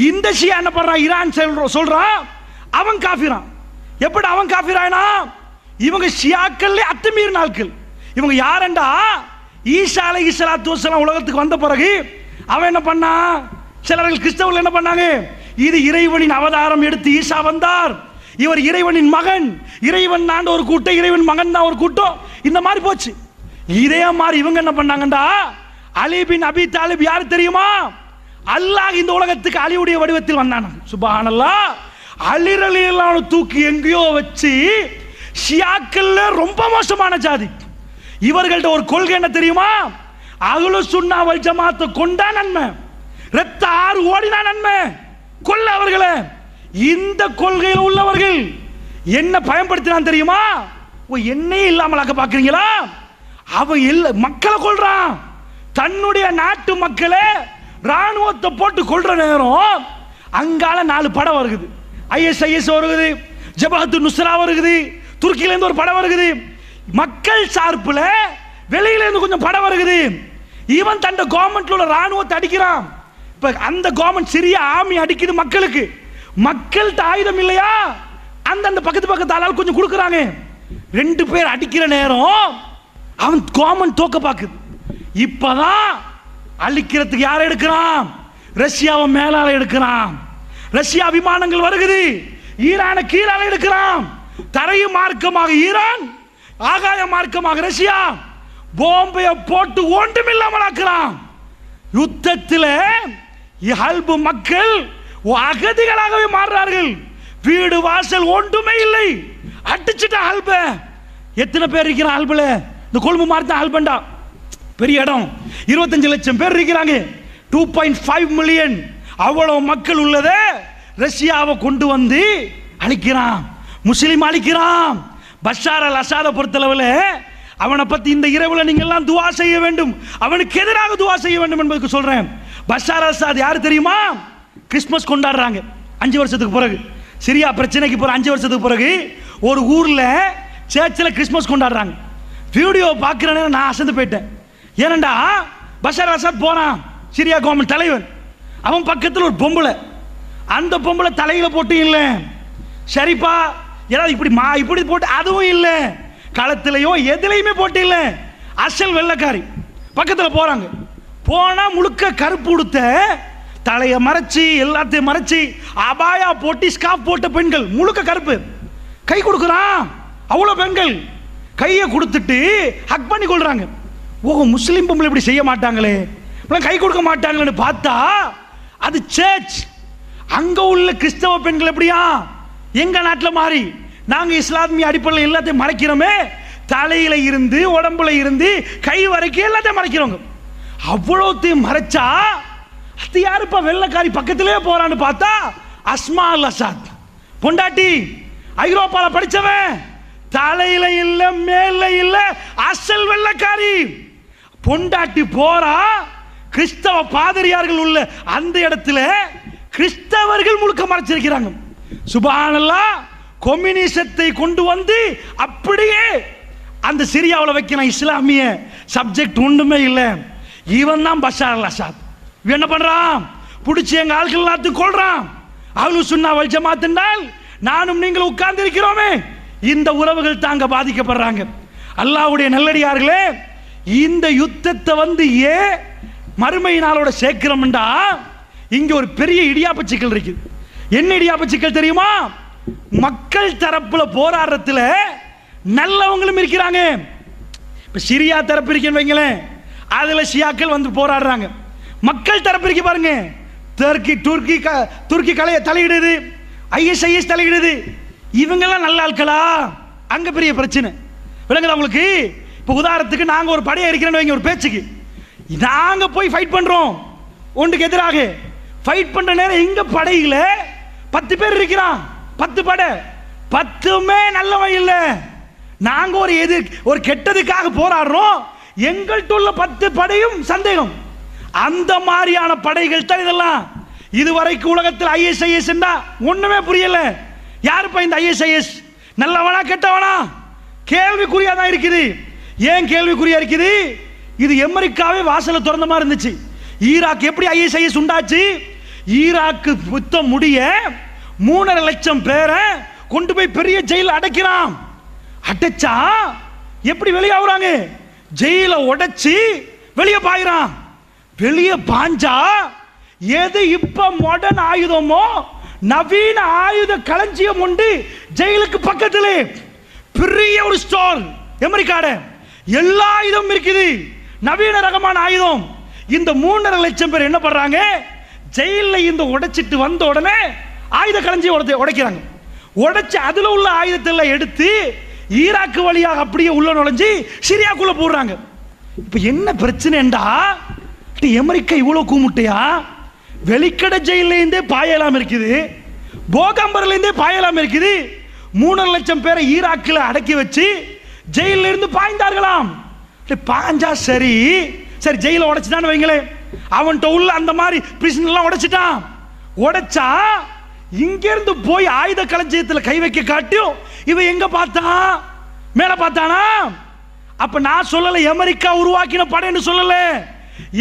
இந்த ஷியா என்ன பண்றான்? ஈரான் சொல்றான் அவன் காஃபிரான். எப்படி அவன் காஃபிரானா? இவங்க ஷியாக்கள் அத்துமீறின ஆட்கள். இவங்க யாருண்டா? ஈசா அலைஹிஸ்ஸலாத்து வஸ்ஸலாம் உலகத்துக்கு வந்த பிறகு அவன் என்ன பண்ணா? சிலர்கள் கிறிஸ்தவர்கள் என்ன பண்ணாங்க? இது இறைவனின் அவதாரம் எடுத்து ஈசா வந்தார், இவர் இறைவனின் மகன், இறைவன் ஆண்ட ஒரு கூட்டம், இறைவன் மகன் தான் ஒரு கூட்டம், இந்த மாதிரி போச்சு. இதே மாதிரி இவங்க என்ன பண்ணாங்கண்டா, அலி பின் அபி தாலிப் யாரு தெரியுமா? அல்லாஹ் இந்த உலகத்துக்கு அலியுடைய வடிவத்தில் வந்தான். சுப்ஹானல்லாஹ். அலி ரலியல்லாஹு தூக்கி எங்கேயோ வச்சு ஷியாக்கள்ல ரொம்ப மோசமான ஜாதி. இவர்கள்ட்ட ஒரு கொள்கை என்ன தெரியுமா? அஹ்லு சுன்னா வல் ஜமாத்தை கொண்டா நன்மை, இரத்த ஆறு ஓடினா நன்மை, கொல்ல அவர்களை. இந்த கொள்கையில் உள்ளவர்கள் என்ன பயன்படுத்தினான் தெரியுமா? என்னையே இல்லாமலாக்க பாக்குறீங்களா? அவன் மக்களை கொல்றான். தன்னுடைய நாட்டு மக்களை ராணுவத்தை போட்டு கொல்ற நேரம் அங்கால 4 படம் வருகுது. ISIS வருகுது, ஜபஹத்து நுஸ்ரா வருகுது, துருக்கியில இருந்து ஒரு படம் வருகுது, மக்கள் சார்புல வெளியில இருந்து கொஞ்சம் படம் வருகுது. இவன் தன் கவர்மெண்ட்ல உள்ள ராணுவத்தை அடிக்கிறான். இப்ப அந்த கவர்மெண்ட் சிரியா ஆர்மி அடிக்குது மக்களுக்கு. மக்கள்கிட்ட ஆயுதம் இல்லையா? அந்த பக்கத்து ஆளால் கொஞ்சம் கொடுக்குறாங்க. 2 பேர் அடிக்கிற நேரம் அவன் கவர்மெண்ட் தோக்க பாக்குது. இப்பதான் அழிக்கிறதுக்கு யாரை எடுக்கிறான்? ரஷ்யாவை மேலால எடுக்கிறான். ரஷ்யா விமானங்கள் வருகிறது, ஈரானை கீழால எடுக்கிறான். தரைய மார்க்கமாக ஈரான், ஆகாய மார்க்கமாக ரஷ்யா போம்பைய போட்டு ஒன்றுமில்லாமல் ஆக்குறான். யுத்தத்தில் ஹல்பு மக்கள் அகதிகளாகவே மாறுறார்கள். வீடு வாசல் ஒன்றுமே இல்லை, அடிச்சுட்ட ஹல்ப. எத்தனை பேர் இருக்கிறான் ஹல்புல? இந்த கொழும்பு மாதிரி தான் ஹல்பண்டா, பெரிய இடம். 25 லட்சம் பேர் இருக்கிறாங்க, 2.5 மில்லியன். அவ்வளவு மக்கள் உள்ளத ரஷ்யாவை கொண்டு வந்து அழிக்கிறான். முஸ்லிம் அழிக்கிறான். பஷார் அல் அசாதை பொறுத்தளவில் அவனை பத்தி இந்த இரவுல நீங்க எல்லாம் துவா செய்ய வேண்டும், அவனுக்கு எதிராக துவா செய்ய வேண்டும் என்பதுக்கு சொல்றேன். பஷார் அல் அசாத் யாரு தெரியுமா? கிறிஸ்மஸ் கொண்டாடுறாங்க 5 வருஷத்துக்கு பிறகு. சிரியா பிரச்சனைக்கு பிறகு 5 வருஷத்துக்கு பிறகு ஒரு ஊர்ல சர்ச்சில் கிறிஸ்மஸ் கொண்டாடுறாங்க. வீடியோ பார்க்கிறேன்னு நான் அசந்து போயிட்டேன். ஏனண்டா பஷார் அல் அசாத் போறான், சிரியா கவர்மெண்ட் தலைவர். அவன் பக்கத்தில் ஒரு பொம்பளை, அந்த பொம்பளை தலையில போட்டு இல்லை, சரிப்பா ஏதாவது இப்படி போட்டு அதுவும் இல்லை, களத்திலையோ எதுலையுமே போட்டு இல்லை, அசல் வெள்ளைக்காரி. பக்கத்தில் போறாங்க, போனா முழுக்க கருப்பு உடுத்த, தலையை மறைச்சி எல்லாத்தையும் மறைச்சி அபாயா போட்டு ஸ்காப் போட்ட பெண்கள், முழுக்க கருப்பு. கை கொடுக்குறான், அவ்வளோ பெண்கள் கையை கொடுத்துட்டு ஹக் பண்ணி கொள்றாங்க. ஓ, முஸ்லீம் பொம்பளை இப்படி செய்ய மாட்டாங்களே, கை கொடுக்க மாட்டாங்களேன்னு பார்த்தா அது சர்ச். அங்க உள்ள கிறிஸ்தவ பெண்கள் எப்படியா எங்க நாட்டில் மாறி நாங்க இஸ்லாமிய அடிப்படையில் எல்லாத்தையும் மறைக்கிறோமே, தலையில இருந்து உடம்புல இருந்து கை வரைக்கும் எல்லாத்தையும் மறைக்கிறோங்க. அவ்வளோத்தையும் மறைச்சா அது யாருப்பா வெள்ளைக்காரி பக்கத்திலே போறான்னு பார்த்தா அஸ்மா அல் அசாத் பொண்டாட்டி, ஐரோப்பால படிச்சவன், தலையில இல்ல மேல இல்ல அசல் வெள்ளைக்காரி பொண்டாட்டி போறா. கிறிஸ்தவ பாதிரியார்கள் உள்ள அந்த இடத்துல கிறிஸ்தவர்கள் முழுக்க மறைச்சிருக்கிறாங்க. சுப்ஹானல்லாஹ், கம்யூனிசத்தை கொண்டு வந்து அப்படியே அந்த சிரியாவில் வைக்கிறான். இஸ்லாமிய சப்ஜெக்ட் ஒன்றுமே இல்லை. இவன் தான் பஷார் அல் அசாத். இவன் என்ன பண்றான்? பிடிச்சி எங்க ஆட்கள் எல்லாத்தையும் கொள்றான். அஹ்லுஸ் சுன்னா வல் ஜமாத் என்றால் நானும் நீங்கள் உட்கார்ந்து இருக்கிறோமே, இந்த உறவுகள் தாங்க பாதிக்கப்படுறாங்க. அல்லாஹ்வுடைய நல்லடியார்களே, இந்த யுத்தத்தை வந்து ஏன் மறுமை நாளோட சேர்க்கிறோம்டா, இங்க ஒரு பெரிய இடியாப்ப சிக்கல் இருக்கு. என்ன இடியாப்ப சிக்கல் தெரியுமா? மக்கள் தரப்புல போராடுறதுல நல்லவங்களும் இருக்கிறாங்க. இப்ப சிரியா தரப்பு இருக்கேன்னு வைங்களேன், அதுல ஷியாக்கள் வந்து போராடுறாங்க. மக்கள் தரப்பு இருக்கு பாருங்க, துருக்கி கலைய தலையிடுது, ISIS தலையிடுது. இவங்கெல்லாம் நல்ல ஆட்களா? அங்க பெரிய பிரச்சனை விளங்குதா உங்களுக்கு? இப்ப உதாரணத்துக்கு நாங்க ஒரு படையை இருக்கிறேன்னு வைங்க, ஒரு பேச்சுக்கு நாங்க போய் ஃபைட் பண்றோம், ஒன்றுக்கு எதிராக ஃபைட் பண்ற நேரம் எங்க படையில 10 பேர் இருக்கிறான், 10 படை, 10மே நல்லவன் இல்ல. நாங்க ஒரு கெட்டதுக்காக போராடுறோம், எங்கள்கிட்ட உள்ள 10 படையும் சந்தேகம். அந்த மாதிரியான படைகள் தான் இதெல்லாம். இதுவரைக்கும் உலகத்தில் ISIS ஒண்ணுமே புரியல. யாருப்பா இந்த ISIS? நல்லவனா கெட்டவனா? கேள்விக்குறியா தான் இருக்குது. ஏன் கேள்விக்குறியா இருக்குது? இது அமெரிக்காவே வாசல திறந்த மாதிரி இருந்துச்சு. ஈராக் எப்படி ISIS உண்டாச்சு? ஈராக்கு யுத்தம் முடிய 3.5 லட்சம் பேரை கொண்டு போய் பெரிய ஜெயில அடைக்கிறான். அடைச்சா எப்படி வெளியாகுறாங்க? ஜெயில உடைச்சி வெளியே பாயிறான். வெளியே பாஞ்சா எது இப்ப மாடர்ன் ஆயுதமோ, நவீன ஆயுத களஞ்சியம் உண்டு ஜெயிலுக்கு பக்கத்திலே. பெரிய ஒரு ஸ்டோர் அமெரிக்காட, எல்லா ஆயுதம் இருக்குது, நவீன ரகமான ஆயுதம். இந்த 3.5 லட்சம் பேர் என்ன பண்றாங்க? ஜெயில இந்த உடைச்சிட்டு வந்த உடனே ஆயுத களஞ்சியம் உடைக்கிறாங்க. உடைச்சு அதுல உள்ள ஆயுதத்தை எடுத்து ஈராக்கு வழியாக அப்படியே உள்ள நுழைஞ்சு சிரியாக்குள்ள போடுறாங்க. இப்ப என்ன பிரச்சனைடா, அமெரிக்கா இவ்வளவு கூமுட்டையா? வெளிக்கடை ஜெயில இருந்தே பாயலாம் இருக்குது, போகம்பர்ல இருந்தே பாயலாம் இருக்குது. 3.5 லட்சம் பேரை ஈராக்கில் அடக்கி வச்சு ஜெயில இருந்து பாய்ந்தார்களாம். பாஞ்சா சரி சரி, ஜெயில உடைச்சுட்டான்னு வைங்களேன், அவன்கிட்ட உள்ள அந்த மாதிரி பிரிசன் எல்லாம் உடைச்சிட்டான். உடைச்சா இங்க இருந்து போய் ஆயுத களஞ்சியத்தில் கை வைக்க காட்டியும் இவன் எங்க பார்த்தான்? மேல பார்த்தானா? அப்ப நான் சொல்லல அமெரிக்கா உருவாக்கின படைன்னு சொல்லல.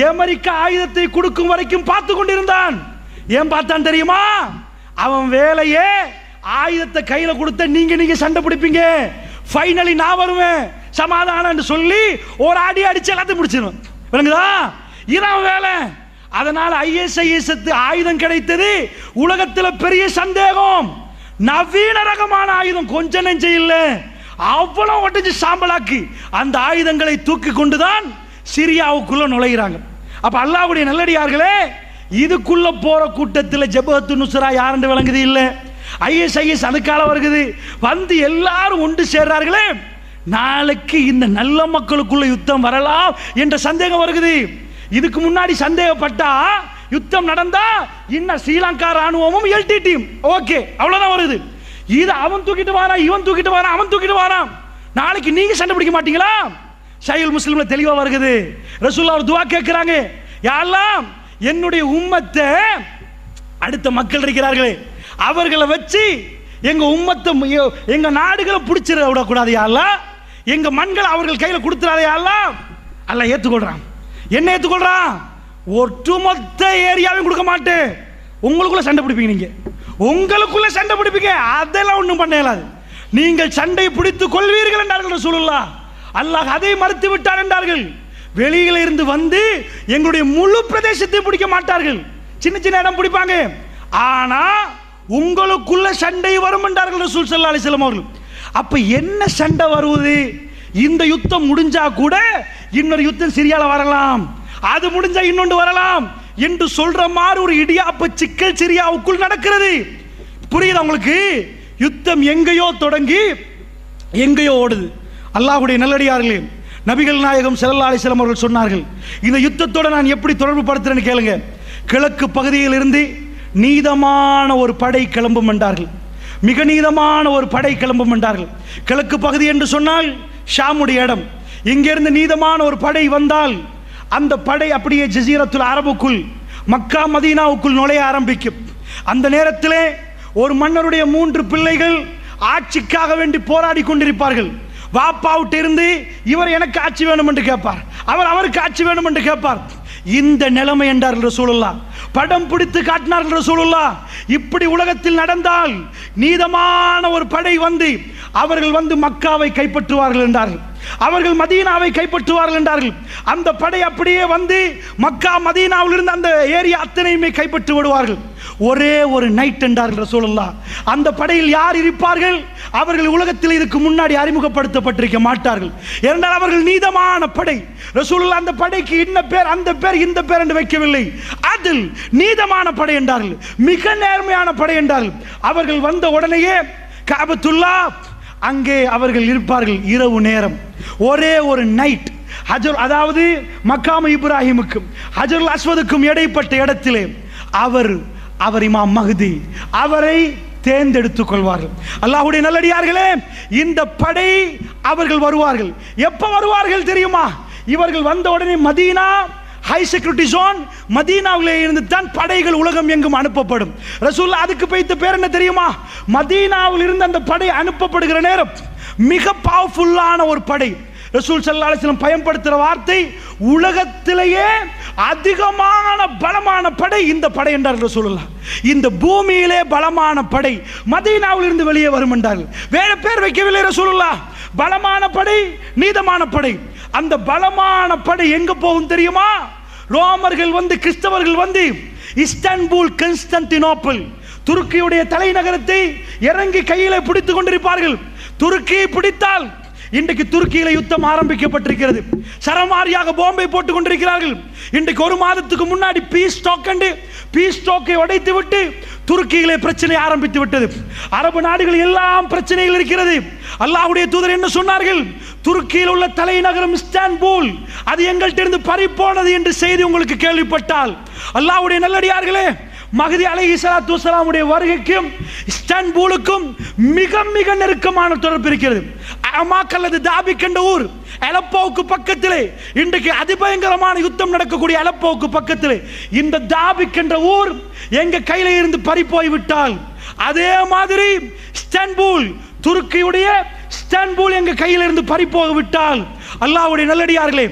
அமெரிக்கா ஆயுதத்தை கொடுக்கும் வரைக்கும் பார்த்து கொண்டிருந்தான். ஏன் பார்த்தான் தெரியுமா? அவன் வேலையே ஆயுதத்தை கையில கொடுத்த நீங்க சண்டை பிடிப்பீங்க, ஃபைனலி நான் வருவேன் சமாதானம் சொல்லி ஒரு அடி அடிச்சு எல்லாத்தையும் முடிச்சிருவேன். விளங்குதா? இதான் வேலை. அதனால ISIS ஆயுதம் கிடைத்தது உலகத்தில் பெரிய சந்தேகம். நவீன ரகமான ஆயுதம் கொஞ்சம் நெஞ்ச இல்ல, அவ்வளவு ஒட்டிச்சு சாம்பலாக்கி அந்த ஆயுதங்களை தூக்கி கொண்டுதான் சிரியாவுக்குள்ள நுழைகிறாங்க. அப்ப அல்லாஹ்வுடைய நல்லடியார்களே, இதுக்குள்ள போற கூட்டத்தில் ஜபஹத்து நுஸ்ரா யாருன்னு விளங்குது இல்ல, ISIS அதுக்கால வருகிறது. வந்து எல்லாரும் ஒன்று சேர்றார்களே, நாளைக்கு இந்த நல்ல மக்களுக்குள்ள யுத்தம் வரலாம் என்ற சந்தேகம் வருகிறது. இதுக்கு முன்னாடி சந்தேகப்பட்டா யுத்தம் நடந்தா இன்னும் ஸ்ரீலங்கா ராணுவமும் LT டீம் ஓகே அவ்வளவுதான் வருது. இது அவன் தூக்கிட்டு வாரான், இவன் தூக்கிட்டு வாரான், அவன் தூக்கிட்டு வாரான். நாளைக்கு நீங்க சண்டை பிடிக்க மாட்டீங்களா? ஷையுல் முஸ்லிம்ல தெளிவா வருகிறது. ரசூலுல்லாஹ் ஒரு துஆ கேட்கிறாங்க, யா அல்லாஹ் என்னுடைய உம்மத்தை, அடுத்த மக்கள் இருக்கிறார்களே அவர்களை வச்சு எங்க உம்மத்தை, எங்க நாடுகளை பிடிச்சிட விடக்கூடாது யா அல்லாஹ், எங்க மண்களை அவர்கள் கையில கொடுத்துறாதே யா அல்லாஹ். அல்லாஹ் ஏத்துக்கொள்றான். என்ன ஏத்துக்கொள்றான்? ஒட்டுமொத்த ஏரியாவையும் கொடுக்க மாட்டேன், உங்களுக்குள்ள சண்டை பிடிப்பீங்க, நீங்க உங்களுக்குள்ள சண்டை பிடிப்பீங்க, அதெல்லாம் ஒன்றும் பண்ண இயலாது, நீங்கள் சண்டை பிடித்துக் கொள்வீர்கள் என்றார்கள் ரசூலுல்லாஹ். அல்லாஹ் அதை மறுத்து விட்டார் என்றார்கள். வெளியில இருந்து வந்து எங்களுடைய முழு பிரதேசத்தை பிடிக்க மாட்டார்கள், சின்ன சின்ன இடம் பிடிப்பாங்க, ஆனா உங்களுக்குள்ள சண்டை வரும் என்றார்கள் ரசூல் ஸல்லல்லாஹு அலைஹி வஸல்லம் அவர்கள். அப்ப என்ன சண்டை வருவது? இந்த யுத்தம் முடிஞ்சா கூட இன்னொரு யுத்தம் சிரியால வரலாம், அது முடிஞ்சா இன்னொன்று வரலாம் என்று சொல்ற மாதிரி ஒரு இடியாப்ப சிக்கல் சிரியாவுக்குள் நடக்கிறது. புரியுதா உங்களுக்கு? யுத்தம் எங்கேயோ தொடங்கி எங்கேயோ ஓடுது. அல்லாஹ்வுடைய நல்லடியார்களே, நபிகள் நாயகம் ஸல்லல்லாஹு அலைஹி வஸல்லம் அவர்கள் சொன்னார்கள், இந்த யுத்தத்தோட நான் எப்படி தொடர்பு படுத்துறேன்னு கேளுங்க. கிழக்கு பகுதியில் இருந்து நீதமான ஒரு படை கிளம்பும் என்றார்கள், மிக நீதமான ஒரு படை கிளம்பும் என்றார்கள். கிழக்கு பகுதி என்று சொன்னால் ஷாமுடைய இடம். இங்கிருந்து நீதமான ஒரு படை வந்தால் அந்த படை அப்படியே ஜஸீரத்துல் அரபுக்குள், மக்கா மதீனாவுக்குள் நுழைய ஆரம்பிக்கும். அந்த நேரத்திலே ஒரு மன்னருடைய 3 பிள்ளைகள் ஆட்சிக்காக வேண்டி போராடி கொண்டிருப்பார்கள். வாப்பாவிட்டு இருந்து இவர் எனக்கு ஆட்சி வேணும் என்று கேட்பார், அவர் அவருக்கு ஆட்சி வேணும் என்று கேட்பார். இந்த நிலைமை என்றார்கள் ரசூலுல்லாஹ். படம் பிடித்து காட்டினார்கள் ரசூலுல்லாஹ். இப்படி உலகத்தில் நடந்தால் நீதமான ஒரு படை வந்து அவர்கள் வந்து மக்காவை கைப்பற்றுவார்கள் என்றார்கள், அவர்கள் மதீனாவை கைப்பற்றுவார்கள் என்றார்கள். அந்த படை அப்படியே வந்து மக்கா மதீனாவில் இருந்து அந்த ஏரியா அத்தனையுமே கைப்பற்றி விடுவார்கள். ஒரே ஒரு நைட் என்றார்கள் ரசூலுல்லாஹ். அந்த படையில் யார் இருப்பார்கள்? அவர்கள் உலகத்தில் இதுக்கு முன்னாடி அறிமுகப்படுத்தப்பட்டிருக்க மாட்டார்கள். ஏனென்றால் அவர்கள் நீதமான படை. ரசூலுல்லாஹ் அந்த படைக்கு இன்ன பேர், அந்த பேர், இந்த பேர் என்று வைக்கவில்லை, அதில் நீதமான படை என்றார்கள், மிக நேர்மையான படை என்றார்கள். அவர்கள் வந்த உடனேயே கஅபத்துல்லா அங்கே அவர்கள் இருப்பார்கள். இரவு நேரம், ஒரே ஒரு நைட், ஹஜர், அதாவது மக்காம இப்ராஹிமுக்கும் ஹஜருல் அஸ்வதுக்கும் இடைப்பட்ட இடத்திலே அவர் இமாம் மஹ்தி, அவரை தேர்ந்தெடுத்துக் கொள்வார்கள். அல்லாஹ்வுடைய நல்லடியார்களே, இந்த படை அவர்கள் வருவார்கள். எப்ப வருவார்கள் தெரியுமா? இவர்கள் வந்த உடனே மதீனா ஹை செக்யூரிட்டி ஜோன், மதீனாவிலே இருந்து தான் படைகள் உலகம் எங்கும் அனுப்பப்படும். ரசூலுல்லாஹ் அதுக்கு வைத்த பேர் என்ன தெரியுமா? மதீனாவில் இருந்து அந்த படை அனுப்பப்படுகிற நேரம் மிக பவர்ஃபுல்லான ஒரு படை. ரசூல் ஸல்லல்லாஹு அலைஹி வஸல்லம் பயன்படுத்துகிற வார்த்தை, உலகத்திலேயே அதிகமான பலமான படை இந்த படை என்றார் ரசூலுல்லாஹ். இந்த பூமியிலே பலமான படை மதீனாவில் இருந்து வெளியே வரும் என்றார்கள். வேற பேர் வைக்கவில்லை ரசூலுல்லாஹ். பலமான படை, நீதமான படை. அந்த பலமான படை எங்க போகும் தெரியுமா? ரோமர்கள் வந்து, கிறிஸ்தவர்கள் வந்து இஸ்தான்புல், கான்ஸ்டான்டினோப்பிள், துருக்கியுடைய தலைநகரத்தை இறங்கி கையில பிடித்துக் கொண்டிருப்பார்கள். துருக்கியை பிடித்தால், இன்றைக்கு துருக்கியில யுத்தம் ஆரம்பிக்கப்பட்டிருக்கிறது, சரமாரியாக பாம்பை போட்டுக் கொண்டிருக்கிறார்கள். இன்றைக்கு ஒரு மாதத்துக்கு முன்னாடி பீஸ் டாக்கை உடைத்து விட்டு துருக்கியிலே பிரச்சனை ஆரம்பித்து விட்டது. அரபு நாடுகள் எல்லாம் பிரச்சனைகள் இருக்கிறது. அல்லாஹ்வுடைய தூதர் என்ன சொன்னார்கள்? துருக்கியில் உள்ள தலைநகரம் இஸ்தான்புல், அது எங்கள்கிட்ட இருந்து பறிபோனது என்று செய்தி உங்களுக்கு கேள்விப்பட்டால், அல்லாஹ்வுடைய நல்லடியார்களே, மஹ்தி அலைஹிஸ்ஸலாத்து வஸ்ஸலாமுடைய வருகைக்கும் இஸ்தான்புலுக்கும் மிக மிக நெருக்கமான தொடர்பு இருக்கிறது. அமாக் அல்லது தாபிக் என்ற ஊர் அலப்போவுக்கு பக்கத்திலே, இன்றைக்கு அதிபயங்கரமான யுத்தம் நடக்கக்கூடிய அலப்போவுக்கு பக்கத்திலே இந்த தாபிக் என்ற ஊர் எங்க கையில இருந்து பறி போய்விட்டால், அதே மாதிரி இஸ்தான்புல், துருக்கியுடைய இஸ்தான்புல் எங்க கையில இருந்து பறி போய்விட்டால், அல்லாஹ்வுடைய நல்லடியார்களே,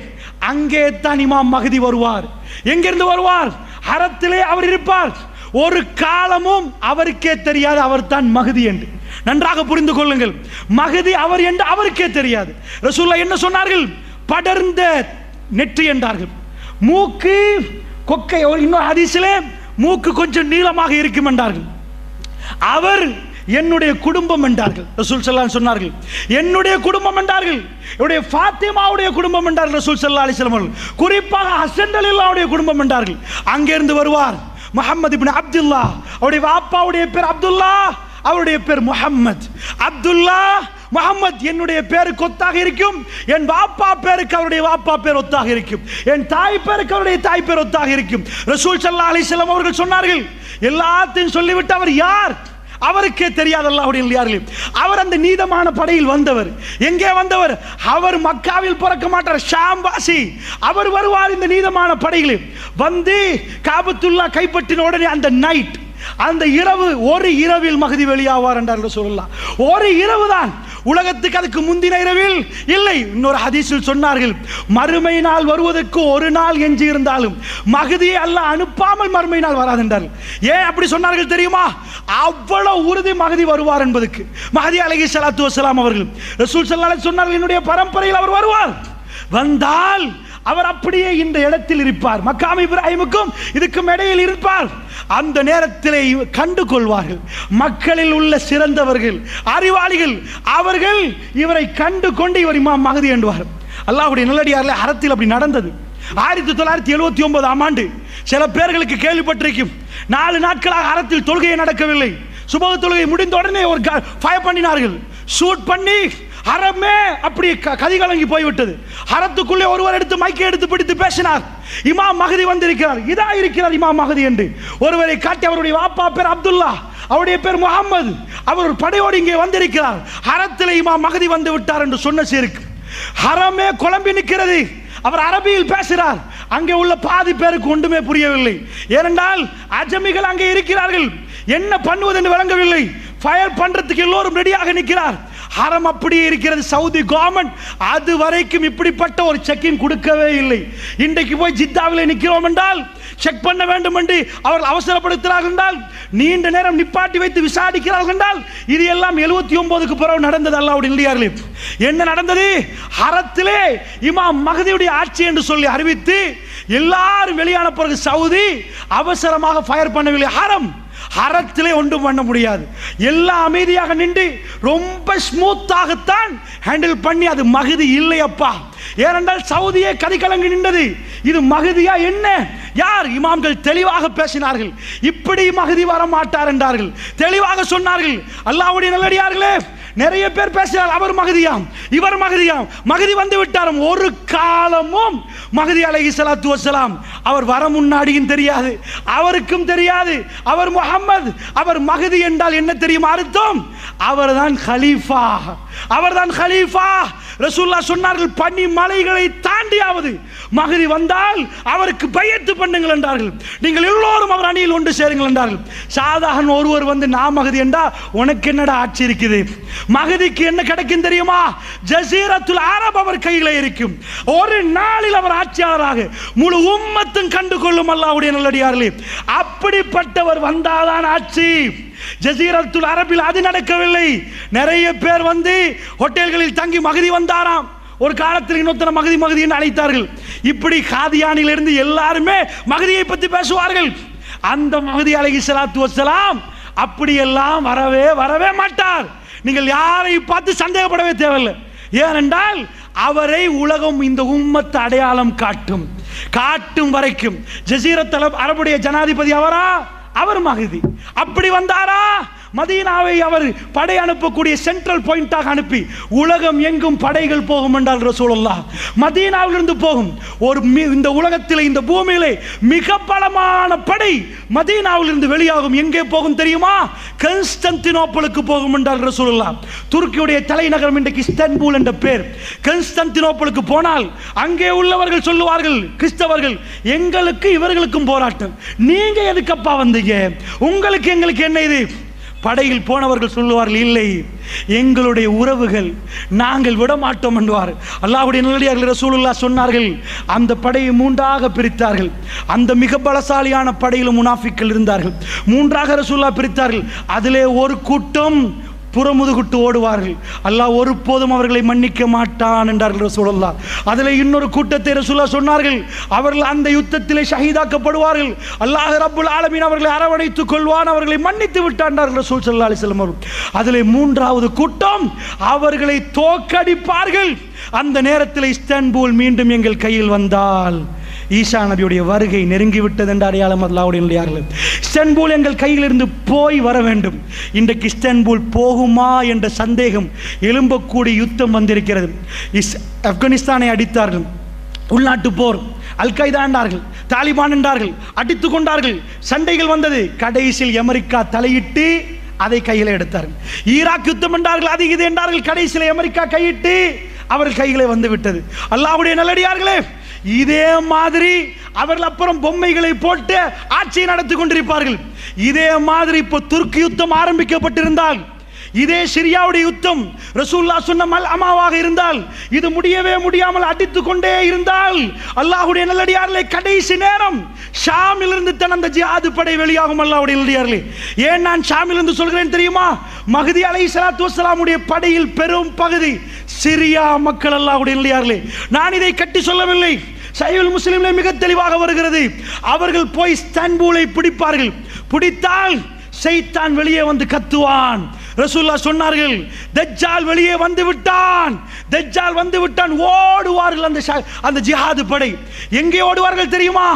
அங்கே தான் இமாம் மஹ்தி வருவார். எங்கிருந்து வருவார்? ஹரத்திலே அவர் இருப்பார். ஒரு காலமும் அவருக்கே தெரியாது அவர் தான் மஹ்தி என்று. நன்றாக புரிந்து கொள்ளுங்கள், மஹ்தி அவர் என்று அவருக்கே தெரியாது. ரசூலுல்லாஹ் என்ன சொன்னார்கள்? படர்ந்த நெற்றி என்றார்கள். மூக்கு கொக்கை, இன்னொரு ஹதீஸிலே மூக்கு கொஞ்சம் நீளமாக இருக்கும் என்றார்கள். அவர் என்னுடைய குடும்பம் என்றார்கள். ரசூல் ஸல்லல்லாஹு அலைஹி சொன்னார்கள், என்னுடைய குடும்பம் என்றார்கள். என்னுடைய ஃபாத்திமாவுடைய குடும்பம் என்றார்கள் ரசூல் ஸல்லல்லாஹு அலைஹி வஸல்லம். குறிப்பாக ஹஸன் ரலியல்லாஹுடைய குடும்பம் என்றார்கள். அங்கிருந்து வருவார் முஹம்மது இப்னு அப்துல்லா, அவருடைய வாப்பாவுடைய பேர் அப்துல்லா, அவருடைய பேர் முஹம்மத். அப்துல்லா, முஹம்மத் என்னுடைய பேருக்கு ஒத்தாக இருக்கும், என் வாப்பா பேருக்கு அவருடைய வாப்பா பேர் ஒத்தாக இருக்கும், என் தாய் பேருக்கு அவருடைய தாய் பேர் ஒத்தாக இருக்கும். ரசூல் ஸல்லல்லாஹு அலைஹி வஸல்லம் அவர்கள் சொன்னார்கள், எல்லாத்தையும் சொல்லிவிட்டு அவர் யார்? அவருக்கே தெரியாத அல்லாஹ்வுடைய நல்லடியார்களே. அவர் அந்த நீதமான படையில் வந்தவர். எங்கே வந்தவர்? அவர் மக்காவில் பிறக்க மாட்டார், ஷாம் வாசி. அவர் வருவார் இந்த நீதமான படைகளில் வந்து காபத்துல்லா கைப்பற்றின உடனே அந்த நைட், அந்த இரவு, ஒரு இரவில் மஹதி வெளியாவார் என்றார்கள் சொல்லலாம். ஒரு இரவு தான், உலகத்துக்கு அதுக்கு முந்தின இரவில் இல்லை. இன்னொரு ஹதீஸில் சொன்னார்கள், மறுமை நாள் வருவதற்கு ஒரு நாள் எஞ்சி இருந்தாலும் மஹதியை அல்லாஹ் அனுப்பாமல் மறுமை நாள் வராது என்றார்கள். ஏன் அப்படி சொன்னார்கள் தெரியுமா? அவ்வளவு உறுதி மஹதி வருவார் என்பதற்கு. மஹதி அலைஹிஸ்ஸலாத்து வஸ்ஸலாம் அவர்கள் ரசூல் ஸல்லல்லாஹு அலைஹி சொன்னார்கள், என்னுடைய பரம்பரையில் அவர் வருவார். வந்தால் அவர் அப்படியே இந்த இடத்தில் இருப்பார், மக்காம் இப்ராஹிமுக்கும் இதுக்கும் இடையில் இருப்பார். அந்த நேரத்தில் கண்டு கொள்வார்கள் மக்களில் உள்ள சிறந்தவர்கள், அறிவாளிகள். அவர்கள் இவரை கண்டு கொண்டு இவர் இமாம் மஹதி என்பார். அல்லாஹ்வுடைய நல்லடியார்களே, அரத்தில் அப்படி நடந்தது. 1979ஆம் ஆண்டு சில பேர்களுக்கு கேள்விப்பட்டிருக்கும், 4 நாட்களாக அரத்தில் தொழுகை நடக்கவில்லை. சுபஹ் தொழுகை முடிந்த உடனே ஒரு ஃபயர் பண்ணினார்கள், ஷூட் பண்ணி ஹரமே அப்படி கதிகலங்கி போய்விட்டது. ஹரத்துக்குள்ளே ஒருவர் எடுத்து மைக்கை எடுத்து பிடித்து பேசினார், இமாம் மஹதி வந்திருக்கிறார், இதா இருக்கிறார் இமாம் மஹதி என்று ஒருவரை காட்டி, அவருடைய வாப்பா பேர் அப்துல்லா, அவருடைய பேர் முகமது, அவர் ஒரு படையோடு இங்கே வந்திருக்கிறார், ஹரத்தில் இமாம் மஹதி வந்து விட்டார் என்று சொன்ன சேருக்கு ஹரமே குழம்பி நிற்கிறது. அவர் அரபியில் பேசுகிறார். அங்கே உள்ள பாதி பேருக்கு ஒன்றுமே புரியவில்லை. ஏனென்றால் அஜமிகள் அங்கே இருக்கிறார்கள், என்ன பண்ணுவது என்று விளங்கவில்லை. ஃபயர் பண்றதுக்கு எல்லோரும் ரெடியாக நிற்கிறார். ஹரம் அப்படியே இருக்கிறது. சவுதி கவர்மெண்ட் அது வரைக்கும் இப்படிப்பட்ட ஒரு செக்கிங் கொடுக்கவே இல்லை. இன்றைக்கு போய் ஜித்தாவில் நிற்கிறோம் என்றால் செக் பண்ண வேண்டும் என்று அவர்கள் அவசரப்படுத்துகிறார்கள் என்றால், நீண்ட நேரம் நிப்பாட்டி வைத்து விசாரிக்கிறார்கள் என்றால், இது எல்லாம் 79க்கு பிறகு நடந்தது. அல்லாஹ்வுடைய நல்லடியார்களே, என்ன நடந்தது? ஹரத்திலே இமாம் மஹதியுடைய ஆட்சி என்று சொல்லி அறிவித்து எல்லாரும் வெளியான பிறகு சவுதி அவசரமாக ஃபயர் பண்ணவில்லை. ஹரத்திலே ஒன்றும் பண்ண முடியாது. எல்லாம் அமைதியாக நின்று ரொம்ப ஸ்மூத்தாகத்தான் ஹேண்டில் பண்ணி, அது மஹதி இல்லை அப்பா. ஏனென்றால் சவுதியே கதிகலங்கி நின்றது. இது மஹதியா என்ன? யார்? இமாம்கள் தெளிவாக பேசினார்கள், இப்படி மஹதி வர மாட்டார் என்றார்கள், தெளிவாக சொன்னார்கள். அல்லாஹ்வுடைய நல்லடியார்களே, நிறைய பேர் பேசுகிறார், அவர் மஹதியாம், இவர் மஹதியாம், மஹதி வந்து விட்டார். ஒரு காலமும் மஹதி அலைஹிஸ்ஸலாத்து வஸ்ஸலாம் அவர் வர முன்னாடியும் தெரியாது, அவருக்கும் தெரியாது. அவர் முஹம்மது, அவர் மஹதி என்றால் என்ன தெரியுமா அர்த்தம்? அவர்தான் கலீஃபா, அவர்தான் கலீஃபா. ரசூலுல்லாஹ் சொன்னார்கள், பனி மலைகளை தாண்டியாவது மஹதி வந்தால் அவருக்கு பையத்து பண்ணுங்கள் என்றார்கள். நீங்கள் எல்லோரும் அவர் அணியில் ஒன்று சேருங்கள் என்றார்கள். சாதாரண ஒருவர் வந்து நான் மஹதி என்றா உனக்கு என்னடா ஆட்சி இருக்குது? மஹதிக்கு என்ன கிடைக்கும் தெரியுமா? ஜஸீரத்துல் அரப் அவர் கையில் இருக்கும். ஒரு நாளில் அவர் ஆட்சியாளராக முழு உம்மத்தும் கண்டு கொள்ளும். அல்லாஹ்வுடைய நல்லடியார்களே, அப்படிப்பட்டவர் வந்தாதான் ஆட்சி. ஜஸீரத்துல் அரபில் அது நடக்கவில்லை. நிறைய பேர் வந்து ஹோட்டல்களில் தங்கி மஹதி வந்தாராம். ஒரு காலத்தில் இன்னொருத்தர மஹதி மஹதி என்று அழைத்தார்கள். இப்படி காதியானிலிருந்து எல்லாருமே மஹதியை பற்றி பேசுவார்கள். அந்த மஹதி அலைஹிஸ்ஸலாத்து வஸ்ஸலாம் அப்படியெல்லாம் வரவே மாட்டார். நீங்கள் யாரை பார்த்து சந்தேகப்படவே தேவையில்லை. ஏனென்றால் அவரை உலகம் இந்த உம்மத்து அடையாளம் காட்டும் வரைக்கும் ஜஸீரத்துல் அரபுடைய ஜனாதிபதி அவரா? அவர் மஹதி. அப்படி வந்தாரா? மதீனாவை அவர் படை அனுப்பக்கூடிய சென்ட்ரல் பாயிண்டாக அனுப்பி உலகம் எங்கும் படைகள் போகும் என்றால் ரசூலுல்லாஹ் மதீனாவிலிருந்து போகும். இந்த உலகத்திலே, இந்த பூமியிலே மிக பலமான படை மதீனாவிலிருந்து வெளியாகும். எங்கே போகும் தெரியுமா? கான்ஸ்டன்டினோப்பிளுக்கு போகும் என்றால் ரசூலுல்லாஹ். துருக்கியுடைய தலைநகரம் இன்றைக்கு இஸ்தான்புல் என்ற பேர். கான்ஸ்டன்டினோப்பிளுக்கு போனால் அங்கே உள்ளவர்கள் சொல்லுவார்கள், கிறிஸ்தவர்கள், எங்களுக்கு இவர்களுக்கும் போராட்டம், நீங்க எதுக்கப்பா வந்தீங்க? உங்களுக்கு எங்களுக்கு என்ன இது? படையில் போனவர்கள் சொல்லுவார்கள், இல்லை, எங்களுடைய உறவுகள், நாங்கள் விடமாட்டோம் என்பார். அல்லாஹ்வுடைய நல்லடியார்கள் ரசூலுல்லாஹ் சொன்னார்கள், அந்த படையை 3ஆக பிரித்தார்கள். அந்த மிக பலசாலியான படையில் முனாஃபிக்கள் இருந்தார்கள். 3ஆக ரசூலுல்லாஹ் பிரித்தார்கள். அதிலே ஒரு கூட்டம் புறமுதுகுட்டு ஓடுவார்கள். அல்லாஹ் ஒருபோதும் அவர்களை மன்னிக்க மாட்டான் என்றார்கள் ரசூலுல்லாஹ். அதில் இன்னொரு கூட்டத்தை ரசூலுல்லாஹ் சொன்னார்கள், அவர்கள் அந்த யுத்தத்திலே ஷஹீதாக்கப்படுவார்கள். அல்லாஹ் ரப்புல் ஆலமீன் அவர்களை அரவணைத்துக் கொள்வான், அவர்களை மன்னித்து விட்டான் ரசூல் ஸல்லல்லாஹு அலைஹி வஸல்லம் அவர்கள். அதில் 3வது கூட்டம் அவர்களை தோற்கடிப்பார்கள். அந்த நேரத்தில் இஸ்தான்புல் மீண்டும் எங்கள் கையில் வந்தால் ஈசா நபியுடைய வருகை நெருங்கிவிட்டது என்ற அடையாளம். அல்லாஹ்வுடைய நல்லடியார்களே, இஸ்தான்புல் எங்கள் கையிலிருந்து போய் வர வேண்டும். இன்றைக்கு இஸ்தான்புல் போகுமா என்ற சந்தேகம் எழும்பக்கூடிய யுத்தம் வந்திருக்கிறது. ஆப்கானிஸ்தானை அடித்தார்கள், உள்நாட்டு போர், அல் கைதா என்றார்கள், தாலிபான் என்றார்கள், அடித்துக் கொண்டார்கள், சண்டைகள் வந்தது. கடைசியில் அமெரிக்கா தலையிட்டு அதை கையில் எடுத்தார்கள். ஈராக் யுத்தம் என்றார்கள், அது இது என்றார்கள். கடைசியில் அமெரிக்கா கையிட்டு அவர்கள் கைகளை வந்து விட்டது. அல்லாஹ்வுடைய நல்லடியார்களே, இதே மாதிரி அவர்கள் அப்புறம் பொம்மைகளை போட்டு ஆட்சியை நடத்தி கொண்டிருப்பார்கள். இதே மாதிரி இப்போ துர்க்கி யுத்தம் ஆரம்பிக்கப்பட்டிருந்தால், இதே சிரியாவுடைய யுத்தம் ரசூலுல்லாஹ் சொன்ன மல்அமாவாக இருந்தால், இது முடியவே முடியாமல் அடித்துக் கொண்டே இருந்தால், அல்லாஹ்வுடைய நல்லடியார்களே, கடைசி நேரம் ஷாமிலிருந்து தான் அந்த ஜிஹாது படை வெளியாகும். அல்லாஹ்வுடைய நல்லடியார்களே, ஏன் நான் ஷாமிலிருந்து சொல்கிறேன் தெரியுமா? மஹ்தி அலைஹிஸ்ஸலாத்து வஸ்ஸலாமுடைய படையில் பெரும் பகுதி சிரியா மக்கள். அல்லாஹ்வுடைய நல்லடியார்களே, நான் இதை கட்டி சொல்லவில்லை. சஹீஹுல் முஸ்லிமிலே மிக தெளிவாக வருகிறது. அவர்கள் போய் இஸ்தான்புலை பிடிப்பார்கள். பிடித்தால் ஷைத்தான் வெளியே வந்து கத்துவான். ரசூலுல்லாஹ் சொன்னார்கள், தஜ்ஜால் வெளியே வந்து விட்டான், தஜ்ஜால் வந்து விட்டான். ஓடுவார்கள் அந்த ஜிஹாது படை. எங்கே ஓடுவார்கள் தெரியுமா?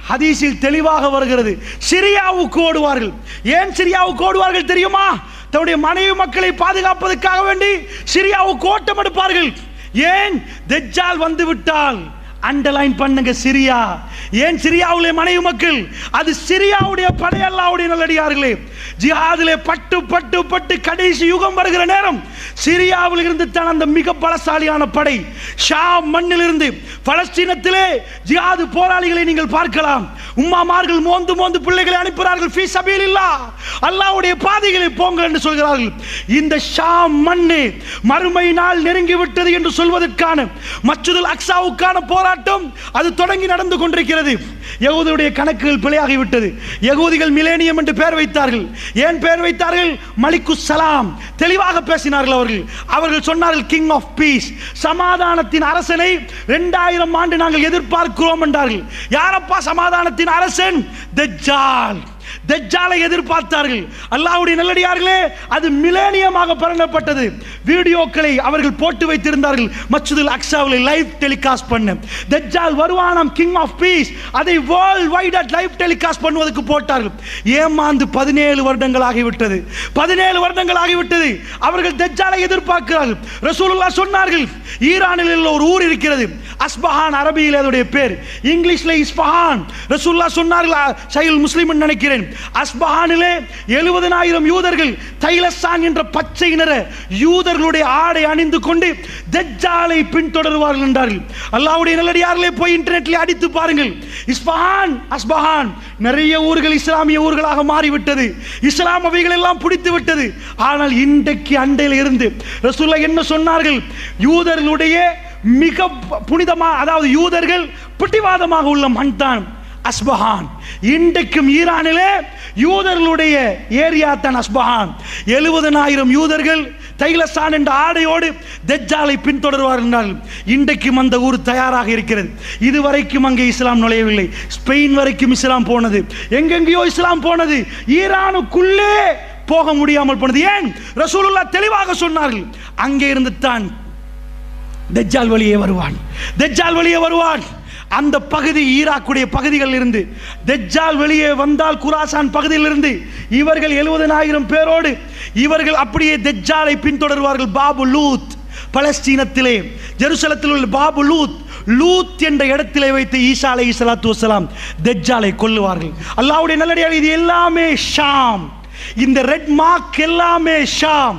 ஹதீஸில் தெளிவாக வருகிறது, சிரியாவுக்கு ஓடுவார்கள். ஏன் சிரியாவுக்கு ஓடுவார்கள் தெரியுமா? தன்னுடைய மனைவி மக்களை பாதுகாப்பதற்காக வேண்டி சிரியாவுக்கு ஓட்டம் எடுப்பார்கள். ஏன்? தஜ்ஜால் வந்து விட்டால். அண்டர்லைன் பண்ணுங்க, சிரியா. ஏன் சிரியாவுடைய மனைவி மக்கள்? அது சிரியாவுடைய படை. அல்லாஹ்வுடைய நல்லடியார்களே, ஜிஹாதிலே பட்டு பட்டு பட்டு கடைசி யுகம் வருகிற நேரம் சிரியாவில் இருந்து தான் அந்த மிக பலசாலியான படை. ஷாம் மண்ணில் இருந்து பலஸ்தீனத்திலே ஜிஹாது போராளிகளை நீங்கள் பார்க்கலாம். உம்மாமார்கள் மோந்து மோந்து பிள்ளைகளை அனுப்புகிறார்கள். ஃபீ சபீலில்லாஹ், அல்லாஹ்வுடைய பாதைகளை போங்கள் என்று சொல்கிறார்கள். இந்த ஷாம் மண்ணு மறுமை நாள் நெருங்கி விட்டது என்று சொல்வதற்கான மஸ்ஜிதுல் அக்ஸாவுக்கான போராட்டம் அது தொடங்கி நடந்து கொண்டிருக்கிறது. யகூதியுடைய கணக்குகள் பிழையாகிவிட்டது. யகூதிகள் மிலேனியம் என்று பெயர் வைத்தார்கள். ஏன் பெயர் வைத்தார்கள்? மலிக்குஸ் சலாம். தெளிவாக பேசினார்கள் அவர்கள் சொன்னார்கள், கிங் ஆஃப் பீஸ், சமாதானத்தின் அரசனை 2000 ஆண்டு நாங்கள் எதிர்பார்க்கிறோம் என்றார்கள். யாரப்பா சமாதானத்தின் அரசன்? தஜ்ஜால். தஜ்ஜாலை எதிர்பார்த்தார்கள். அல்லாஹ்வுடைய நல்லடியார்களே, அது மிலேனியமாக பரப்பப்பட்டது. வீடியோக்களை அவர்கள் போட்டு வைத்திருந்தார்கள் மஸ்ஜிதுல் அக்ஸாவில் லைவ் டெலிகாஸ்ட் பண்ண. தஜ்ஜால் வருவானாம், கிங் ஆஃப் பீஸ், அதை வேர்ல்ட் வைட் லைவ் டெலிகாஸ்ட் பண்ணுவதற்கு போட்டார்கள். ஏமாந்து 17 வருடங்கள் ஆகிவிட்டது. 17 வருடங்கள் ஆகிவிட்டது. அவர்கள் தஜ்ஜாலை எதிர்பார்க்கிறார்கள். ரசூலுல்லாஹ் சொன்னார்கள், ஈரானில் உள்ள ஒரு ஊர் இருக்கிறது, அஸ்பஹான், அரபியில் அதோடைய பேர், இங்கிலீஷ்ல இஸ்பஹான். ரசூலுல்லாஹ் சொன்னார்கள், சஹீஹுல் முஸ்லிம் நினைக்கிறேன், அஸ்பஹானிலே 70,000 யூதர்கள் தைலசான் என்ற பச்சை நிற யூதர்களுடைய ஆடை அணிந்து கொண்டு தஜ்ஜாலை பின்தொடருவார்கள் என்றார்கள். அல்லாஹ்வுடைய நல்லடியார்களே, போய் இன்டர்நெட்ல அடித்து பாருங்கள். இஸ்பஹான், அஸ்பஹான், நிறைய ஊர்கள் இஸ்லாமிய ஊர்களாக மாறிவிட்டது. இஸ்லாம் அவைகள் எல்லாம் பிடித்து விட்டது. ஆனால் இன்றைக்கு அண்டையில் இருந்து ரசூலுல்லாஹ் என்ன சொன்னார்கள்? யூதர்களுடைய மிக புனிதமாக, அதாவது யூதர்கள் பிடிவாதமாக உள்ள மண் தான் அஸ்பஹான். இன்றைக்கும் ஈரானிலே யூதர்களுடைய ஏரியா தான் அஸ்பஹான். 70,000 யூதர்கள் தைலசான் என்ற ஆடையோடு தஜ்ஜாலை பின்தொடர்வார்கள். இன்றைக்கும் அந்த ஊர் தயாராக இருக்கிறது. இதுவரைக்கும் அங்கே இஸ்லாம் நுழையவில்லை. ஸ்பெயின் வரைக்கும் இஸ்லாம் போனது, எங்கெங்கேயோ இஸ்லாம் போனது, ஈரானுக்குள்ளே போக முடியாமல் போனது. ஏன்? ரசூலுல்லாஹ் தெளிவாக சொன்னார்கள், அங்கே இருந்து தான் தஜ்ஜால் வெளியே வருவான், தஜ்ஜால் வெளியே வருவான். அந்த பகுதி ஈராக்குடைய பகுதிகளில் இருந்து தஜ்ஜால் வெளியே வந்தால், குராசான் பகுதியில் இருந்து இவர்கள் 70,000 பேரோடு இவர்கள் அப்படியே தஜ்ஜாலை பின்தொடர்வார்கள். பாபு லூத், பலஸ்தீனத்திலே ஜெருசலத்தில் உள்ள பாபு லூத், லூத் என்ற இடத்திலே வைத்து ஈசா அலைஹிஸ்ஸலாத்து வஸ்ஸலாம் தஜ்ஜாலை கொல்லுவார்கள். அல்லாஹ்வுடைய நல்லடியார்களே, இது எல்லாமே ஷாம். இந்த ரெட் மார்க் எல்லாமே ஷாம்.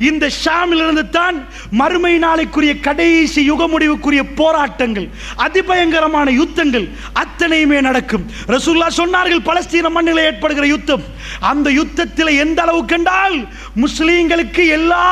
இந்த ஷாமில் இருந்து தான் மறுமை நாளைக்குரிய கடைசி யுக முடிவுக்குரிய போராட்டங்கள், அதிபயங்கரமான யுத்தங்கள் அத்தனையுமே நடக்கும். ரசூலுல்லாஹ் சொன்னார்கள், பலஸ்தீன மண்ணில் ஏற்படுகிற யுத்தம், அந்த யுத்தத்தில் எந்த அளவுக்கு என்றால், முஸ்லீம்களுக்கு எல்லா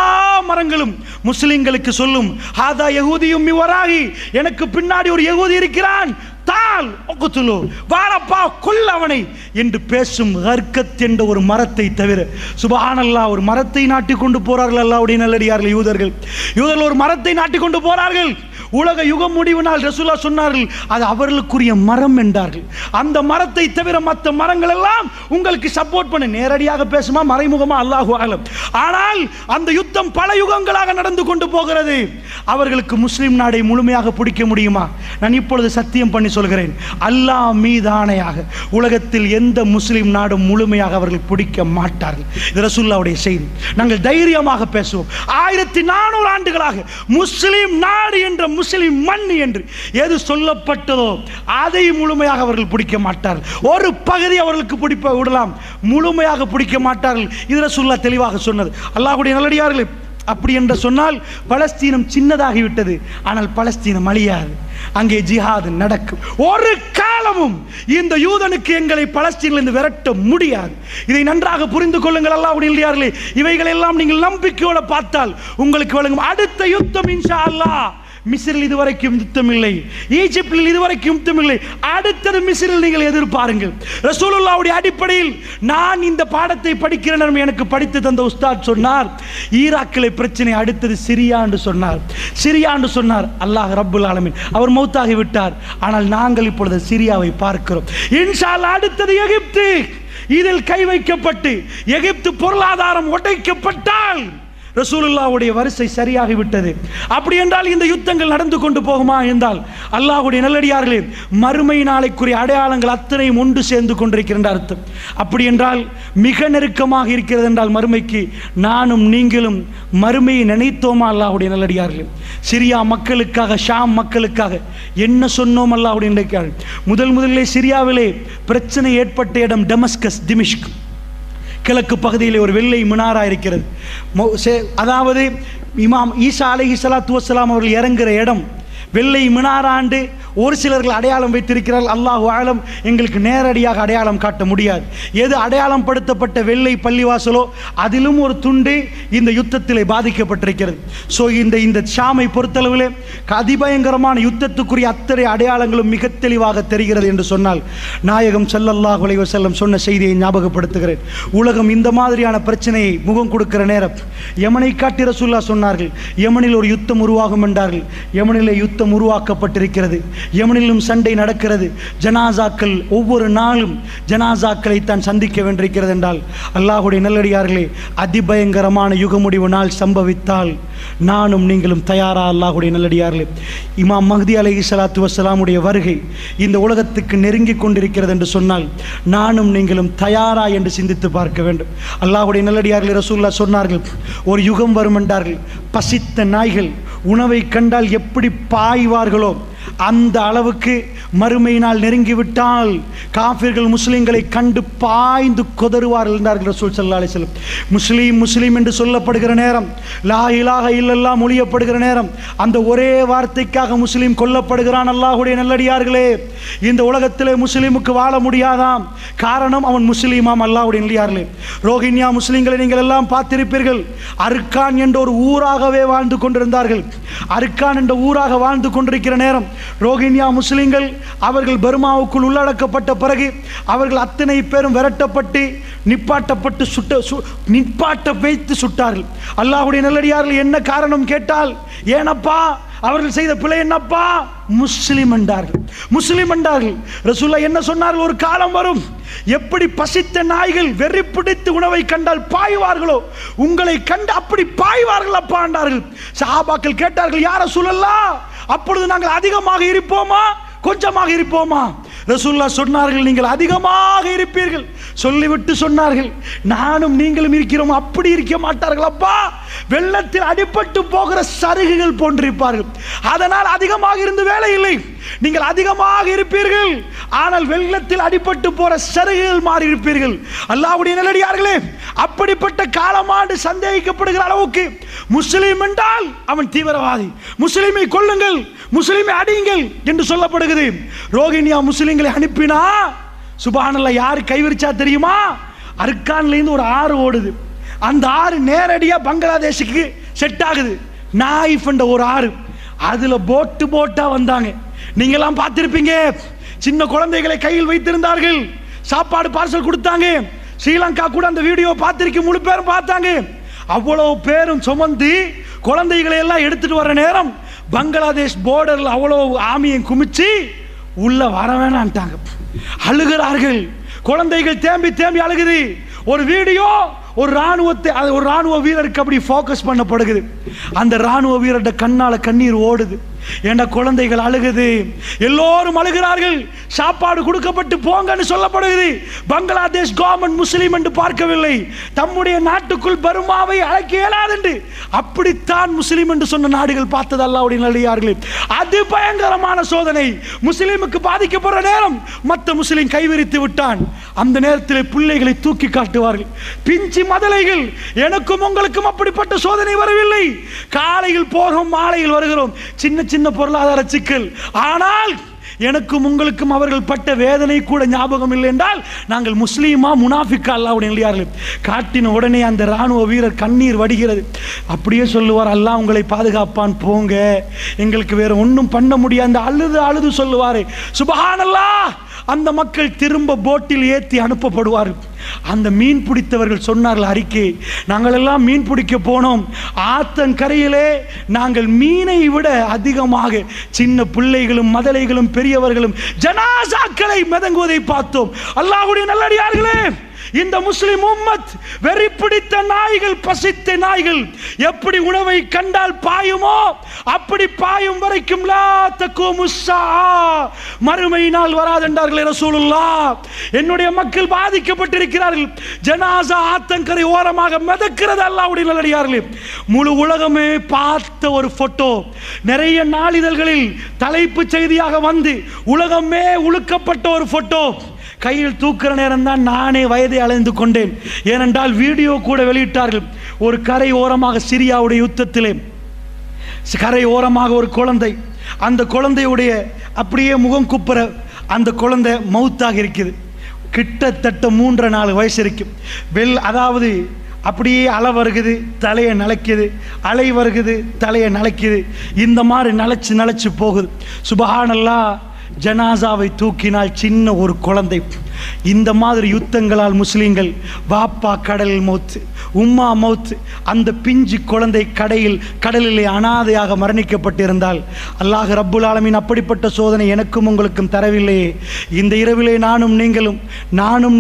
மரங்களும் முஸ்லீம்களுக்கு சொல்லும், ஹாதா யஹூதியும் மிவராகி, எனக்கு பின்னாடி ஒரு யஹூதி இருக்கிறான், தால் ஒக்குத்துலு, வாரப்பா கொல்லவனை என்று பேசும் ஹர்கத் என்ற ஒரு மரத்தை தவிர. சுப்ஹானல்லாஹ், ஒரு மரத்தை நாட்டி கொண்டு போறார்கள் அல்லாஹ்வுடைய நல்லடியார்கள். யூதர்கள் ஒரு மரத்தை நாட்டி கொண்டு போறார்கள். உலக யுகம் முடிவு நாள் ரசூலுல்லாஹ் சொன்னார்கள், அது அவர்களுக்குரிய மரம் என்றார்கள். அந்த மரத்தை தவிர மற்ற மரங்கள் எல்லாம் உங்களுக்கு சப்போர்ட் பண்ண, நேரடியாக பேசுமா மறைமுகமா அல்லாஹு அலம். ஆனால் அந்த யுத்தம் பல யுகங்களாக நடந்து கொண்டு போகிறது. அவர்களுக்கு முஸ்லிம் நாடை முழுமையாக பிடிக்க முடியுமா? நான் இப்பொழுது சத்தியம் பண்ணி சொல்கிறேன், அல்லாஹ் மீதானையாக உலகத்தில் எந்த முஸ்லிம் நாடும் முழுமையாக அவர்கள் பிடிக்க மாட்டார்கள். இது ரசூலுல்லாஹ்வுடைய செய்தி. நாங்கள் தைரியமாக பேசுவோம். 1400 ஆண்டுகளாக முஸ்லிம் நாடு என்ற முஸ்லிம் மண் என்று எது சொல்லப்பட்டதோ அதை முழுமையாக அவர்கள் பிடிக்க மாட்டார்கள். ஒரு பகுதி அவர்களுக்கு பிடிப்ப விடலாம், முழுமையாக பிடிக்க மாட்டார்கள். இது ரசூலுல்லாஹ் தெளிவாக சொன்னது. அல்லாஹ்வுடைய நல்லடியார்களே, அப்படி என்று சொன்னால் பலஸ்தீனம் சின்னதாகிவிட்டது, ஆனால் பலஸ்தீனம் அழியாது. அங்கே ஜிஹாது நடக்கும். ஒரு காலமும் இந்த யூதனுக்கு எங்களை பலஸ்தீனிலிருந்து விரட்ட முடியாது. இதை நன்றாக புரிந்து கொள்ளுங்கள். அல்லாஹ்வுடைய நல்லடியார்களே, இவைகள் எல்லாம் நீங்கள் நம்பிக்கையோடு பார்த்தால் உங்களுக்கு வழங்கும் அடுத்த யுத்தம் இன்ஷா அல்லாஹ். மிஸ்ரில் இதுவரைக்கும் யுத்தம் இல்லை, ஈஜிப்டில் இதுவரைக்கும் யுத்தம் இல்லை. அடுத்தது மிஸ்ரில் நீங்கள் எதிர்பாருங்கள். ரசூலுல்லாஹ்வுடைய அடிப்படையில் நான் இந்த பாடத்தை படிக்கிற நேரம் எனக்கு படித்து தந்த உஸ்தாத் சொன்னார், ஈராக்கிலே பிரச்சனை, அடுத்தது சிரியா என்று சொன்னார். சிரியா என்று சொன்னார். அல்லாஹ் ரப்புல் ஆலமீன் அவர் மௌத்தாகி விட்டார். ஆனால் நாங்கள் இப்பொழுது சிரியாவை பார்க்கிறோம். இன்ஷா அல்லாஹ் அடுத்தது எகிப்து. இதில் கை வைக்கப்பட்டு எகிப்து பொருளாதாரம் உடைக்கப்பட்டால் ரசூலுல்லாஹ்வுடைய வரிசை சரியாகி விட்டது. அப்படி என்றால் இந்த யுத்தங்கள் நடந்து கொண்டு போகுமா என்றால், அல்லாஹ்வுடைய நல்லடியார்களே, மறுமை நாளைக்குரிய அடையாளங்கள் அத்தனையும் ஒன்று சேர்ந்து கொண்டிருக்கின்ற அர்த்தம். அப்படி என்றால் மிக நெருக்கமாக இருக்கிறது என்றால் மறுமைக்கு நானும் நீங்களும் மறுமையை நினைத்தோமா? அல்லாஹ்வுடைய நல்லடியார்களே, சிரியா மக்களுக்காக, ஷாம் மக்களுக்காக என்ன சொன்னோம்? அல்லாஹ்வுடைய நல்லடியார்களே, முதலிலே சிரியாவிலே பிரச்சனை ஏற்பட்ட இடம் டமஸ்கஸ், திமிஷ்க். கிழக்கு பகுதியில் ஒரு வெள்ளை மினாரா இருக்கிறது. அதாவது இமாம் ஈசா அலைஹிஸ்ஸலாத்து வஸ்ஸலாம் அவர்கள் இறங்குகிற இடம் வெள்ளை மினாராண்டு ஒரு சிலர்கள் அடையாளம் வைத்திருக்கிறார்கள். அல்லாஹு ஆலம், எங்களுக்கு நேரடியாக அடையாளம் காட்ட முடியாது. எது அடையாளம் படுத்தப்பட்ட வெள்ளை பள்ளிவாசலோ அதிலும் ஒரு துண்டு இந்த யுத்தத்தில் பாதிக்கப்பட்டிருக்கிறது. ஸோ இந்த ஷாமை பொறுத்தளவில் அதிபயங்கரமான யுத்தத்துக்குரிய அத்தனை அடையாளங்களும் மிக தெளிவாக தெரிகிறது என்று சொன்னால், நாயகம் ஸல்லல்லாஹு அலைஹி வஸல்லம் சொன்ன செய்தியை ஞாபகப்படுத்துகிறேன். உலகம் இந்த மாதிரியான பிரச்சனையை முகம் கொடுக்கிற நேரம் யமனை காட்டி ரசூலுல்லாஹ் சொன்னார்கள், யமனில் ஒரு யுத்தம் உருவாகும் என்றார்கள். யமனிலே யுத்தம் உருவாக்கப்பட்டிருக்கிறது. யமனிலும் சண்டை நடக்கிறது. ஜனாசாக்கள் ஒவ்வொரு நாளும் ஜனாசாக்களை தான் சந்திக்க வேண்டியிருக்கிறது என்றால், அல்லாஹ்வுடைய நல்லடியார்களே, அதிபயங்கரமான யுக முடிவு நாள் சம்பவித்தால் நானும் நீங்களும் தயாரா? அல்லாஹ்வுடைய நல்லடியார்களே, இமாம் மஹ்தி அலைஹிஸ்ஸலாத்து வஸ்ஸலாமுடைய வருகை இந்த உலகத்துக்கு நெருங்கி கொண்டிருக்கிறது என்று சொன்னால் நானும் நீங்களும் தயாரா என்று சிந்தித்து பார்க்க வேண்டும். அல்லாஹ்வுடைய நல்லடியார்களே, ரசூலுல்லாஹ் சொன்னார்கள், ஒரு யுகம் வரும் என்றார்கள், பசித்த நாய்கள் உணவை கண்டால் எப்படி பாய்வார்களோ அந்த அளவுக்கு மறுமையினால் நெருங்கிவிட்டால் காஃபிர்கள் முஸ்லிம்களை கண்டு பாய்ந்து கொதறுவார்கள் என்றார்கள் ரசூல் ஸல்லல்லாஹு அலைஹி வஸல்லம். முஸ்லீம் முஸ்லீம் என்று சொல்லப்படுகிற நேரம், லா இலாஹ இல்லல்லாஹ் மொழியப்படுகிற நேரம், அந்த ஒரே வார்த்தைக்காக முஸ்லீம் கொல்லப்படுகிறான். அல்லாஹ்வுடைய நல்லடியார்களே, இந்த உலகத்திலே முஸ்லீமுக்கு வாழ முடியாதாம். காரணம், அவன் முஸ்லீமாம். அல்லாஹ்வுடைய நல்லடியார்களே, ரோஹின்யா முஸ்லீம்களை நீங்கள் எல்லாம் பார்த்திருப்பீர்கள். அர்கான் என்ற ஒரு ஊராகவே வாழ்ந்து கொண்டிருந்தார்கள். அர்கான் என்ற ஊராக வாழ்ந்து கொண்டிருக்கிற நேரம் ரோஹின்யா முஸ்லிம்கள் அவர்கள் பர்மாவுக்குள் உள்ளடக்கப்பட்ட பிறகு அவர்கள் அத்தனை பேரும் விரட்டப்பட்டு நிப்பாட்ட வைத்து சுட்டார்கள். அல்லாஹ்வுடைய நல்லடியார்கள், என்ன காரணம் கேட்டால், ஏனப்பா அவர்கள் செய்த பிழை என்னப்பா? முஸ்லிம் என்றார்கள். முஸ்லிம் என்றார்கள். ரசூலுல்லாஹ் என்ன சொன்னார்கள்? ஒரு காலம் வரும், எப்படி பசித்த நாய்கள் வெறி பிடித்து உணவை கண்டால் பாய்வார்களோ உங்களை கண்டு அப்படி பாய்வார்கள் அப்பா என்றார்கள். சஹாபாக்கள் கேட்டார்கள், யா ரசூலல்லாஹ், அப்பொழுது நாங்கள் அதிகமாக இருப்போமா கொஞ்சமாக இருப்போமா? ரசூலுல்லாஹ் சொன்னார்கள், நீங்கள் அதிகமாக இருப்பீர்கள். சொல்லிவிட்டு சொன்னார்கள், நானும் நீங்களும் இருக்கிறோம். அப்படி இருக்க மாட்டார்கள் அப்பா, வெள்ளத்தில் அடிபட்டு போகிற சருகுகள் போன்றிருப்பார்கள். அதனால் அதிகமாக இருந்து வேலை இல்லை, நீங்கள் அதிகமாக இருப்பீர்கள், ஆனால் வெள்ளத்தில் அடிபட்டு போற சருகுகள் மாறி இருப்பீர்கள். அல்லாஹ்வுடைய நல்லடியார்களே, அப்படிப்பட்ட காலமாண்டு சந்தேகிக்கப்படுகிற அளவுக்கு முஸ்லிம் என்றால் அவன் தீவிரவாதி, முஸ்லிமை கொல்லுங்கள், முஸ்லிமை அடியுங்கள் என்று சொல்லப்படுகிறது. ரோஹின்யா முஸ்லிம்களை அனுப்பினா சுப்ஹானல்லாஹ், யார் கைவிரிச்சா தெரியுமா? அர்கான்ல இருந்து ஒரு ஆறு ஓடுது. அந்த ஆறு நேரடியா பங்களாதேஷுக்கு செட் ஆகுது. நாயிஃப் என்ற ஒரு ஆறு, அதுல போட்டா வந்தாங்க. நீங்க எல்லாம் பார்த்திருப்பீங்க. சின்ன குழந்தைகளை கையில் வைத்திருந்தார்கள், சாப்பாடு பார்சல் கொடுத்தாங்க. ஸ்ரீலங்கா கூட அந்த வீடியோ பார்த்திருக்க, முழு பேரும் பார்த்தாங்க. அவ்வளவு பேரும் சுமந்து குழந்தைகளை எல்லாம் எடுத்துட்டு வர நேரம் பங்களாதேஷ் போர்டர்ல அவ்வளவு ஆமியை குமிச்சு உள்ள வர வேணான்ட்டாங்க. அழுகிறார்கள், குழந்தைகள் தேம்பி தேம்பி அழுகுது. ஒரு வீடியோ ஒரு ராணுவ வீரருக்கு அப்படி ஃபோக்கஸ் பண்ணப்படுகிறது. அந்த ராணுவ வீரர்கிட்ட கண்ணால கண்ணீர் ஓடுது. என்ற குழந்தைகள் அழுகுது, எல்லோரும் அழுகிறார்கள். சாப்பாடு கொடுக்கப்பட்டு போங்கன்னு சொல்லப்படுகிறது. பங்களாதேஷ் கவர்மெண்ட் முஸ்லீம் என்று பார்க்கவில்லை, தம்முடைய நாட்டுக்குள் பர்மாவை அழைக்க இயலாது என்று அப்படித்தான் முஸ்லீம் என்று சொன்ன நாடுகள் பார்த்தது அல்லாஹ்வுடைய நல்லடியார்களே. அது பயங்கரமான சோதனை. முஸ்லீமுக்கு பாதிக்கப்படுற நேரம் மற்ற முஸ்லீம் கைவிரித்து விட்டான். அந்த நேரத்தில் பிள்ளைகளை தூக்கி காட்டுவார்கள், பிஞ்சு மதலைகள். எனக்கும் உங்களுக்கும் அப்படிப்பட்ட சோதனை வரவில்லை. காலையில் போகிறோம், மாலையில் வருகிறோம், சின்ன சின்ன பொருளாதார சிக்கல். ஆனால் எனக்கும் உங்களுக்கும் அவர்கள் பட்ட வேதனை கூட ஞாபகம் இல்லை என்றால் நாங்கள் முஸ்லீமா முனாஃபிக்கா அல்லாஹ்வுடைய நல்லடியார்களே. காட்டின உடனே அந்த ராணுவ வீரர் கண்ணீர் வடிகிறது. அப்படியே சொல்லுவார், அல்லாஹ் உங்களை பாதுகாப்பான், போங்க, எங்களுக்கு வேற ஒன்றும் பண்ண முடியாது. அழுது அழுது சொல்லுவார், சுப்ஹானல்லாஹ். அந்த மக்கள் திரும்ப போட்டில் ஏற்றி அனுப்பப்படுவார்கள். அந்த மீன் பிடித்தவர்கள் சொன்னார்கள் அறிக்கை, நாங்கள் எல்லாம் மீன் பிடிக்க போனோம், ஆத்தங்கரையிலே நாங்கள் மீனை விட அதிகமாக சின்ன பிள்ளைகளும் மதலைகளும் பெரியவர்களும் ஜனாசாக்களை மிதங்குவதை பார்த்தோம். அல்லாஹ்வுடைய நல்லடியார்களே, இந்த முஸ்லிம் உம்மத் வெறி பிடித்த நாய்கள், பசித்த நாய்கள் எப்படி உணவை கண்டால் பாயுமோ அப்படி பாயும் வரைக்கும் லா தக்கூமு ஸாஅ, மறுமை நாள் வராது என்றார்களே ரசூலுல்லாஹ். என்னுடைய மக்கள் பாதிக்கப்பட்டிருக்கிறார்கள். ஜனாசா ஆத்தங்கரை ஓரமாக மிதக்கிறது. அல்லாஹ்வுடைய நல்லடியார்களே, முழு உலகமே பார்த்த ஒரு போட்டோ நிறைய நாளிதழ்களில் தலைப்பு செய்தியாக வந்து உலகமே உழுக்கப்பட்ட ஒரு போட்டோ. கையில் தூக்குற நேரம் தான் நானே வயதை அலைந்து கொண்டேன். ஏனென்றால் வீடியோ கூட வெளியிட்டார்கள். ஒரு கரை ஓரமாக சிரியாவுடைய யுத்தத்திலே கரை ஓரமாக ஒரு குழந்தை, அந்த குழந்தையுடைய அப்படியே முகம் குப்புற அந்த குழந்தை மவுத்தாக இருக்குது. கிட்டத்தட்ட 3-4 வயசு இருக்கும். அதாவது அப்படியே அலை வருகுது, தலையை நலைக்குது, அலை வருகுது, தலையை நலைக்குது. இந்த மாதிரி நலைச்சு போகுது. சுப்ஹானல்லாஹ். ஜனாசாவை தூக்கினால் சின்ன ஒரு குழந்தை. இந்த மாதிரி யுத்தங்களால் முஸ்லீம்கள் வாப்பா கடலில் மௌத்து, உம்மா மௌத்து, அந்த பிஞ்சு குழந்தை கடலிலே அனாதையாக மரணிக்கப்பட்டிருந்தால் அல்லாஹ் ரப்புல் ஆலமீன் அப்படிப்பட்ட சோதனை எனக்கும் உங்களுக்கும் தரவில்லையே. இந்த இரவிலே நானும்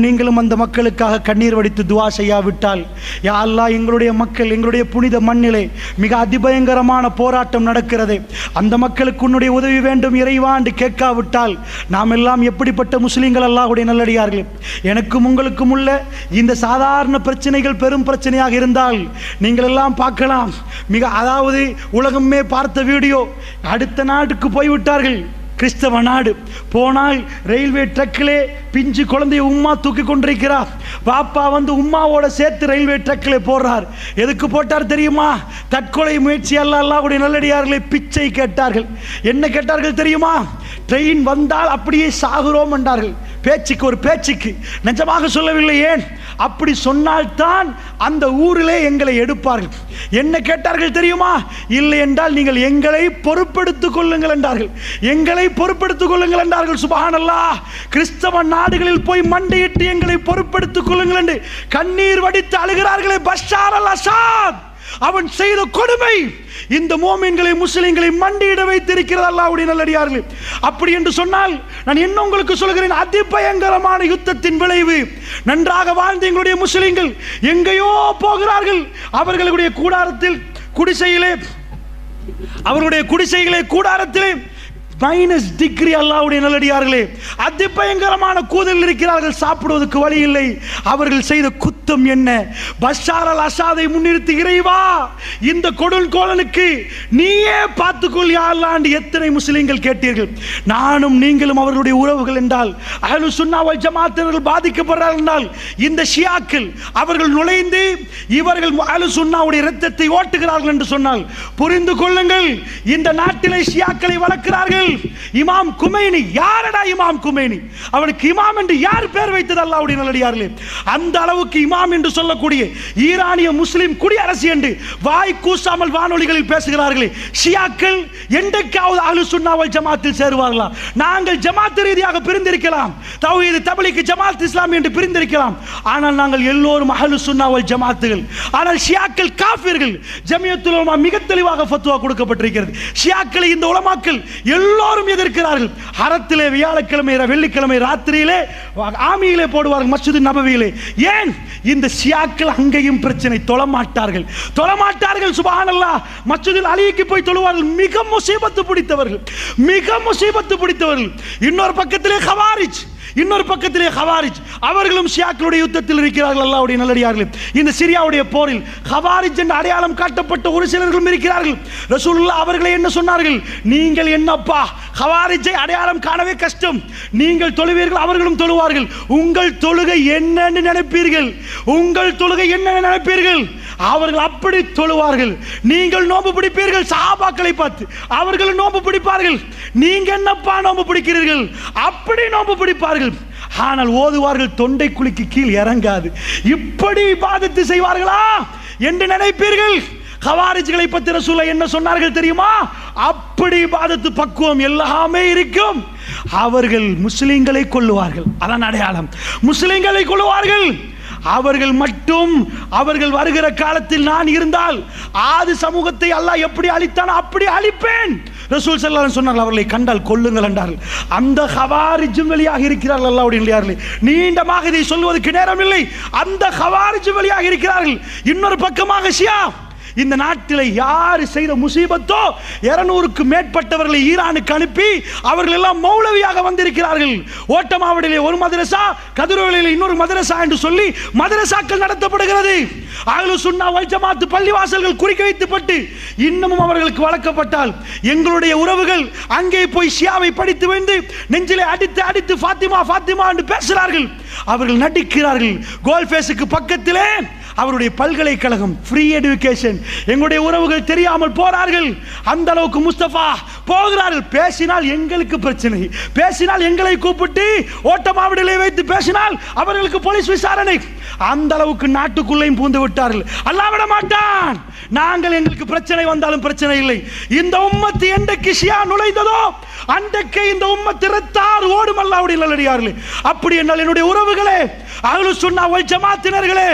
நீங்களும் அந்த மக்களுக்காக கண்ணீர் வடித்து துவா செய்யாவிட்டால், யா அல்லாஹ், எங்களுடைய மக்கள், எங்களுடைய புனித மண்ணிலே மிக அதிபயங்கரமான போராட்டம் நடக்கிறது, அந்த மக்களுக்கு உன்னுடைய உதவி வேண்டும் இறைவா என்று கேட்காவிட்டால் நாம் எல்லாம் எப்படிப்பட்ட முஸ்லீம்கள் அல்லாஹ்வுடைய நல்லடியார்களே. எனக்கும் உங்களுக்கும் உள்ள இந்த சாதாரண பிரச்சனைகள் பெரும் பிரச்சனையாக இருந்தால் நீங்கள் எல்லாம் பார்க்கலாம். அதாவது உலகமே பார்த்த வீடியோ. அடுத்த நாட்டுக்கு போய்விட்டார்கள், கிறிஸ்தவ நாடு. போனால் ரயில்வே ட்ரக்கிலே பிஞ்சு குழந்தைய உம்மா தூக்கி கொண்டிருக்கிறார். பாப்பா வந்து உம்மாவோட சேர்த்து ரயில்வே ட்ரக்கிலே போடுறார். எதுக்கு போட்டார் தெரியுமா? தற்கொலை முயற்சி அல்ல. அல்லாஹ்வுடைய நல்லடியார்களை பிச்சை கேட்டார்கள். என்ன கேட்டார்கள் தெரியுமா? ட்ரெயின் வந்தால் அப்படியே சாகுறோம் என்றார்கள். பேச்சுக்கு நிஜமாக சொல்லவில்லை. ஏன் அப்படி சொன்னால்தான் அந்த ஊரிலே எங்களை எடுப்பார்கள். என்ன கேட்டார்கள் தெரியுமா? இல்லை என்றால் நீங்கள் எங்களை பொறுப்பெடுத்துக் கொள்ளுங்கள் என்றார்கள். எங்களை பொறுப்பெடுத்துக் கொள்ளுங்கள் என்றார்கள். சுப்ஹானல்லாஹ். கிறிஸ்தவ நாடுகளில் போய் மண்டியிட்டு எங்களை பொறுப்பெடுத்துக் கொள்ளுங்கள் என்று கண்ணீர் வடித்து அழுகிறார்களே பஷார் அல் அசாத். அவன் செய்த கொடுமை இந்த மோமீன்களை முஸ்லிம்களை மண்டியிட வைத்திருக்கிறது அல்லாஹ்வுடைய நல்லடியார்களே. அப்படி என்று சொன்னால் நான் என்ன உங்களுக்கு சொல்கிறேன், அதிபயங்கரமான யுத்தத்தின் விளைவு. நன்றாக வாழ்ந்த எங்களுடைய முஸ்லிம்கள் எங்கேயோ போகிறார்கள். அவர்களுடைய குடிசைகளே கூடாரத்திலே -டிகிரி அல்லாஹ்வுடைய நல்லடியார்களே, அதிபயங்கரமான கூதல் இருக்கிறார்கள். சாப்பிடுவதற்கு வழி இல்லை. அவர்கள் செய்த குத்தம் என்ன? பஷார் அல் அசாதை முன்னிறுத்தி, இறைவா இந்த கொடுங்கோலனுக்கு நீயே பார்த்துக்கொள் யா அல்லாஹ் என்று எத்தனை முஸ்லிம்கள் கேட்டீர்கள். நானும் நீங்களும் அவர்களுடைய உறவுகள் என்றால், அஹ்லு சுன்னா வல் ஜமாஅத்தினர்கள் பாதிக்கப்படுறார்கள் என்றால், இந்த ஷியாக்கள் அவர்கள் நுழைந்து இவர்கள் அஹ்லு சுன்னாவுடைய இரத்தத்தை ஓட்டுகிறார்கள் என்று சொன்னால் புரிந்து கொள்ளுங்கள், இந்த நாட்டிலே ஷியாக்களை வளர்க்கிறார்கள். இமாம் குமைனி, யாரடா இமாம் குமைனி? அவனுக்கு இமாம் என்று யார் பேர் வைத்தது? அல்லாஹ்வுடைய நல்லடியார்களே, அந்த அளவுக்கு இமாம் என்று சொல்லக்கூடிய ஈரானிய முஸ்லிம் குடியரசு என்று வாய் கூசாமல் வானொலிகளில் பேசுகிறார்களே, ஷியாக்கள் என்றைக்காவது அஹ்லு சுன்னா வல் ஜமாத்தில் சேருவார்களா? நாங்கள் ஜமாத் ரீதியாக பிரிந்திருக்கலாம், தௌஹீத் தப்லீக் ஜமாத் இஸ்லாம் என்று பிரிந்திருக்கலாம், ஆனால் நாங்கள் எல்லோரும் அஹ்லு சுன்னா வல் ஜமாத்துகள். ஆனால் ஷியாக்கள் காஃபிர்கள். ஜமியத்துல் உலமா மிக தெளிவாக ஃபத்வா கொடுக்கப்பட்டிருக்கிறது. ஷியாக்களை இந்த உலமாக்கள் எல்லோரும் எல்லோரும் எதிர்க்கிறார்கள். ஹரத்திலே வியாழக்கிழமை வெள்ளிக்கிழமை ராத்திரியிலே ஆமியிலே போடுவார்கள், மஸ்ஜித் நபவியிலே. ஏன்? இந்த ஷியாக்கள் அங்கேயும் பிரச்சனை, தொழமாட்டார்கள். சுப்ஹானல்லாஹ். மஸ்ஜிதில் அலிக்கு போய் தொழுவார்கள். மிக முசீபத்து பிடித்தவர்கள், மிக முசீபத்து பிடித்தவர்கள். இன்னொரு பக்கத்திலே ஹவாரிஜ், இன்னொரு பக்கத்திலே ஹவாரிஜ், அவர்களும் ஷியாக்களுடைய யுத்தத்தில் இருக்கிறார்கள். அல்லாஹ்வுடைய நல்லடியார்களே, இந்த சிரியாவுடைய போரில் ஹவாரிஜ் என்ற அடையாளம் காட்டப்பட்ட ஒரு சிலர்களும் இருக்கிறார்கள். ரசூலுல்லாஹ் அவர்களை என்ன சொன்னார்கள்? நீங்கள் என்னப்பா ஹவாரிஜை அடையாளம் காணவே கஷ்டம், நீங்கள் தொழுவீர்கள், அவர்களும் தொழுவார்கள். உங்கள் தொழுகை என்னன்னு நினைப்பீர்கள்? உங்கள் தொழுகை என்ன நினைப்பீர்கள்? அவர்கள் அப்படி தொழுவார்கள். நீங்கள் நோன்பு பிடிப்பீர்கள், சஹாபாக்களை பார்த்து அவர்கள் நோன்பு பிடிப்பார்கள். நீங்க என்னப்பா நோன்பு பிடிக்கிறீர்கள்? அப்படி நோன்பு பிடிப்பார்கள். ஆனால் ஓதுவார்கள் தொண்டை குழிக்கு கீழ் இறங்காது. இப்படி இபாதத்து செய்வார்களா என்று நினைப்பீர்கள்? ஹவாரிஜ்களை பற்றி ரசூலுல்லாஹ் என்ன சொன்னார்கள் தெரியுமா? அப்படி இபாதத்து பக்குவம் எல்லாமே இருக்கும். அவர்கள் முஸ்லிம்களை கொல்லுவார்கள், அதான் அடையாளம். முஸ்லிம்களை கொல்லுவார்கள். அவர்கள் மட்டும், அவர்கள் வருகிற காலத்தில் நான் இருந்தால் ஆதி சமூகத்தை அல்லாஹ் எப்படி அழித்தான் அப்படி அழிப்பேன். ரசூல் ஸல்லல்லாஹு அலைஹி சொன்னார்கள், அவர்களை கண்டால் கொல்லுங்கள் என்றார்கள். அந்த ஹவாரிஜும் வெளியாக இருக்கிறார்கள். அல்லாஹ்வுடைய நல்லடியார்களே, நீண்டமாக இதை சொல்வதற்கு நேரம் இல்லை. அந்த ஹவாரிஜும் வெளியாக இருக்கிறார்கள். இன்னொரு பக்கமாக ஷியா. இந்த நாட்டில் யார் செய்த முசீபத்தோ 200க்கு மேற்பட்டவர்களை ஈரானுக்கு அனுப்பி அவர்கள் எல்லாம் மௌலவியாக வந்திருக்கிறார்கள். ஓட்டமாவடியிலே ஒரு மதரசா, கதிரவேலிலே இன்னொரு மதரசா என்று சொல்லி மதரசாக்கள் நடத்தப்படுகிறது. அஹ்லுஸ் சுன்னா வல் ஜமாத் பள்ளிவாசல்கள் குறிக்க வைக்கப்பட்டு இன்னமும் அவர்களுக்கு வழங்கப்பட்டால் எங்களுடைய உறவுகள் அங்கே போய் ஷியாவை படித்து வந்து நெஞ்சிலே அடித்து அடித்து ஃபாத்திமா ஃபாத்திமா என்று பேசுகிறார்கள். அவர்கள் நடிக்கிறார்கள். கோல்ஃபேஸுக்கு பக்கத்திலே அவருடைய பல்கலைக்கழகம், ஃப்ரீ எஜுகேஷன். எங்களுடைய உறவுகள் தெரியாமல் போறார்கள். அந்த அளவுக்கு முஸ்தபா போகிறார்கள். பேசினால் எங்களுக்கு பிரச்சனை, பேசினால் எங்களை கூப்பிட்டு ஓட்டமாவடியிலே வைத்து பேசினால் அவர்களுக்கு போலீஸ் விசாரணை. அந்த அளவுக்கு நாட்டுக்குள்ளேயும் பூந்து விட்டார்கள். அல்லாஹ் விட மாட்டான். நாங்கள், எங்களுக்கு பிரச்சனை வந்தாலும் பிரச்சனை இல்லை. இந்த உம்மத்து என்றைக்கு ஷியா நுழைந்ததோ அன்றைக்கு இந்த உம்மத்து இரத்தார் ஓடும். அல்லாஹ்வுடைய நல்லடியார்களே, அப்படி என்றால் என்னுடைய உறவுகளே, அஹ்லுஸ் சுன்னா வல் ஜமாத்தினர்களே,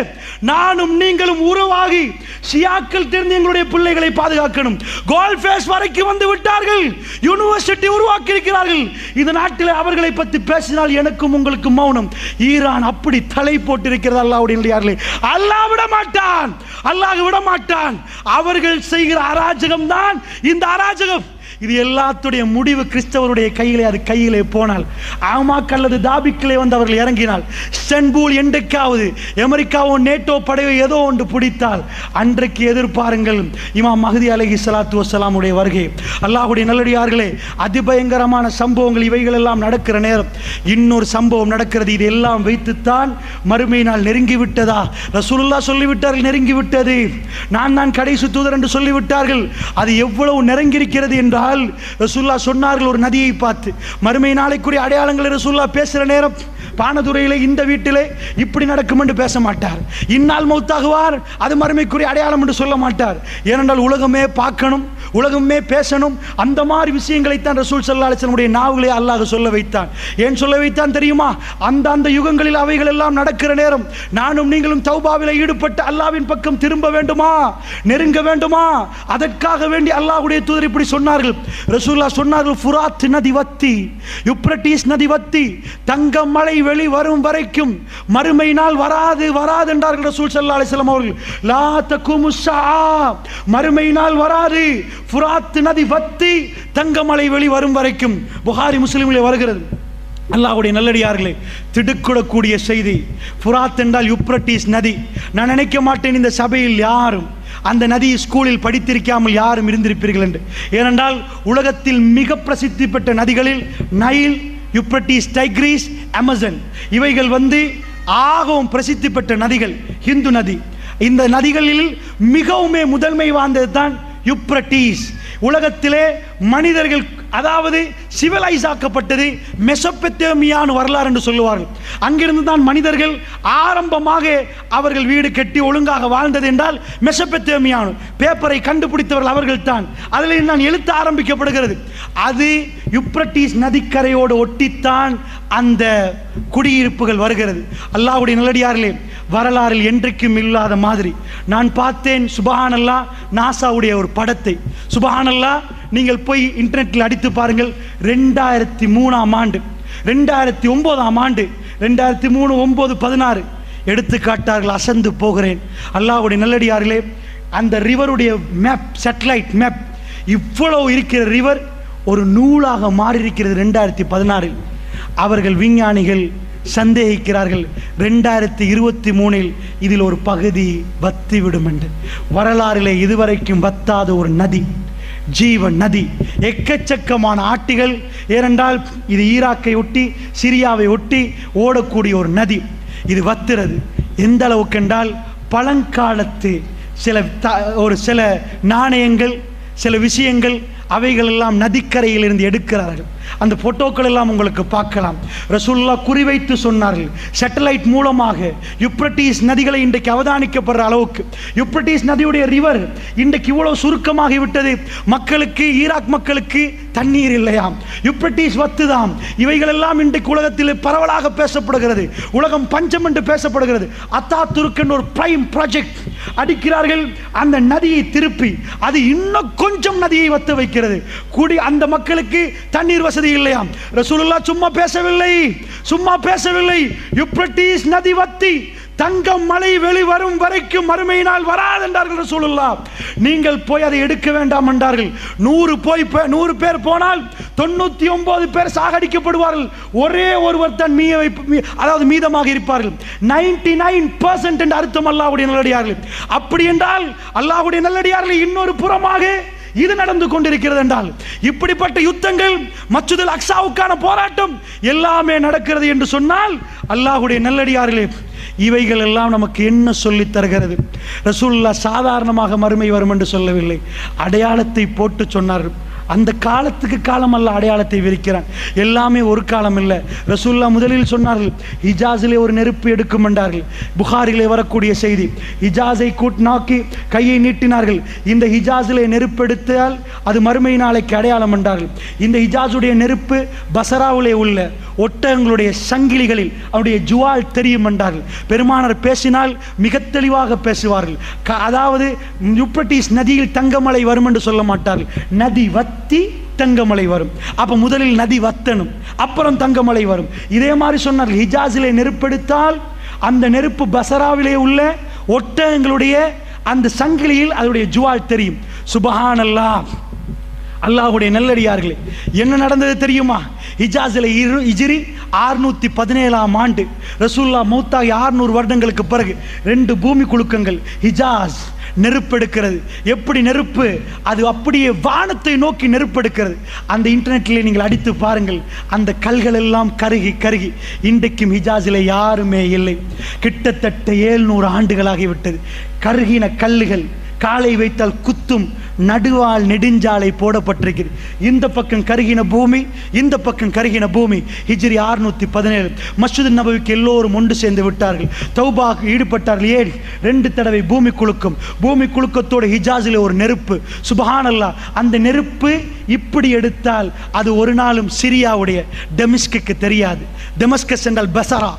நானும் நீங்களும் உருவாகி ஷியாக்கள் தெரிந்து எங்களுடைய பிள்ளைகளை பாதுகாக்கணும். கோல்ஃபேஸ் வரைக்கும் வந்து விட்டார்கள். யூனிவர்சிட்டி உருவாக்கி இருக்கிறார்கள். இந்த நாட்டில் அவர்களை பற்றி பேசினால் எனக்கும் உங்களுக்கு மௌனம். ஈரான் அப்படி தலை போட்டிருக்கிறது. அல்லாஹ்வுடைய நல்லடியார்களே, அல்லாஹ் விட மாட்டான், அல்லாஹ் விட மாட்டான். அவர்கள் செய்கிற அராஜகம் தான் இந்த அராஜகம். இது எல்லாத்துடைய முடிவு கிறிஸ்தவருடைய கையிலே, அது கையிலே போனால், ஆமாக் அல்லது தாபிக்கிலே வந்து அவர்கள் இறங்கினால், ஸ்டன்பூல் என்றைக்காவது அமெரிக்காவோ நேட்டோ படையோ ஏதோ ஒன்று பிடித்தால் அன்றைக்கு எதிர்பாருங்கள் இமாம் மஹ்தி அலைஹிஸ்ஸலாத்து வஸ்ஸலாமுடைய வருகை. அல்லாஹ்வுடைய நல்லடியார்களே, அதிபயங்கரமான சம்பவங்கள் இவைகள் எல்லாம் நடக்கிற நேரம் இன்னொரு சம்பவம் நடக்கிறது. இது எல்லாம் வைத்துத்தான் மறுமை நாள் நெருங்கிவிட்டதா? ரசூலுல்லாஹ் சொல்லிவிட்டார்கள், நெருங்கிவிட்டது. நான் கடைசி தூதர் என்று சொல்லிவிட்டார்கள். அது எவ்வளவு நெருங்கியிருக்கிறது என்றால் ரசூலுல்லாஹ் சொன்னார்கள் ஒரு நதியை பார்த்து. மறுமை நாளைக்குரிய அடையாளங்களை ரசூலுல்லாஹ் பேசுகிற நேரம் பானதுரையிலே இந்த வீட்டிலே இப்படி நடக்கும் என்று பேச மாட்டார். இன்னால் மௌத்தாகுவார், அது மறுமைக்குரிய அடையாளம் என்று சொல்ல மாட்டார். ஏனென்றால் உலகமே பார்க்கணும், உலகமே பேசணும். அந்த மாதிரி விஷயங்களைத்தான் ரசூல் ஸல்லல்லாஹு அலைஹி வஸல்லம் நாவுகளே அல்லாஹ் சொல்ல வைத்தான். ஏன் சொல்ல வைத்தான் தெரியுமா? அந்த யுகங்களில் அவைகள் எல்லாம் நடக்கிற நேரம் நானும் நீங்களும் தௌபாவிலே ஈடுபட்டு அல்லாஹ்வின் பக்கம் திரும்ப வேண்டுமா, நெருங்க வேண்டுமா? அதற்காக வேண்டி அல்லாஹ்வுடைய தூதர் இப்படி சொன்னார்கள். ரசூலுல்லாஹ் சொன்னார்கள், ஃபுராத் நதி வத்தி, யூப்ரட்டிஸ் நதி வத்தி, தங்க மழை வெளி வரும் வரைக்கும் மறுமை நாள் வராது வராது என்றார்கள் ரசூல் ஸல்லல்லாஹு அலைஹி வஸல்லம் அவர்கள். லா தகுமு ஸஆ, மறுமை நாள் வராது. ஃபுராத் நதி வத்தி, தங்க மழை வெளி வரும் வரைக்கும். புகாரி முஸ்லிமிலே வருகிறது. அல்லாஹ்வுடைய நல்லடியார்களே, திடுக்கிடக்கூடிய செய்தி. ஃபுராத் என்றால் யூப்ரட்டிஸ் நதி. நான் நினைக்க மாட்டேன் இந்த சபையில் யாரும் அந்த நதி ஸ்கூலில் படித்திருக்காமல் யாரும் இருந்திருப்பீர்கள் என்று. ஏனென்றால் உலகத்தில் மிக பிரசித்தி பெற்ற நதிகளில் நைல், யூப்ரட்டிஸ், டைக்ரீஸ், அமேசான் இவைகள் ஆகவும் பிரசித்தி பெற்ற நதிகள். ஹிந்து நதி. இந்த நதிகளில் மிகவுமே முதன்மை வாய்ந்தது தான் யூப்ரட்டிஸ். உலகத்திலே மனிதர்கள், அதாவது சிவிலைஸ் ஆக்கப்பட்டது மெசொப்பொத்தேமியான்னு வரலாறு என்று சொல்லுவார்கள். அங்கிருந்து தான் மனிதர்கள் ஆரம்பமாக அவர்கள் வீடு கட்டி ஒழுங்காக வாழ்ந்தது என்றால் மெசொப்பொத்தேமியானு பேப்பரை கண்டுபிடித்தவர்கள் அவர்கள் தான். அதில் நான் எழுத்து ஆரம்பிக்கப்படுகிறது. அது யூப்ரட்டிஸ் நதிக்கரையோடு ஒட்டித்தான் அந்த குடியிருப்புகள் வருகிறது. அல்லாஹ்வுடைய நல்லடியார்களே, வரலாறில் என்றைக்கும் இல்லாத மாதிரி நான் பார்த்தேன். சுபஹானல்லாஹ், நாசாவுடைய ஒரு படத்தை. சுபஹானல்லாஹ், நீங்கள் போய் இன்டர்நெட்டில் அடித்து பாருங்கள். 2003ஆம் ஆண்டு, 2009ஆம் ஆண்டு, 2003, 9, 16 எடுத்துக்காட்டார்கள். அசந்து போகிறேன். அல்லாஹ்வுடைய நல்லடியார்களே, அந்த ரிவருடைய மேப், சேட்டலைட் மேப், இவ்வளவு இருக்கிற ரிவர் ஒரு நூலாக மாறி இருக்கிறது 2016. அவர்கள் விஞ்ஞானிகள் சந்தேகிக்கிறார்கள் 2023 இதில் ஒரு பகுதி வத்திவிடும் என்று. வரலாறிலே இதுவரைக்கும் வத்தாத ஒரு நதி, ஜீவன் நதி, எக்கச்சக்கமான ஆட்டிகள். ஏனென்றால் இது ஈராக்கை ஒட்டி, சிரியாவை ஒட்டி ஓடக்கூடிய ஒரு நதி. இது வத்துறது எந்த அளவுக்கு என்றால், பழங்காலத்து சில நாணயங்கள், சில விஷயங்கள், அவைகள் எல்லாம் நதிக்கரையில் இருந்து எடுக்கிறார்கள். அந்த போட்டோக்கள் எல்லாம் உங்களுக்கு பார்க்கலாம். ரசூலுல்லாஹ் குறிவைத்து சொன்னார்கள், சேட்டலைட் மூலமாக யூப்ரட்டிஸ் நதிகளை இன்றைக்கு அவதானிக்கப்படுற அளவுக்கு. யூப்ரட்டிஸ் நதியுடைய ரிவர் இன்றைக்கு இவ்வளவு சுருக்கமாகி விட்டது. மக்களுக்கு, ஈராக் மக்களுக்கு தண்ணீர் இல்லையாம், யூப்ரட்டிஸ் வத்துதாம். இவைகள் எல்லாம் இன்றைக்கு உலகத்தில் பரவலாக பேசப்படுகிறது. உலகம் பஞ்சம் என்று பேசப்படுகிறது. அத்தாதுர்க் என்ற ஒரு பிரைம் ப்ராஜெக்ட் அடிக்கிறார்கள். அந்த நதியை திருப்பி அது இன்னும் கொஞ்சம் நதியை வத்த வைக்கிறது. கூடி அந்த மக்களுக்கு தண்ணீர் வசதி இல்லையாம். ரசூலுல்லாஹ் சும்மா பேசவில்லை. யூப்ரட்டிஸ் நதி வத்தி தங்கம் மலை வெளிவரும் வரைக்கும் மறுமையினால் வராது என்றார்கள் ரசூலுல்லாஹ். நீங்கள் போய் அதை எடுக்க வேண்டாம் என்றார்கள். 100 பேர் போனால் 99 பேர் சாகடிக்கப்படுவார்கள். ஒரே ஒருவர் தான் மீதமாக இருப்பார்கள். 99% என்று அர்த்தம் அல்லாஹ்வுடைய நல்லடியார்கள். அப்படி என்றால் அல்லாஹ்வுடைய நல்லடியார்கள் இன்னொரு புறமாக இது நடந்து கொண்டிருக்கிறது என்றால், இப்படிப்பட்ட யுத்தங்கள், மஸ்ஜிதுல் அக்ஸாவுக்கான போராட்டம் எல்லாமே நடக்கிறது என்று சொன்னால், அல்லாஹ்வுடைய நல்லடியார்களே, இவைகள் எல்லாம் நமக்கு என்ன சொல்லித் தருகிறது? ரசூலுல்லாஹ் சாதாரணமாக மறுமை வரும் என்று சொல்லவில்லை, அடையாளத்தை போட்டு சொன்னார்கள். அந்த காலத்துக்கு காலம் அல்ல அடையாளத்தை விரிக்கிறான். எல்லாமே ஒரு காலம் இல்லை. ரசூலுல்லாஹ் முதலில் சொன்னார்கள், ஹிஜாஸிலே ஒரு நெருப்பு எடுக்கும் என்றார்கள். புகாரிலே வரக்கூடிய செய்தி. ஹிஜாஸை நோக்கி கையை நீட்டினார்கள். இந்த ஹிஜாஸிலே நெருப்பு எடுத்தால் அது மறுமை நாளைக்கு அடையாளம் என்றார்கள். இந்த ஹிஜாஸுடைய நெருப்பு பசராவிலே உள்ள ஒட்டகங்களுடைய சங்கிலிகளில் அவருடைய ஜுவால் தெரியும் என்றார்கள். பெருமானார் பேசினால் மிக தெளிவாக பேசுவார்கள். அதாவது யூப்ரட்டிஸ் நதியில் தங்கமலை வரும் என்று சொல்ல மாட்டார்கள். நதி வத்தி தங்கமலை வரும். அப்ப முதலில் நதி வத்தணும், அப்புறம் தங்கமலை வரும். இதே மாதிரி சொன்னார்கள், ஹிஜாஸிலே நெருப்பெடுத்தால் அந்த நெருப்பு பசராவிலே உள்ள ஒட்டகங்களுடைய அந்த சங்கிலியில் அதனுடைய ஜுவால் தெரியும். சுபஹானல்லாஹ், அல்லாஹ்வுடைய நல்லடியார்களே, என்ன நடந்தது தெரியுமா? ஹிஜாஸில் ஹிஜ்ரி 617ஆம் ஆண்டு ரசூலுல்லாஹ் மௌத்தாகி 600 வருடங்களுக்கு பிறகு 2 பூமி குலுக்கங்கள் ஹிஜாஸ் நெருப்பெடுக்கிறது. எப்படி நெருப்பு? அது அப்படியே வானத்தை நோக்கி நெருப்பெடுக்கிறது. அந்த இன்டர்நெட்டில் நீங்கள் அடித்து பாருங்கள். அந்த கல்கள் எல்லாம் கருகி கருகி இன்றைக்கும் ஹிஜாஸில் யாருமே இல்லை. கிட்டத்தட்ட 700 ஆண்டுகளாகிவிட்டது. கருகின கல்லுகள் காலை வைத்தால் குத்தும் நடுவால் நெடுஞ்சாலை போடப்பட்டிருக்கிறது. இந்த பக்கம் கருகின பூமி, இந்த பக்கம் கருகின பூமி. ஹிஜ்ரி 617 மஸ்ஜித் நபவிக்கு எல்லோரும் ஒன்று சேர்ந்து விட்டார்கள். தௌபாக்கு ஈடுபட்டார்கள். ஏன்? 2 தடவை பூமி குலுக்கம். பூமி குலுக்கத்தோடு ஹிஜாஸில் ஒரு நெருப்பு. சுபஹானல்லாஹ், அந்த நெருப்பு இப்படி எடுத்தால் அது ஒரு நாளும் சிரியாவுடைய டெமிஸ்குக்கு தெரியாது. டெமஸ்கஸ் என்றால் பசரா,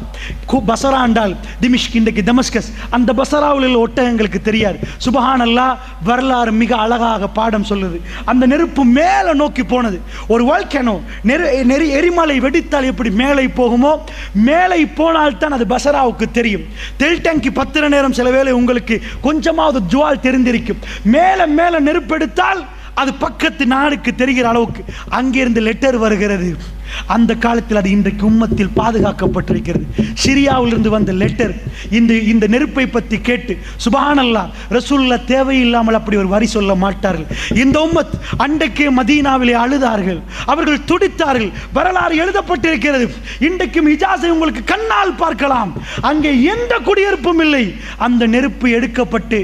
பசரா என்றால் டிமிஷ்க், இன்றைக்கு டெமஸ்கஸ். அந்த பசராவில் உள்ள ஒட்டகங்களுக்கு தெரியாது. சுபஹானல்லாஹ், வரலாறு மிக அழகாக பாடம் சொல்லுது. அந்த நெருப்பு மேலே நோக்கி போனது. ஒரு வால்கனோ எரிமலை வெடித்தால் எப்படி மேலே போகுமோ, மேலே போனால் தான் அது பசராவுக்கு தெரியும். தெல் டேங்கி பத்திர நேரம் சில வேளை உங்களுக்கு கொஞ்சமாவது ஜுவால் தெரிந்திருக்கும். மேலே மேலே நெருப்பெடுத்தால் அது பக்கத்து நாடுக்கு தெரிகிற அளவுக்கு அங்கிருந்து லெட்டர் வருகிறது. அந்த காலத்தில் அது இன்றைக்கு உம்மத்தில் பாதுகாக்கப்பட்டிருக்கிறது. சிரியாவிலிருந்து வந்த லெட்டர் இந்த நெருப்பை பற்றி கேட்டு சுப்ஹானல்லாஹ் ரசூலுல்லாஹ் தேவையில்லாமல் அப்படி ஒரு வரி சொல்ல மாட்டார்கள். இந்த உம்மத் அன்றைக்கே மதீனாவிலே அழுதார்கள், அவர்கள் துடித்தார்கள். வரலாறு எழுதப்பட்டிருக்கிறது. இன்றைக்கும் ஹிஜாஸை உங்களுக்கு கண்ணால் பார்க்கலாம். அங்கே எந்த குடியிருப்பும் இல்லை. அந்த நெருப்பு எடுக்கப்பட்டு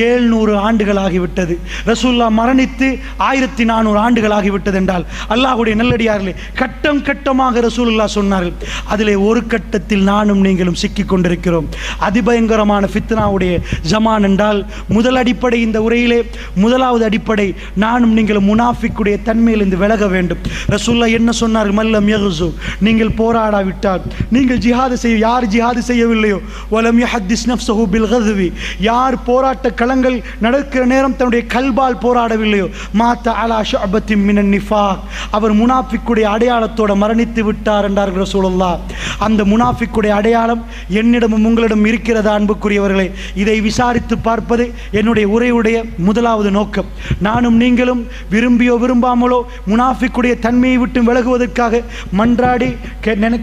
700 ஆண்டுகள் ஆகிவிட்டது. ரசூலுல்லாஹ் மரணித்து 1400 ஆண்டுகள் ஆகிவிட்டது என்றால் அல்லாஹ்வுடைய நல்லடியார்களே, கட்டம் கட்டமாக ரசூலுல்லாஹ் சொன்னார்கள். அதிலே ஒரு கட்டத்தில் நானும் நீங்களும் சிக்கிக் கொண்டிருக்கிறோம். அதிபயங்கரமான ஃபித்னாவுடைய ஜமான் என்றால் முதல் அடிப்படை இந்த உரையிலே முதலாவது அடிப்படை நானும் நீங்களும் முனாஃபிக்குடைய தன்மையிலிருந்து விலக வேண்டும். ரசூலுல்லாஹ் என்ன சொன்னார்கள்? மல்லம் யகுசு, நீங்கள் போராடாவிட்டால், நீங்கள் ஜிஹாது செய்ய, யார் ஜிஹாது செய்யவில்லையோ, வலம் யஹத்திஸ் நஃப்ஸஹு பில் கத்வி, யார் போராட்ட களங்கள் நடக்கிற நேரம் தன்னுடைய கல்பால் போராடவில்லையோ, மாத அலா ஷஅபத்தின் மினன் நிஃபாக், அவர் முனாஃபிக்குடைய அடையாளத்தோட மரணித்து விட்டார் என்றார்கள் ரசூலுல்லாஹ். அந்த முனாஃபிக்குடைய அடையாளம் என்னிடமும் உங்களிடம் இருக்கிறதா அன்புக்குரியவர்களே? இதை விசாரித்து பார்ப்பது என்னுடைய உரையுடைய முதலாவது நோக்கம். நானும் நீங்களும் விரும்பியோ விரும்பாமலோ முனாஃபிக்குடைய தன்மையை விட்டு விலகுவதற்காக மன்றாடி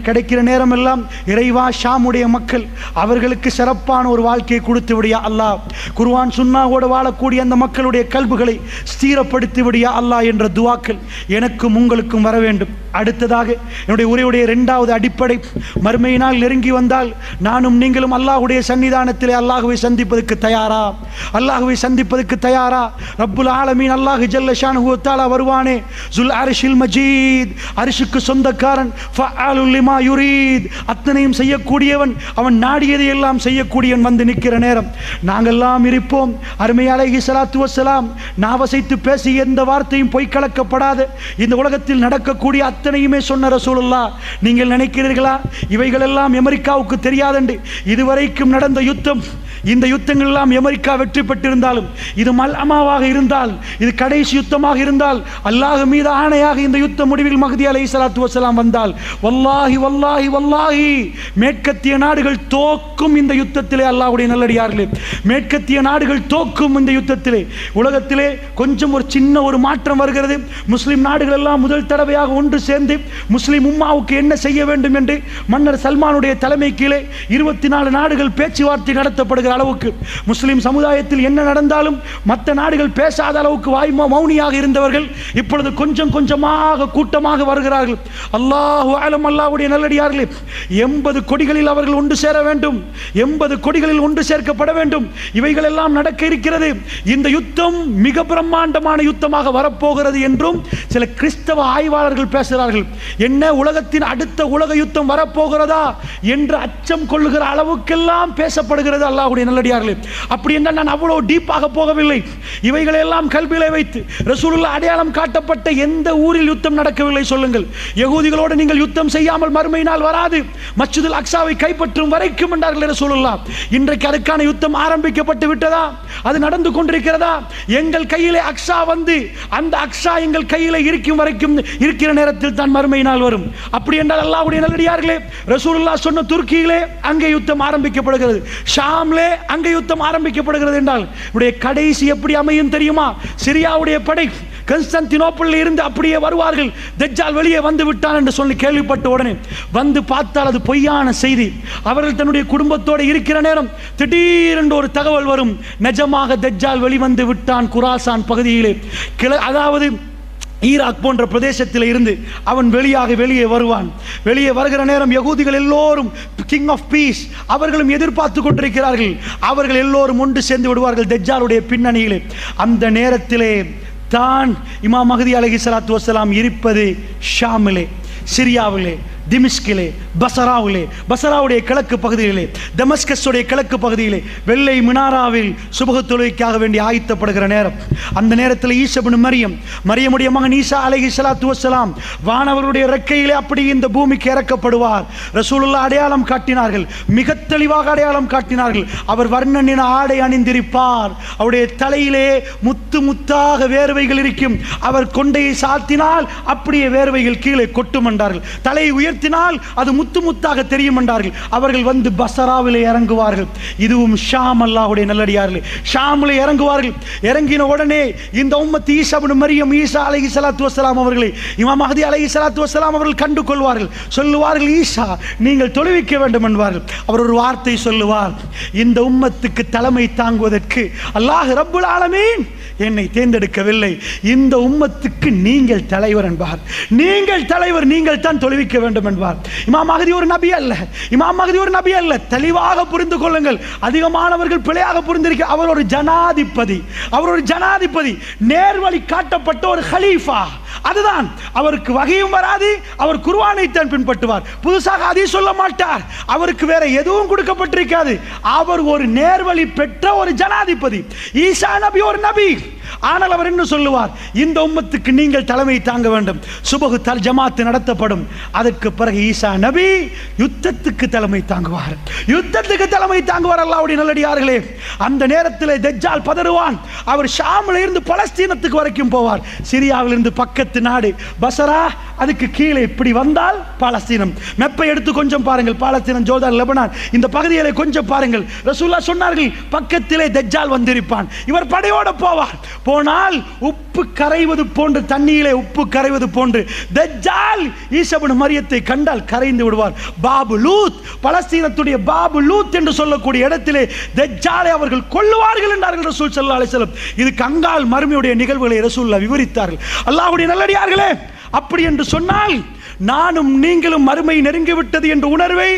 கிடைக்கிற நேரமெல்லாம் இறைவா, ஷாமுடைய மக்கள் அவர்களுக்கு சிறப்பான ஒரு வாழ்க்கையை கொடுத்து விடியா அல்லாஹ், குர்ஆன் சுன்னாவோடு வாழக்கூடிய அந்த மக்களுடைய கல்புகளை ஸ்திரப்படுத்தி விடியா அல்லாஹ் என்ற துவாக்கள் எனக்கும் உங்களுக்கும் வர வேண்டும். அடுத்ததாக என்னுடைய உரையுடைய இரண்டாவது அடிப்படை, மறுமையினால் நெருங்கி வந்தால் நானும் நீங்களும் அல்லாஹ்வுடைய சன்னிதானத்திலே அல்லாஹ்வை சந்திப்பதற்கு தயாரா? அல்லாஹ்வை சந்திப்பதற்கு தயாரா? ரப்புல் ஆலமீன் அல்லாஹ் ஜல்ல ஷானுஹு வ தஆலா வருவானே, ஜுல் அர்ஷில் மஜீத், அர்ஷுக்கு சொந்தக்காரன், ஃபஅலுல் லிமா யுரீத், அத்தனையும் செய்யக்கூடியவன், அவன் நாடியதை எல்லாம் செய்யக்கூடியவன் வந்து நிற்கிற நேரம் நாங்கெல்லாம் இருப்போம். அருமை அலைஹி ஸலாத்து வஸ்ஸலாம் நாவசைத்து பேசி எந்த வார்த்தையும் பொய் கலக்கப்படாத இந்த உலகத்தில் நடக்கக்கூடிய அத்தனையுமே சொன்ன ரசூலுல்லாஹ். நீங்கள் நினைக்கிறீர்களா இவைகளெல்லாம் அமெரிக்காவுக்கு தெரியாதென்று? இதுவரைக்கும் நடந்த யுத்தம், இந்த யுத்தங்கள் எல்லாம் அமெரிக்கா வெற்றி பெற்றிருந்தாலும், இது மல்அமாவாக இருந்தால், இது கடைசி யுத்தமாக இருந்தால், அல்லாஹ் மீது ஆணையாக இந்த யுத்த முடிவில் மஹ்தி அலைஹிஸ்ஸலாத்து வஸ்ஸலாம் வந்தால், வல்லாஹி வல்லாஹி வல்லாஹி மேற்கத்திய நாடுகள் தோக்கும் இந்த யுத்தத்திலே. அல்லாஹ்வுடைய நல்லடியார்களே, மேற்கத்திய நாடுகள் தோக்கும் இந்த யுத்தத்திலே. உலகத்திலே கொஞ்சம் ஒரு சின்ன ஒரு மாற்றம் வருகிறது. முஸ்லிம் நாடுகள் எல்லாம் முதல் தடவையாக ஒன்று சேர்ந்து முஸ்லிம் உம்மாவுக்கு என்ன செய்ய வேண்டும் என்று மன்னர் சல்மானுடைய தலைமை கீழே 24 நாடுகள் பேச்சுவார்த்தை நடத்தப்படுகிற அளவுக்கு, முஸ்லிம் சமுதாயத்தில் என்ன நடந்தாலும் மற்ற நாடுகள் பேசாத அளவுக்கு மௌனியாக இருந்தவர்கள் இப்பொழுது கொஞ்சம் கொஞ்சமாக கூட்டமாக வருகிறார்கள். அல்லாஹு அலம், அல்லாஹ்வுடைய நல்லடியார்களே, 80 கொடிகளில் அவர்கள் ஒன்று சேர வேண்டும், 80 கொடிகளில் ஒன்று சேர்க்கப்பட வேண்டும். இவைகள் எல்லாம் நடக்க இருக்கிறது. இந்த யுத்தம் மிக பிரம்மாண்டமான யுத்தமாக வரப்போகிறது என்றும் சில கிறிஸ்தவ ஆய்வாளர்கள் பேசுகிறார்கள். என்ன, உலகத்தின் அடுத்த உலக யுத்தம் வரப்போகிறதா என்று அச்சம் கொள்ளுகிற அளவுக்கெல்லாம் பேசப்படுகிறது. அல்லாஹ்வுடைய நல்லடியார்களே, அப்படி என்றால் நான் அவ்வளவு டீப்பாக போகவில்லை. இவைகளை எல்லாம் கல்வியிலே வைத்து ரசூலுல்லாஹ் அடையாளம் காட்டப்பட்ட எந்த ஊரில் யுத்தம் நடக்கவில்லை சொல்லுங்கள்? யகூதிகளோடு நீங்கள் யுத்தம் செய்யாமல் மறுமை நாள் வராது, மஸ்ஜிதுல் அக்ஸாவை கைப்பற்றும் வரைக்கும் என்றார்கள் ரசூலுல்லாஹ். இன்றைக்கு அதுக்கான யுத்தம் ஆரம்பிக்கப்பட்டு விட்டதா? அது நடந்து கொண்டிருக்கிறதா? எங்கள் கையிலே அக்ஸா வந்து அந்த அக்ஸா எங்கள் கையிலே இருக்கும் வரைக்கும் இருக்கிற நேரத்தில் தான் மறுமை நாள் வரும். அப்படி என்றால் அல்லாஹ்வுடைய நல்லடியார்களே, ரசூலுல்லாஹ் சொன்ன துருக்கியிலே அங்கே யுத்தம் ஆரம்பிக்கப்படுகிறது, ஷாம்லே அங்கே யுத்தம் ஆரம்பிக்கப்படுகிறது என்றால் உடைய கடைசி எப்படி அமையும் தெரியுமா? சிரியாவுடைய படை கன்ஸ்டான்டினோப்பிளில் இருந்து அப்படியே வருவார்கள். தஜ்ஜால் வெளியே வந்து விட்டான் என்று சொல்லி கேள்விப்பட்ட உடனே வந்து பார்த்தால் அது பொய்யான செய்தி. அவர்கள் தன்னுடைய குடும்பத்தோடு இருக்கிற நேரம் திடீரென்று ஒரு தகவல் வரும், நிஜமாக தஜ்ஜால் வெளிவந்து விட்டான் குராசான் பகுதியிலே. அதாவது ஈராக் போன்ற பிரதேசத்தில் இருந்து அவன் வெளியே வருவான். வெளியே வருகிற நேரம் யகூதிகள் எல்லோரும் கிங் ஆஃப் பீஸ் அவர்களும் எதிர்பார்த்து கொண்டிருக்கிறார்கள். அவர்கள் எல்லோரும் ஒன்று சேர்ந்து விடுவார்கள் தஜ்ஜாலுடைய பின்னணியிலே. அந்த நேரத்திலே தான் இமாம் மஹ்தி அலைஹிஸ்ஸலாத்து வஸ்ஸலாம் இருப்பது ஷாமிலே, சிரியாவிலே, திமிஷ்கிலே, பசராவுடைய கிழக்கு பகுதியிலே, டமஸ்கஸுடைய கிழக்கு பகுதியிலே, வெள்ளை மினாராவில் சுபஹ் தொழுகைக்காக வேண்டி ஆயத்தப்படுகிற நேரம். அந்த நேரத்தில் ஈசா இப்னு மரியமுடைய மகன் ஈசா அலைஹிஸ்ஸலாத்து வஸ்ஸலாம் வானவருடைய ரெக்கையிலே அப்படி இந்த பூமிக்கு இறக்கப்படுவார். ரசூலுல்லாஹ் அடையாளம் காட்டினார்கள், மிக தெளிவாக அடையாளம் காட்டினார்கள். அவர் வர்ணனின ஆடை அணிந்திருப்பார், அவருடைய தலையிலே முத்து முத்தாக வேர்வைகள் இருக்கும். அவர் கொண்டையை சாத்தினால் அப்படியே வேர்வைகள் கீழே கொட்டும் என்றார்கள். தலையை உயர்த்தி உயர்த்தினால் அது முத்து முத்தாக தெரியும் என்றார்கள். அவர்கள் வந்து பசராவிலே இறங்குவார்கள். இதுவும் ஷாம், அல்லாஹ்வுடைய நல்லடியார்களே, ஷாமிலே இறங்குவார்கள். இறங்கின உடனே இந்த உம்மத் ஈசா இப்னு மரியம், ஈசா அலைஹிஸ்ஸலாத்து வஸ்ஸலாம் அவர்களை இமாம் மஹ்தி அலைஹிஸ்ஸலாத்து வஸ்ஸலாம் அவர்கள் கண்டு கொள்வார்கள். சொல்லுவார்கள், ஈசா நீங்கள் தொழுவிக்க வேண்டும் என்பார்கள். அவர் ஒரு வார்த்தை சொல்லுவார், இந்த உம்மத்துக்கு தலைமை தாங்குவதற்கு அல்லாஹ் ரப்புல் ஆலமீன் என்னை தேர்ந்தெடுக்கவில்லை, இந்த உம்மத்துக்கு நீங்கள் தலைவர் என்பார். நீங்கள் தலைவர், நீங்கள் தான் தொழுவிக்க வேண்டும் என்பார். இமாம் மஹ்தி ஒரு நபி அல்ல, இமாம் மஹ்தி ஒரு நபி அல்ல. தெளிவாக புரிந்து கொள்ளுங்கள், அதிகமானவர்கள் பிழையாக புரிந்திருக்க. அவர் ஒரு ஜனாதிபதி, அவர் ஒரு ஜனாதிபதி, நேர்வழி காட்டப்பட்ட ஒரு ஹலீஃபா. அதுதான், அவருக்கு வகையும் வராது, அவர் குர்ஆனை தான் பின்பற்றுவார், புதுசாக ஹதீஸ் சொல்ல மாட்டார், அவருக்கு வேற எதுவும் கொடுக்கப்பட்டிருக்காது. அவர் ஒரு நேர்வழி பெற்ற ஒரு ஜனாதிபதி. ஈசா நபி ஒரு நபி, ஆனால் அவர் என்ன சொல்லுவார், இந்த உம்மத்துக்கு நீங்கள் தலைமை தாங்க வேண்டும். சுபஹ் ஜமாத் நடத்தப்படும். அதற்கு பிறகு ஈசா நபி யுத்தத்துக்கு தலைமை தாங்குவார், யுத்தத்துக்கு தலைமை தாங்குவார். அல்லாஹ்வுடைய நல்லடியார்களே, அந்த நேரத்தில் தஜ்ஜால் பதறுவான். அவர் ஷாமில் இருந்து பலஸ்தீனத்துக்கு வரைக்கும் போவார். சிரியாவில் இருந்து பக்கத்து நாடு பசரா, அதுக்கு கீழே இப்படி வந்தால் பாலஸ்தீனம். மெப்பை எடுத்து கொஞ்சம் பாருங்கள், பாலஸ்தீனம், ஜோர்தான், லெபனான் இந்த பகுதிகளை கொஞ்சம் பாருங்கள். ரசூலுல்லாஹ் சொன்னார்கள், பக்கத்திலே தஜ்ஜால் வந்திருப்பான், இவர் படையோட போவார். போனால் உப்பு கரைவது போன்று, தண்ணீரிலே உப்பு கரைவது போன்று தஜ்ஜால் ஈசா இப்னு மரியத்தை கண்டால் கரைந்து விடுவார். பாபு லூத், பலஸ்தீனத்துடைய பாபு லூத் என்று சொல்லக்கூடிய இடத்திலே தஜ்ஜாலை அவர்கள் கொல்லுவார்கள் என்றார்கள் ரசூல் ஸல்லல்லாஹு அலைஹி வஸல்லம். இது கங்கால் மறுமையுடைய நிகழ்வுகளை ரசூலுல்லாஹ் விவரித்தார்கள். அல்லாஹ்வுடைய நல்லடியார்களே, அப்படி என்று சொன்னால் நானும் நீங்களும் மறுமை நெருங்கிவிட்டது என்ற உணர்வை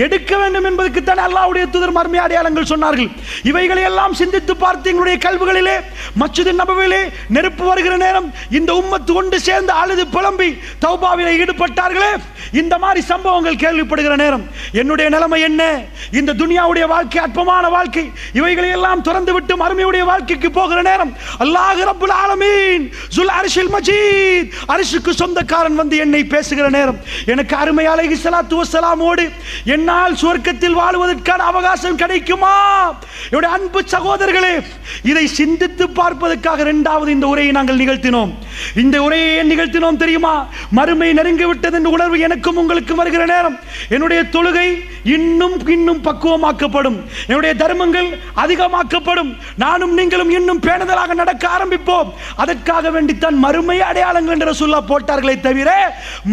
எடுக்க வேண்டும் என்பதற்கு தான் அல்லாஹ்வுடைய தூதர் மறுமை அடையாளங்கள் சொன்னார்கள். இவைகளை எல்லாம் சிந்தித்து பார்த்து எங்களுடைய கல்விகளிலே, மஸ்ஜித் நபவியிலே நெருப்பு வருகிற நேரம் இந்த உம்மத்து ஒன்று சேர்ந்து அழுது புலம்பி தௌபாவிலே ஈடுபட்டார்களே, இந்த மாதிரி சம்பவங்கள் கேள்விப்படுகிற நேரம் என்னுடைய நிலைமை என்ன? இந்த துனியாவுடைய வாழ்க்கை அற்பமான வாழ்க்கை, இவைகளை எல்லாம் திறந்து விட்டு மறுமையுடைய வாழ்க்கைக்கு போகிற நேரம் அல்லாஹ் ரப்புல் ஆலமீன் ஜுல் அர்ஷில் மஜீத், அர்ஷுக்கு சொந்தக்காரன் வந்து என்னை பேசுகிற நேரம், எனக்கு அருமை அலைஹிஸ்ஸலாத்து வஸ்ஸலாமோடு என்னால் சுவர்க்கத்தில் வாழ்வதற்கான அவகாசம் கிடைக்குமா? என்னுடைய அன்பு சகோதரர்களே, இதை சிந்தித்து பார்ப்பதற்காக இரண்டாவது இந்த உரையை நாங்கள் நிகழ்த்தினோம். இந்த உரையை ஏன் நிகழ்த்தினோம் தெரியுமா? மறுமை நெருங்கிவிட்டது என்ற உணர்வு எனக்கும் உங்களுக்கும் வருகிற நேரம் என்னுடைய தொழுகை இன்னும் இன்னும் பக்குவமாக்கப்படும், என்னுடைய தர்மங்கள் அதிகமாக்கப்படும், நானும் நீங்களும் இன்னும் பேணுதலாக நடக்க ஆரம்பிப்போம். அதற்காக வேண்டித்தான் மறுமை அடையாளங்கள் என்று ரசூலுல்லாஹ் போட்டார்களே தவிர,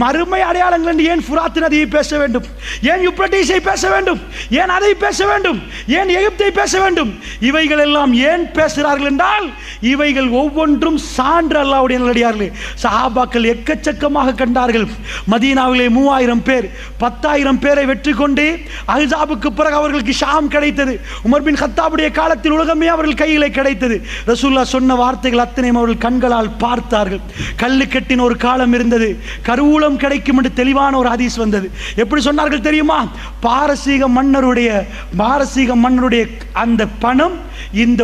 மறுமை அடையாளங்கள் என்று ஏன் ஃபுராத் நதியை பேச வேண்டும்? ஏன் யூப்ரட்டிஸை பேச வேண்டும்? ஏன் அதை பேச வேண்டும்? ஏன் எகிப்தை பேச வேண்டும்? இவைகள் எல்லாம் ஏன் பேசுகிறார்கள் என்றால், இவைகள் ஒவ்வொன்றும் சான்று. அல்லாஹ்வுடைய நல்லடியார்களே, சஹாபாக்கள் எக்கச்சக்கமாக கண்டார்கள். மதீனாவிலே 3000 பேர், 10,000 பேரை வெற்றி கொண்டு அஹ்ஸாபுக்கு பிறகு அவர்களுக்கு ஷாம் கிடைத்தது. உமர் பின் கத்தாபுடைய காலத்தில் உலகமே அவர்கள் கையிலே கிடைத்தது. ரசூலுல்லாஹ் சொன்ன வார்த்தைகள் அத்தனையும் அவர்கள் கண்களால் பார்த்தார்கள். கல்லு கட்டின ஒரு காலம் இருந்தது, கருவூலம் கிடைக்கும் என்று தெளிவான ஒரு ஹதீஸ் வந்தது. எப்படி சொன்னார்கள் தெரியுமா? பாரசீக மன்னருடைய அந்த பணம் இந்த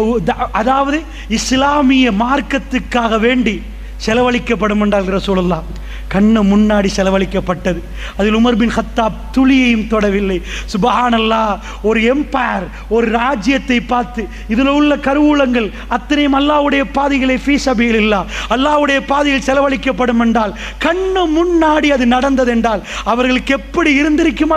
அதாவது இஸ்லாமிய மார்க்கத்துக்காக வேண்டி செலவழிக்கப்படும் என்றார்கள் ரசூலுல்லாஹ். கண்ணு முன்னாடி செலவழிக்கப்பட்டது. அதில் உமர் பின் கத்தாப் துளியையும் தொடவில்லை. சுப்ஹானல்லாஹ், ஒரு எம்பயர், ஒரு ராஜ்யத்தை பார்த்து இதில் உள்ள கருவூலங்கள் அத்தனையும் அல்லாஹ்வுடைய பாதைகளை ஃபீ சபீலில்லாஹ், அல்லாஹ்வுடைய பாதையில் செலவழிக்கப்படும் என்றால், கண்ணு முன்னாடி அது நடந்தது என்றால் அவர்களுக்கு எப்படி இருந்திருக்கும்?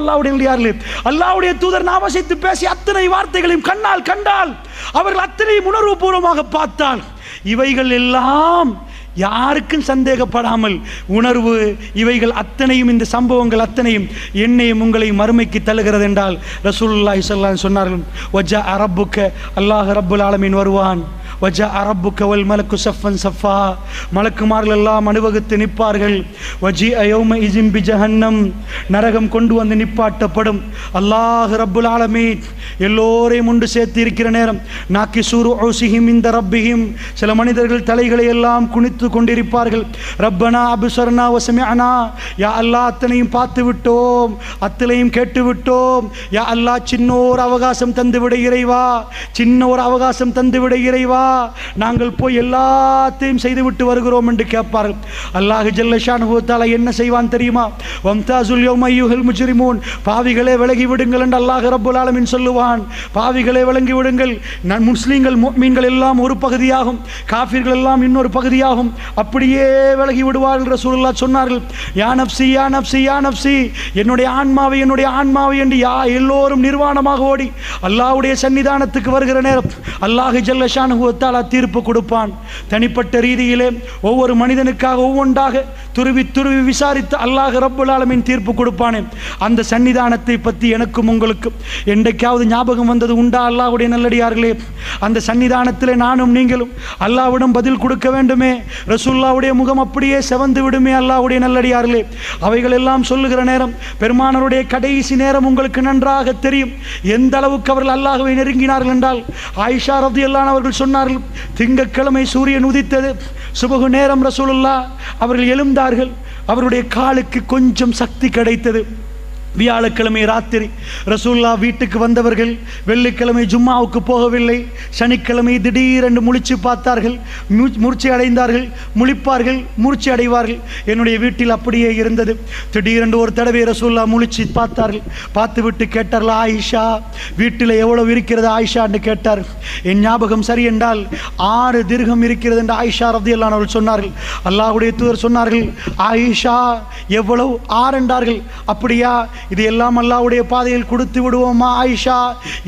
அல்லாஹ்வுடைய தூதர் நாவசித்து பேசி அத்தனை வார்த்தைகளையும் கண்ணால் கண்டால், அவர்கள் அத்தனையும் உணர்வு பூர்வமாக பார்த்தால், இவைகள் எல்லாம் யாருக்கும் சந்தேகப்படாமல் உணர்வு, இவைகள் அத்தனையும், இந்த சம்பவங்கள் அத்தனையும் என்னையும் உங்களையும் மறுமைக்கு தள்ளுகிறது என்றால் ரசூலுல்லாஹி ஸல்லல்லாஹு அலைஹி வஸல்லம் சொன்னார்கள், வஜா ரப்புக்க, அல்லாஹ் ரப்புல் ஆலமீன் வருவான், வஜா ரப்புக்க வல் மலக்கு ஸஃபன் ஸஃபா, மலக்குமார்கள் எல்லாம் அணிவகுத்து நிற்பார்கள். வஜிஅ யௌம இஸின் பி ஜஹன்னம், நரகம் கொண்டு வந்து நிப்பாட்டப்படும். அல்லாஹ் ரப்புல் ஆலமீன் எல்லோரையும் ஒன்று சேர்த்து இருக்கிற நேரம், நாக்கிசூரு உஸிஹிம் இந்த ரப்பிஹிம், சில மனிதர்கள் தலைகளை எல்லாம் குனித்து கொண்டிருப்பார்கள். ரப்பனா அப்ஸர்னா வ சமிஅனா, யா அல்லாஹ் அத்தனையும் பார்த்து விட்டோம், அத்தனையும் கேட்டு விட்டோம், யா அல்லாஹ் சின்ன ஒரு அவகாசம் தந்து விட இறைவா, சின்ன ஒரு அவகாசம் தந்து விட இறைவா, நாங்கள் போய் எல்லாத்தையும் செய்துவிட்டு வருகிறோம் என்று கேட்பார்கள். அல்லாஹ் ஜல்ல ஷானுஹு தஆலா என்ன செய்வான் தெரியுமா? வம்தாசுல் யௌம அய்யுஹல் முஜ்ரிமூன், பாவிகளே விலகி விடுங்கள் என்று அல்லாஹ் ரப்பல் ஆலமீன் சொல்லுவான். பாவிகளே விலகி விடுங்கள். முஸ்லீம்கள் முஃமின்கள் எல்லாம் ஒரு பகுதியாகும், காஃபிர்கள் எல்லாம் இன்னொரு பகுதியாகும். அப்படியே விலகி விடுவார்கள். ரசூலுல்லாஹ் சொன்னார்கள், யா நஃப்ஸி யா நஃப்ஸி யா நஃப்ஸி, என்னுடைய ஆன்மாவை என்னுடைய ஆன்மாவை என்று எல்லோரும் நிர்வாணமாக ஓடி அல்லாஹ்வுடைய சன்னிதானத்துக்கு வருகிற நேரம் அல்லாஹ் ஜல்ல ஷானுஹு வ தஆலா தீர்ப்பு கொடுப்பான். தனிப்பட்ட ரீதியிலே ஒவ்வொரு மனிதனுக்காக ஒவ்வொன்றாக துருவி துருவி விசாரித்து அல்லாஹ் ரப்பல் ஆலமீன் தீர்ப்பு கொடுப்பானே. அந்த சன்னிதானத்தை பற்றி எனக்கும் உங்களுக்கும் என்றைக்காவது ஞாபகம் வந்தது உண்டா? அல்லாஹ்வுடைய நல்லடியார்களே, அந்த சன்னிதானத்திலே நானும் நீங்களும் அல்லாஹ்விடம் பதில் கொடுக்க வேண்டுமே. ரசூலுல்லாஹ்வுடைய முகம் அப்படியே செவந்து விடுமே. அல்லாஹ்வுடைய நல்லடியார்களே, அவைகள் எல்லாம் சொல்லுகிற நேரம், பெருமானாருடைய கடைசி நேரம் உங்களுக்கு நன்றாக தெரியும். எந்த அளவுக்கு அவர்கள் அல்லாஹ்வை நெருங்கினார்கள் என்றால், ஆயிஷா ரலியல்லாஹு அன்ஹா அவர்கள் சொன்னார்கள், திங்கட்கிழமை சூரியன் உதித்தது, சுபஹு நேரம் ரசூலுல்லாஹ் அவர்கள் எழுந்தார்கள். அவருடைய காலுக்கு கொஞ்சம் சக்தி கிடைத்தது. வியாழக்கிழமை ராத்திரி ரசூலுல்லாஹ் வீட்டுக்கு வந்தவர்கள் வெள்ளிக்கிழமை ஜும்மாவுக்கு போகவில்லை. சனிக்கிழமை திடீரென்று முழிச்சு பார்த்தார்கள், மூர்ச்சி அடைந்தார்கள். முழிப்பார்கள், மூர்ச்சி அடைவார்கள். என்னுடைய வீட்டில் அப்படியே இருந்தது. திடீரென்று ஒரு தடவை ரசூலுல்லாஹ் முழிச்சு பார்த்தார்கள். பார்த்து விட்டு கேட்டார்கள், ஆயிஷா வீட்டில் எவ்வளவு இருக்கிறது ஆயிஷா என்று கேட்டார்கள். என் ஞாபகம் சரி என்றால் 6 திர்ஹம் இருக்கிறது என்று ஆயிஷா ரலியல்லாஹு அன்ஹா அவர்கள் சொன்னார்கள். அல்லாஹ்வுடைய தூதர் சொன்னார்கள், ஆயிஷா எவ்வளவு? 6 என்றார்கள். அப்படியா, இது எல்லாம் அல்லாஹ்வுடைய பாதையில் கொடுத்து விடுவோமா ஆயிஷா?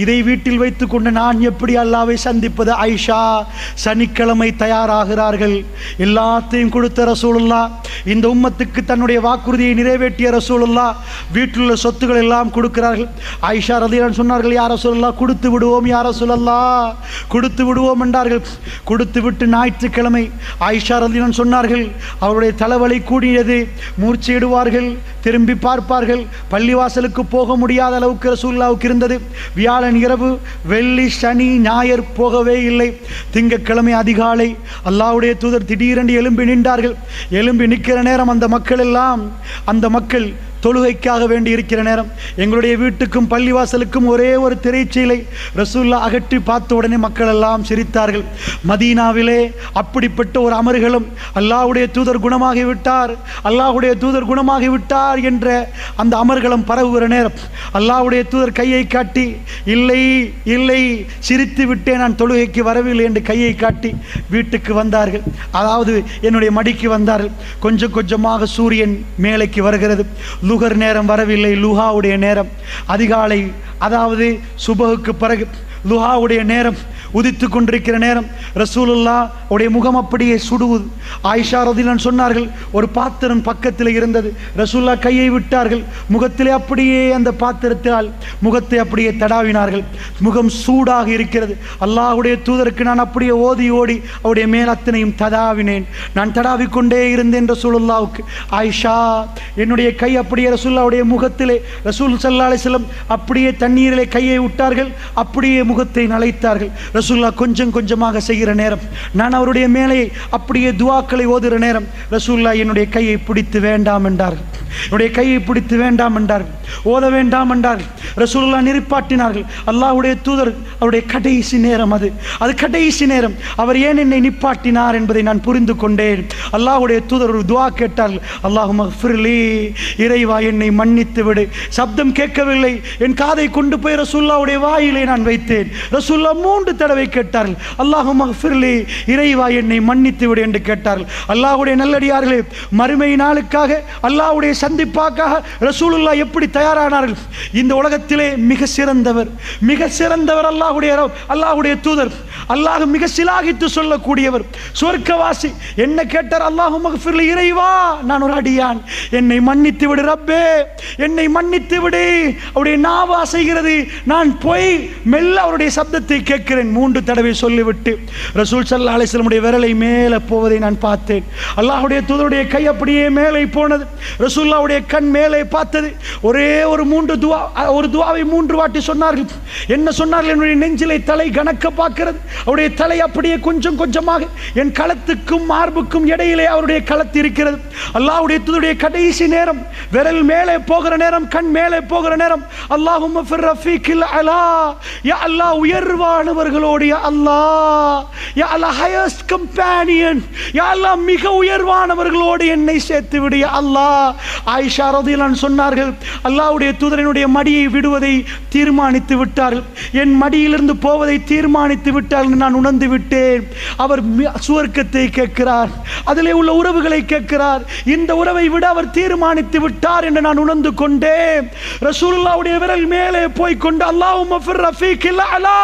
இதை வீட்டில் வைத்துக் கொண்டு நான் எப்படி அல்லாஹ்வை சந்திப்பது ஆயிஷா? சனிக்கிழமை தயாராகிறார்கள். எல்லாத்தையும் கொடுத்த ரசூலுல்லாஹ், இந்த உம்மத்துக்கு தன்னுடைய வாக்குறுதியை நிறைவேற்றிய ரசூலுல்லாஹ் வீட்டில் உள்ள சொத்துக்கள் எல்லாம் கொடுக்கிறார்கள். ஆயிஷா ரலியல்லாஹு அன்ஹா சொன்னார்கள், யா ரசூலுல்லாஹ் கொடுத்து விடுவோம், யா ரசூலுல்லாஹ் கொடுத்து விடுவோம் என்றார்கள். கொடுத்து விட்டு ஞாயிற்றுக்கிழமை ஆயிஷா ரலியல்லாஹு அன்ஹா சொன்னார்கள், அவருடைய தலைவலி கூடியது, மூர்ச்சையிடுவார்கள், திரும்பி பார்ப்பார்கள். பள்ளிவாசலுக்கு போக முடியாத அளவுக்கு ரசூலுல்லாஹ்வுக்கு இருந்தது. வியாழன் இரவு, வெள்ளி, சனி, ஞாயிறு போகவே இல்லை. திங்கட்கிழமை அதிகாலை அல்லாஹ்வுடைய தூதர் திடீரென்று எழும்பி நின்றார்கள். எழும்பி நிற்கிற நேரம் அந்த மக்கள் தொழுகைக்காக வேண்டி இருக்கிற நேரம், எங்களுடைய வீட்டுக்கும் பள்ளிவாசலுக்கும் ஒரே ஒரு திரைச்சீலை ரசூலுல்லாஹ் அகற்றி பார்த்த உடனே மக்கள் எல்லாம் சிரித்தார்கள். மதீனாவிலே அப்படிப்பட்ட ஒரு அமர்கலம், அல்லாஹ்வுடைய தூதர் குணமாகிவிட்டார், அல்லாஹ்வுடைய தூதர் குணமாகிவிட்டார் என்ற அந்த அமர்கலம் பரவுகிற நேரம் அல்லாஹ்வுடைய தூதர் கையை காட்டி, இல்லை இல்லை சிரித்து விட்டே நான் தொழுகைக்கு வரவில்லை என்று கையை காட்டி வீட்டுக்கு வந்தார்கள். அதாவது என்னுடைய மடிக்கு வந்தார்கள். கொஞ்சம் கொஞ்சமாக சூரியன் மேலைக்கு வருகிறது. லுகர் நேரம் வரவில்லை, லுஹாவுடைய நேரம் அதிகாலை, அதாவது சுபஹுக்கு பிறகு லுஹாவுடைய நேரம் உதித்து கொண்டிருக்கிற நேரம் ரசூலுல்லாஹ் உடைய முகம் அப்படியே சுடுவது. ஆயிஷா ரலியல்லாஹு அன்ஹா சொன்னார்கள், ஒரு பாத்திரம் பக்கத்தில் இருந்தது. ரசூலுல்லாஹ் கையை விட்டார்கள், முகத்திலே அப்படியே அந்த பாத்திரத்தால் முகத்தை அப்படியே தடாவினார்கள். முகம் சூடாக இருக்கிறது. அல்லாஹ்வுடைய தூதருக்கு நான் அப்படியே ஓதி ஓடி அவருடைய மேல் அத்தனையும் தடாவினேன். நான் தடாவிக்கொண்டே இருந்தேன் ரசூலுல்லாஹ்வுக்கு. ஆயிஷா என்னுடைய கை அப்படியே ரசூலுல்லாஹ்வுடைய முகத்திலே, ரசூல் ஸல்லல்லாஹு அலைஹி வஸல்லம் அப்படியே தண்ணீரிலே கையை விட்டார்கள், அப்படியே முகத்தை நனைத்தார்கள். ரசூலுல்லாஹ் கொஞ்சம் கொஞ்சமாக செய்கிற நேரம், நான் அவருடைய மேலே அப்படியே துஆக்களை ஓதுகிற நேரம் ரசூலுல்லாஹ் என்னுடைய கையை பிடித்து வேண்டாம் என்றார்கள். என்னுடைய கையை பிடித்து வேண்டாம் என்றார்கள், ஓத வேண்டாம் என்றார்கள். ரசூலுல்லாஹ் நிற்பாட்டினார்கள். அல்லாஹ்வுடைய தூதர் அவருடைய கடைசி நேரம், அது கடைசி நேரம். அவர் ஏன் என்னை நிப்பாட்டினார் என்பதை நான் புரிந்து கொண்டேன். அல்லாஹ்வுடைய தூதர் ஒரு துஆ கேட்டார்கள், அல்லாஹும்ம ஃபிர்லி, இறைவா என்னை மன்னித்து விடு. சப்தம் கேட்கவில்லை, என் காதை கொண்டு போய் ரசூலுல்லாஹ்வுடைய வாயிலே நான் வைத்தேன். ரசூலுல்லாஹ் 3 தடவை கேட்டார்கள், அல்லாஹும்ம ஃபிர்லி, இறைவா என்னை மன்னித்து விடு என்று கேட்டார்கள். அல்லாஹ்வுடைய நல்லடியார்களே, மறுமை நாளுக்காக அல்லாஹ்வுடைய சந்திப்பாக்காக ரசூலுல்லாஹ் எப்படி தயாரானார்கள்? இந்த உலகத்திலே மிக சிறந்தவர் அல்லாஹ்வுடைய தூதர். அல்லாஹ் மிக சிலாகித்து சொல்லக்கூடியவர், சொர்க்கவாசி. என்ன கேட்டார்? அல்லாஹும்ம ஃபிர்லி, இறைவா நான் ஒரு அடியான், என்னை மன்னித்து விடு ரப்பே, என்னை மன்னித்து விடு. அவருடைய நாவா செய்கிறது, நான் போய் மெல்ல அவருடைய சப்தத்தை கேட்கிறேன். 3 தடவை சொல்லிவிட்டு ரசூல் ஸல்லல்லாஹு அலைஹி வஸல்லம் விரலை மேலே போவதை நான் பார்த்தேன். அல்லாஹ்வுடைய தூதருடைய கை அப்படியே மேலே போனது. ரசூலுல்லாஹ்வுடைய கண் மேலே பார்த்தது. ஒரே ஒரு துஆவை 3 வாட்டி சொன்னார்கள். என்ன சொன்னார்கள்? என்னுடைய நெஞ்சிலே தலை கணக்க பார்க்கிறது. அவருடைய தலை அப்படியே கொஞ்சம் கொஞ்சமாக என் களத்துக்கும் மார்புக்கும் இடையிலே அவருடைய களத்து இருக்கிறது. அல்லாஹ்வுடைய தூதருடைய கடைசி நேரம், விரல் மேலே போகிற நேரம், கண் மேலே போகிற நேரம், அல்லாஹும்ம ஃபிர் ரஃபீக்கில் அலா, யா அல்லாஹ் உயர்வானவர்களோடு தோழர்களோடு யா அல்லாஹ், யா அல்லாஹ் ஹையஸ்ட் கம்பேனியன், யா அல்லாஹ் மிக உயர்வானவர்களோடு என்னை சேர்த்து விடு யா அல்லாஹ். ஆயிஷா ரலியல்லாஹு அன்ஹா சொன்னார்கள், அல்லாஹ்வுடைய தூதரினுடைய மடியை விடுவதை தீர்மானித்து விட்டார்கள், என் மடியிலிருந்து போவதை தீர்மானித்து விட்டார்கள், நான் உணர்ந்து விட்டேன். அவர் சுவர்க்கத்தை கேட்கிறார், அதிலே உள்ள உறவுகளை கேட்கிறார், இந்த உறவை விட அவர் தீர்மானித்து விட்டார் என்று நான் உணர்ந்து கொண்டேன். ரசூலுல்லாஹ்வுடைய விரல் மேலே போய் கொண்டு அல்லாஹும்ம ஃபிர் ரஃபீகில் அலா,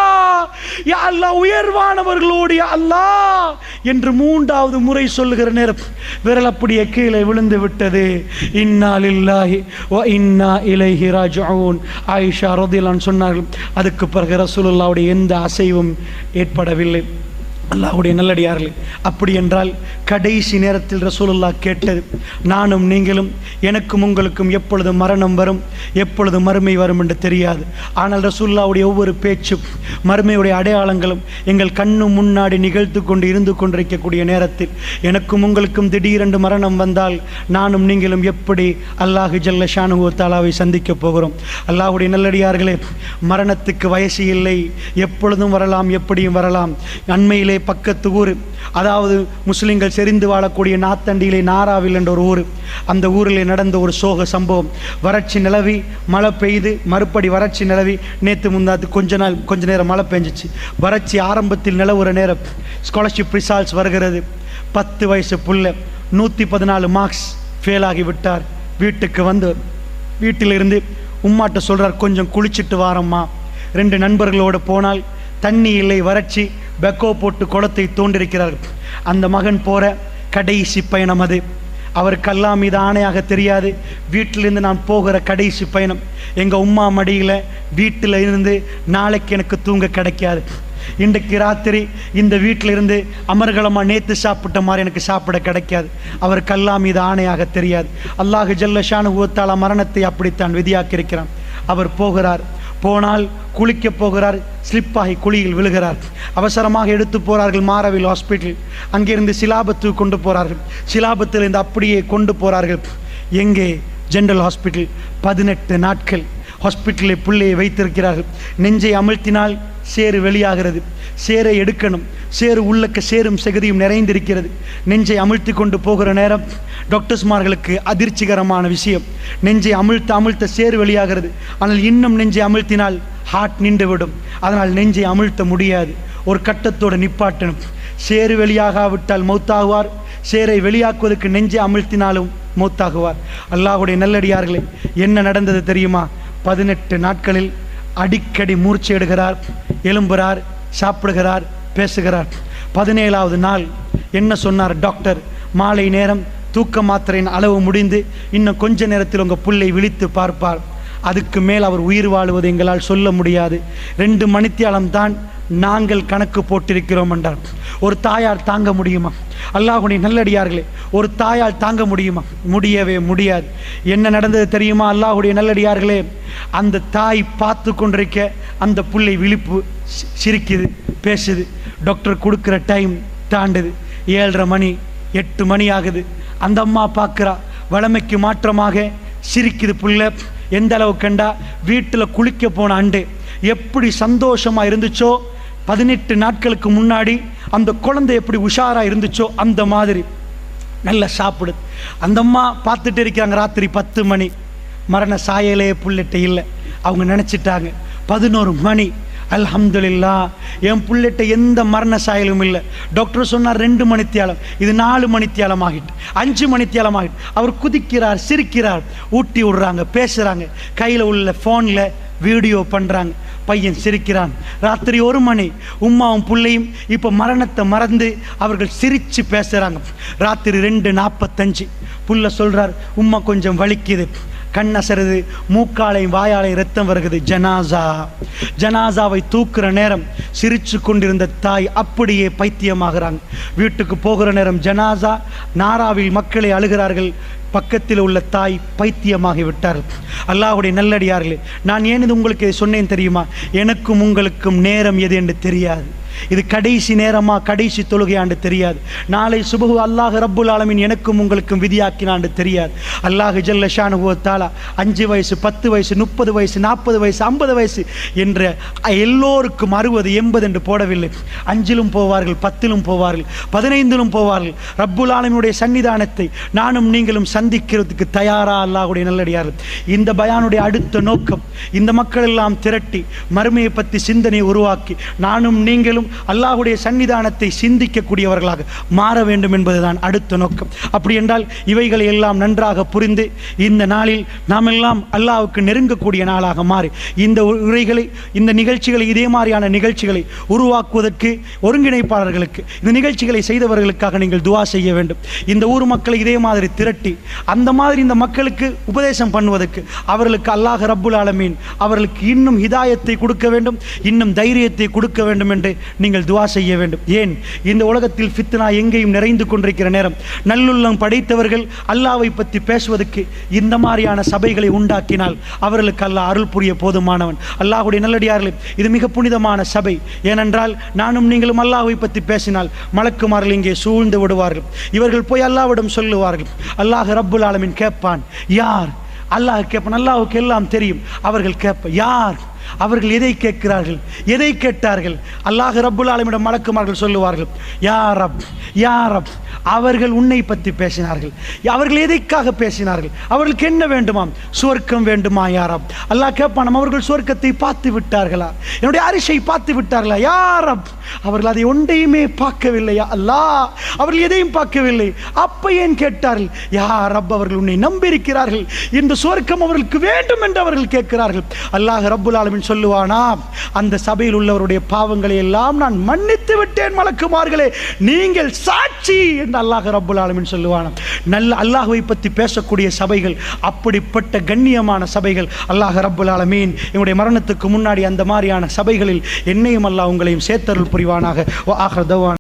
யா அல்லாஹ் உயர்வானவர்களோடு யா அல்லாஹ் என்று 3வது முறை சொல்லுகிற நேரம் விரல் அப்படியே கீழே விழுந்து விட்டது. இன்னா லில்லாஹி வ இன்னா இலைஹி ராஜிஊன். ஆயிஷா ரலியல்லாஹு அன்ஹா சொன்னார்கள், அதுக்கு பிறகு ரசூலுல்லாஹ்வுடைய எந்த அசைவும் ஏற்படவில்லை. அல்லாஹ்வுடைய நல்லடியார்களே, அப்படி என்றால் கடைசி நேரத்தில் ரசூலுல்லாஹ் கேட்டது, நானும் நீங்களும் எனக்கும் உங்களுக்கும் எப்பொழுது மரணம் வரும், எப்பொழுது மறுமை வரும் என்று தெரியாது. ஆனால் ரசூலுல்லாஹ்வுடைய ஒவ்வொரு பேச்சும் மறுமையுடைய அடையாளங்களும் எங்கள் கண்ணு முன்னாடி நிகழ்த்து கொண்டு இருந்து கொண்டிருக்கக்கூடிய நேரத்தில் எனக்கும் உங்களுக்கும் திடீரென்று மரணம் வந்தால் நானும் நீங்களும் எப்படி அல்லாஹ் ஜல்ல ஷானுஹு வ தஆலாவை சந்திக்கப் போகிறோம்? அல்லாஹ்வுடைய நல்லடியார்களே, மரணத்துக்கு வயசு இல்லை, எப்பொழுதும் வரலாம், எப்படியும் வரலாம். அண்மையிலே பக்கத்து ஊர், அதாவது முஸ்லிம்கள் செறிந்து வாழக்கூடிய நாத்தண்டியிலே நாராவில் என்ற ஒரு ஊர், அந்த ஊரிலே நடந்த ஒரு சோக சம்பவம். வறட்சி நிலவி மழை பெய்து, மறுபடி வறட்சி நிலவி, நேற்று முந்தாத்து கொஞ்ச நேரம் மழை பெஞ்சிச்சு. வறட்சி ஆரம்பத்தில் நிலவுற நேரம் ஸ்காலர்ஷிப் ரிசால்ட்ஸ் வருகிறது. 10 வயசு புள்ள 114 மார்க்ஸ் ஃபெயில் ஆகி விட்டார். வீட்டுக்கு வந்து வீட்டிலிருந்து உம்மாட்ட சொல்கிறார், கொஞ்சம் குளிச்சுட்டு வாரம்மா. 2 நண்பர்களோடு போனால் தண்ணி இல்லை, வறட்சி, பெக்கோ போட்டு குளத்தை தோண்டிருக்கிறார்கள். அந்த மகன் போகிற கடைசி பயணம் அது. அவருக்கு அல்லா மீது ஆணையாக தெரியாது, வீட்டிலிருந்து நான் போகிற கடைசி பயணம். எங்கள் உம்மா மடியில் வீட்டில் இருந்து நாளைக்கு எனக்கு தூங்க கிடைக்காது, இன்றைக்கு ராத்திரி இந்த வீட்டிலிருந்து அமர்கலமாக நேற்று சாப்பிட்ட மாதிரி எனக்கு சாப்பிட கிடைக்காது. அவருக்கு அல்லா மீது ஆணையாக தெரியாது. அல்லாஹ் ஜல்ல ஷானுஹு வ தஆலா மரணத்தை அப்படித்தான் விதியாக்கியிருக்கிறான். அவர் போகிறார், போனால் குளிக்க போகிறார், ஸ்லிப்பாகி குழியில் விழுகிறார். அவசரமாக எடுத்து போகிறார்கள் மாரவில் ஹாஸ்பிட்டல். அங்கிருந்து சிலாபத்து கொண்டு போகிறார்கள். சிலாபத்திலிருந்து அப்படியே கொண்டு போகிறார்கள் எங்கே? General hospital. 18 நாட்கள் ஹாஸ்பிட்டலில் பிள்ளையை வைத்திருக்கிறார்கள். நெஞ்சை அமிழ்த்தினால் சேறு வெளியாகிறது, சேரை எடுக்கணும், சேறு உள்ளக்க சேரும் செகதியும் நிறைந்திருக்கிறது. நெஞ்சை அமிழ்த்தி கொண்டு போகிற நேரம் டாக்டர்ஸ்மார்களுக்கு அதிர்ச்சிகரமான விஷயம், நெஞ்சை அமிழ்த்த சேறு வெளியாகிறது. ஆனால் இன்னும் நெஞ்சை அமிழ்த்தினால் ஹார்ட் நின்றுவிடும், அதனால் நெஞ்சை அமிழ்த்த முடியாது, ஒரு கட்டத்தோடு நிப்பாட்டணும். சேறு வெளியாகாவிட்டால் மௌத்தாகுவார், சேரை வெளியாக்குவதற்கு நெஞ்சை அமிழ்த்தினாலும் மௌத்தாகுவார். அல்லாஹ்வுடைய நல்லடியார்களே, என்ன நடந்தது தெரியுமா? 18 நாட்களில் அடிக்கடி மூர்ச்சை எடுகிறார், எழும்புகிறார், சாப்பிடுகிறார், பேசுகிறார். 17வது நாள் என்ன சொன்னார் டாக்டர்? மாலை நேரம் தூக்க மாத்திரையின் அளவு முடிந்து இன்னும் கொஞ்ச நேரத்தில் உங்கள் புள்ளை விழித்து பார்ப்பார், அதுக்கு மேல் அவர் உயிர் வாழுவது எங்களால் சொல்ல முடியாது, 2 மணித்தியாலம் தான் நாங்கள் கணக்கு போட்டிருக்கிறோம் என்றார். ஒரு தாயார் தாங்க முடியுமா? அல்லாஹ்வுடைய நல்லடியார்களே, ஒரு தாயால் தாங்க முடியுமா? முடியவே முடியாது. என்ன நடந்தது தெரியுமா? அல்லாஹ்வுடைய நல்லடியார்களே, அந்த தாய் பார்த்து கொண்டிருக்க அந்த புள்ளை விழிப்பு, சிரிக்குது, பேசுது. டாக்டர் கொடுக்குற டைம் தாண்டுது, 7:30 மணி, 8 மணி ஆகுது. அந்த அம்மா பார்க்குறா, வளமைக்கு மாற்றமாக சிரிக்குது புள்ள. எந்த அளவு கண்டா, வீட்டில் குளிக்க போன அண்டு எப்படி சந்தோஷமாக இருந்துச்சோ, 18 நாட்களுக்கு முன்னாடி அந்த குழந்தை எப்படி உஷாராக இருந்துச்சோ அந்த மாதிரி நல்லா சாப்பிடுது. அந்த அம்மா பார்த்துட்டு இருக்கிறாங்க. ராத்திரி 10 மணி, மரண சாயலே புள்ளிட்ட இல்லை. அவங்க நினச்சிட்டாங்க 11 மணி, அல்ஹம்துலில்லாஹ் என் புள்ளிட்ட எந்த மரண சாயலும் இல்லை. டாக்டர் சொன்னார் 2 மணித்தியாலம், இது 4 மணித்தியாலம் ஆகிட்டு, 5 மணித்தியாலம் ஆகிட்டு. அவர் குதிக்கிறார், சிரிக்கிறார், ஊட்டி விடுறாங்க, பேசுகிறாங்க, கையில் உள்ள ஃபோனில் வீடியோ பண்ணுறாங்க, பையன் சிரிக்கிறான். ராத்திரி 1 மணி, உம்மாவும் பிள்ளையும் இப்போ மரணத்தை மறந்து அவர்கள் சிரித்து பேசுகிறாங்க. ராத்திரி 2:45 புள்ள சொல்கிறார், உம்மா கொஞ்சம் வலிக்குது, கண்ணசருது, மூக்காலையும் வாயாலையும் ரத்தம் வருகிறது. ஜனாசாவை தூக்குற நேரம் சிரிச்சு கொண்டிருந்த தாய் அப்படியே பைத்தியமாகிறாங்க. வீட்டுக்கு போகிற நேரம் ஜனாசா, நாராவில் மக்களை அழுகிறார்கள். பக்கத்தில் உள்ள தாய் பைத்தியமாகி விட்டார்கள். அல்லாஹ்வுடைய நல்லடியார்களே, நான் ஏன் இது உங்களுக்கு சொன்னேன் தெரியுமா? எனக்கும் உங்களுக்கும் நேரம் எது என்று தெரியாது. இது கடைசி நேரமா கடைசி தொழுகையாண்டு தெரியாது. நாளை சுபஹு அல்லாஹ் ரப்புல் ஆலமீன் எனக்கும் உங்களுக்கும் விதியாக்கினாண்டு தெரியாது. அல்லாஹ் ஜல்ல ஷானுஹு வ தஆலா 5 வயசு 10 வயசு 30 வயசு 40 வயசு 50 வயசு என்ற எல்லோருக்கும் 60 80 என்று போடவில்லை. 5லும் போவார்கள், 10லும் போவார்கள், 15லும் போவார்கள். ரப்புல் ஆலமீனுடைய சன்னிதானத்தை நானும் நீங்களும் சந்திக்கிறதுக்கு தயாரா அல்லாஹ்வுடைய நல்லடியார்கள். இந்த பயானுடைய அடுத்த நோக்கம் இந்த மக்கள் எல்லாம் திரட்டி மறுமையை பற்றி சிந்தனை உருவாக்கி நானும் நீங்களும் அல்லாஹ்வுடைய சன்னிதானத்தை சிந்திக்கக்கூடியவர்களாக மாற வேண்டும் என்பதுதான் அடுத்த நோக்கம். அப்படி என்றால் இவைகளை எல்லாம் நன்றாக புரிந்து இந்த நாளில் நாம் எல்லாம் அல்லாஹ்வுக்கு நெருங்கக்கூடிய நாளாக மாறி இந்த உரைகளை இந்த நிகழ்ச்சிகளை இதே மாதிரியான நிகழ்ச்சிகளை உருவாக்குவதற்கு ஒருங்கிணைப்பாளர்களுக்கு இந்த நிகழ்ச்சிகளை செய்தவர்களுக்காக நீங்கள் துஆ செய்ய வேண்டும். இந்த ஊர் மக்களை இதே மாதிரி திரட்டி அந்த மாதிரி இந்த மக்களுக்கு உபதேசம் பண்ணுவதற்கு அவர்களுக்கு அல்லாஹ் ரப்புல் ஆலமீன் அவர்களுக்கு இன்னும் ஹிதாயத்தை கொடுக்க வேண்டும், இன்னும் தைரியத்தை கொடுக்க வேண்டும் என்று நீங்கள் துஆ செய்ய வேண்டும். ஏன் இந்த உலகத்தில் ஃபித்னா எங்கேயும் நிறைந்து கொண்டிருக்கிற நேரம் நல்லுள்ளம் படைத்தவர்கள் அல்லாஹ்வை பற்றி பேசுவதற்கு இந்த மாதிரியான சபைகளை உண்டாக்கினால் அவர்களுக்கு அல்லாஹ் அருள் புரிய போதுமானவன். அல்லாஹ்வுடைய நல்லடியார்களே, இது மிக புனிதமான சபை. ஏனென்றால் நானும் நீங்களும் அல்லாஹ்வை பற்றி பேசினால் மலக்குமார்கள் இங்கே சூழ்ந்து விடுவார்கள். இவர்கள் போய் அல்லாஹ்விடம் சொல்லுவார்கள். அல்லாஹ் ரப்புல் ஆலமீன் கேட்பான், யார்? அல்லாஹ் கேட்பான். அல்லாஹ்வுக்கு எல்லாம் தெரியும். அவர்கள் கேட்ப யார்? அவர்கள் எதை கேட்கிறார்கள்? எதை கேட்டார்கள்? அல்லாஹ் ரப்புல் ஆலமீனிடம் மலக்குமார்கள் சொல்லுவார்கள், யா ரப் யா ரப். அவர்கள் உன்னை பற்றி பேசினார்கள். அவர்கள் எதைக்காக பேசினார்கள்? அவர்களுக்கு என்ன வேண்டுமாம்? சுவர்க்கம் வேண்டுமா யா ரப்? அல்லாஹ் கேட்பான், அவர்கள் சுவர்க்கத்தை பார்த்து விட்டார்களா? என்னுடைய அரிசை பார்த்து விட்டார்களா? யா ரப். அவர்கள் அதை ஒன்றையுமே பார்க்கவில்லையா அல்லாஹ்? அவர்கள் எதையும் பார்க்கவில்லை. அப்ப ஏன் கேட்டார்கள்? யா ரப், அவர்கள் உன்னை நம்பியிருக்கிறார்கள், இந்த சுவர்க்கம் அவர்களுக்கு வேண்டும் என்று அவர்கள் கேட்கிறார்கள். அல்லாஹ் ரப்புல் ஆலமீன் சொல்லுவானா, அந்த சபையில் உள்ளவருடைய பாவங்களை எல்லாம் நான் மன்னித்து விட்டேன் மலக்குமார்களே, நீங்கள் சாட்சி என்று அல்லாஹ் ரப்புல் ஆலமீன் சொல்லுவானா. நல்ல அல்லாஹ்வை பற்றி பேசக்கூடிய சபைகள், அப்படிப்பட்ட கண்ணியமான சபைகள். அல்லாஹ் ரப்புல் ஆலமீன் என்னுடைய மரணத்துக்கு முன்னாடி அந்த மாதிரியான சபைகளில் என்னையும் அல்லாஹ் உங்களையும் சேர்த்தருள் புரிவானாக.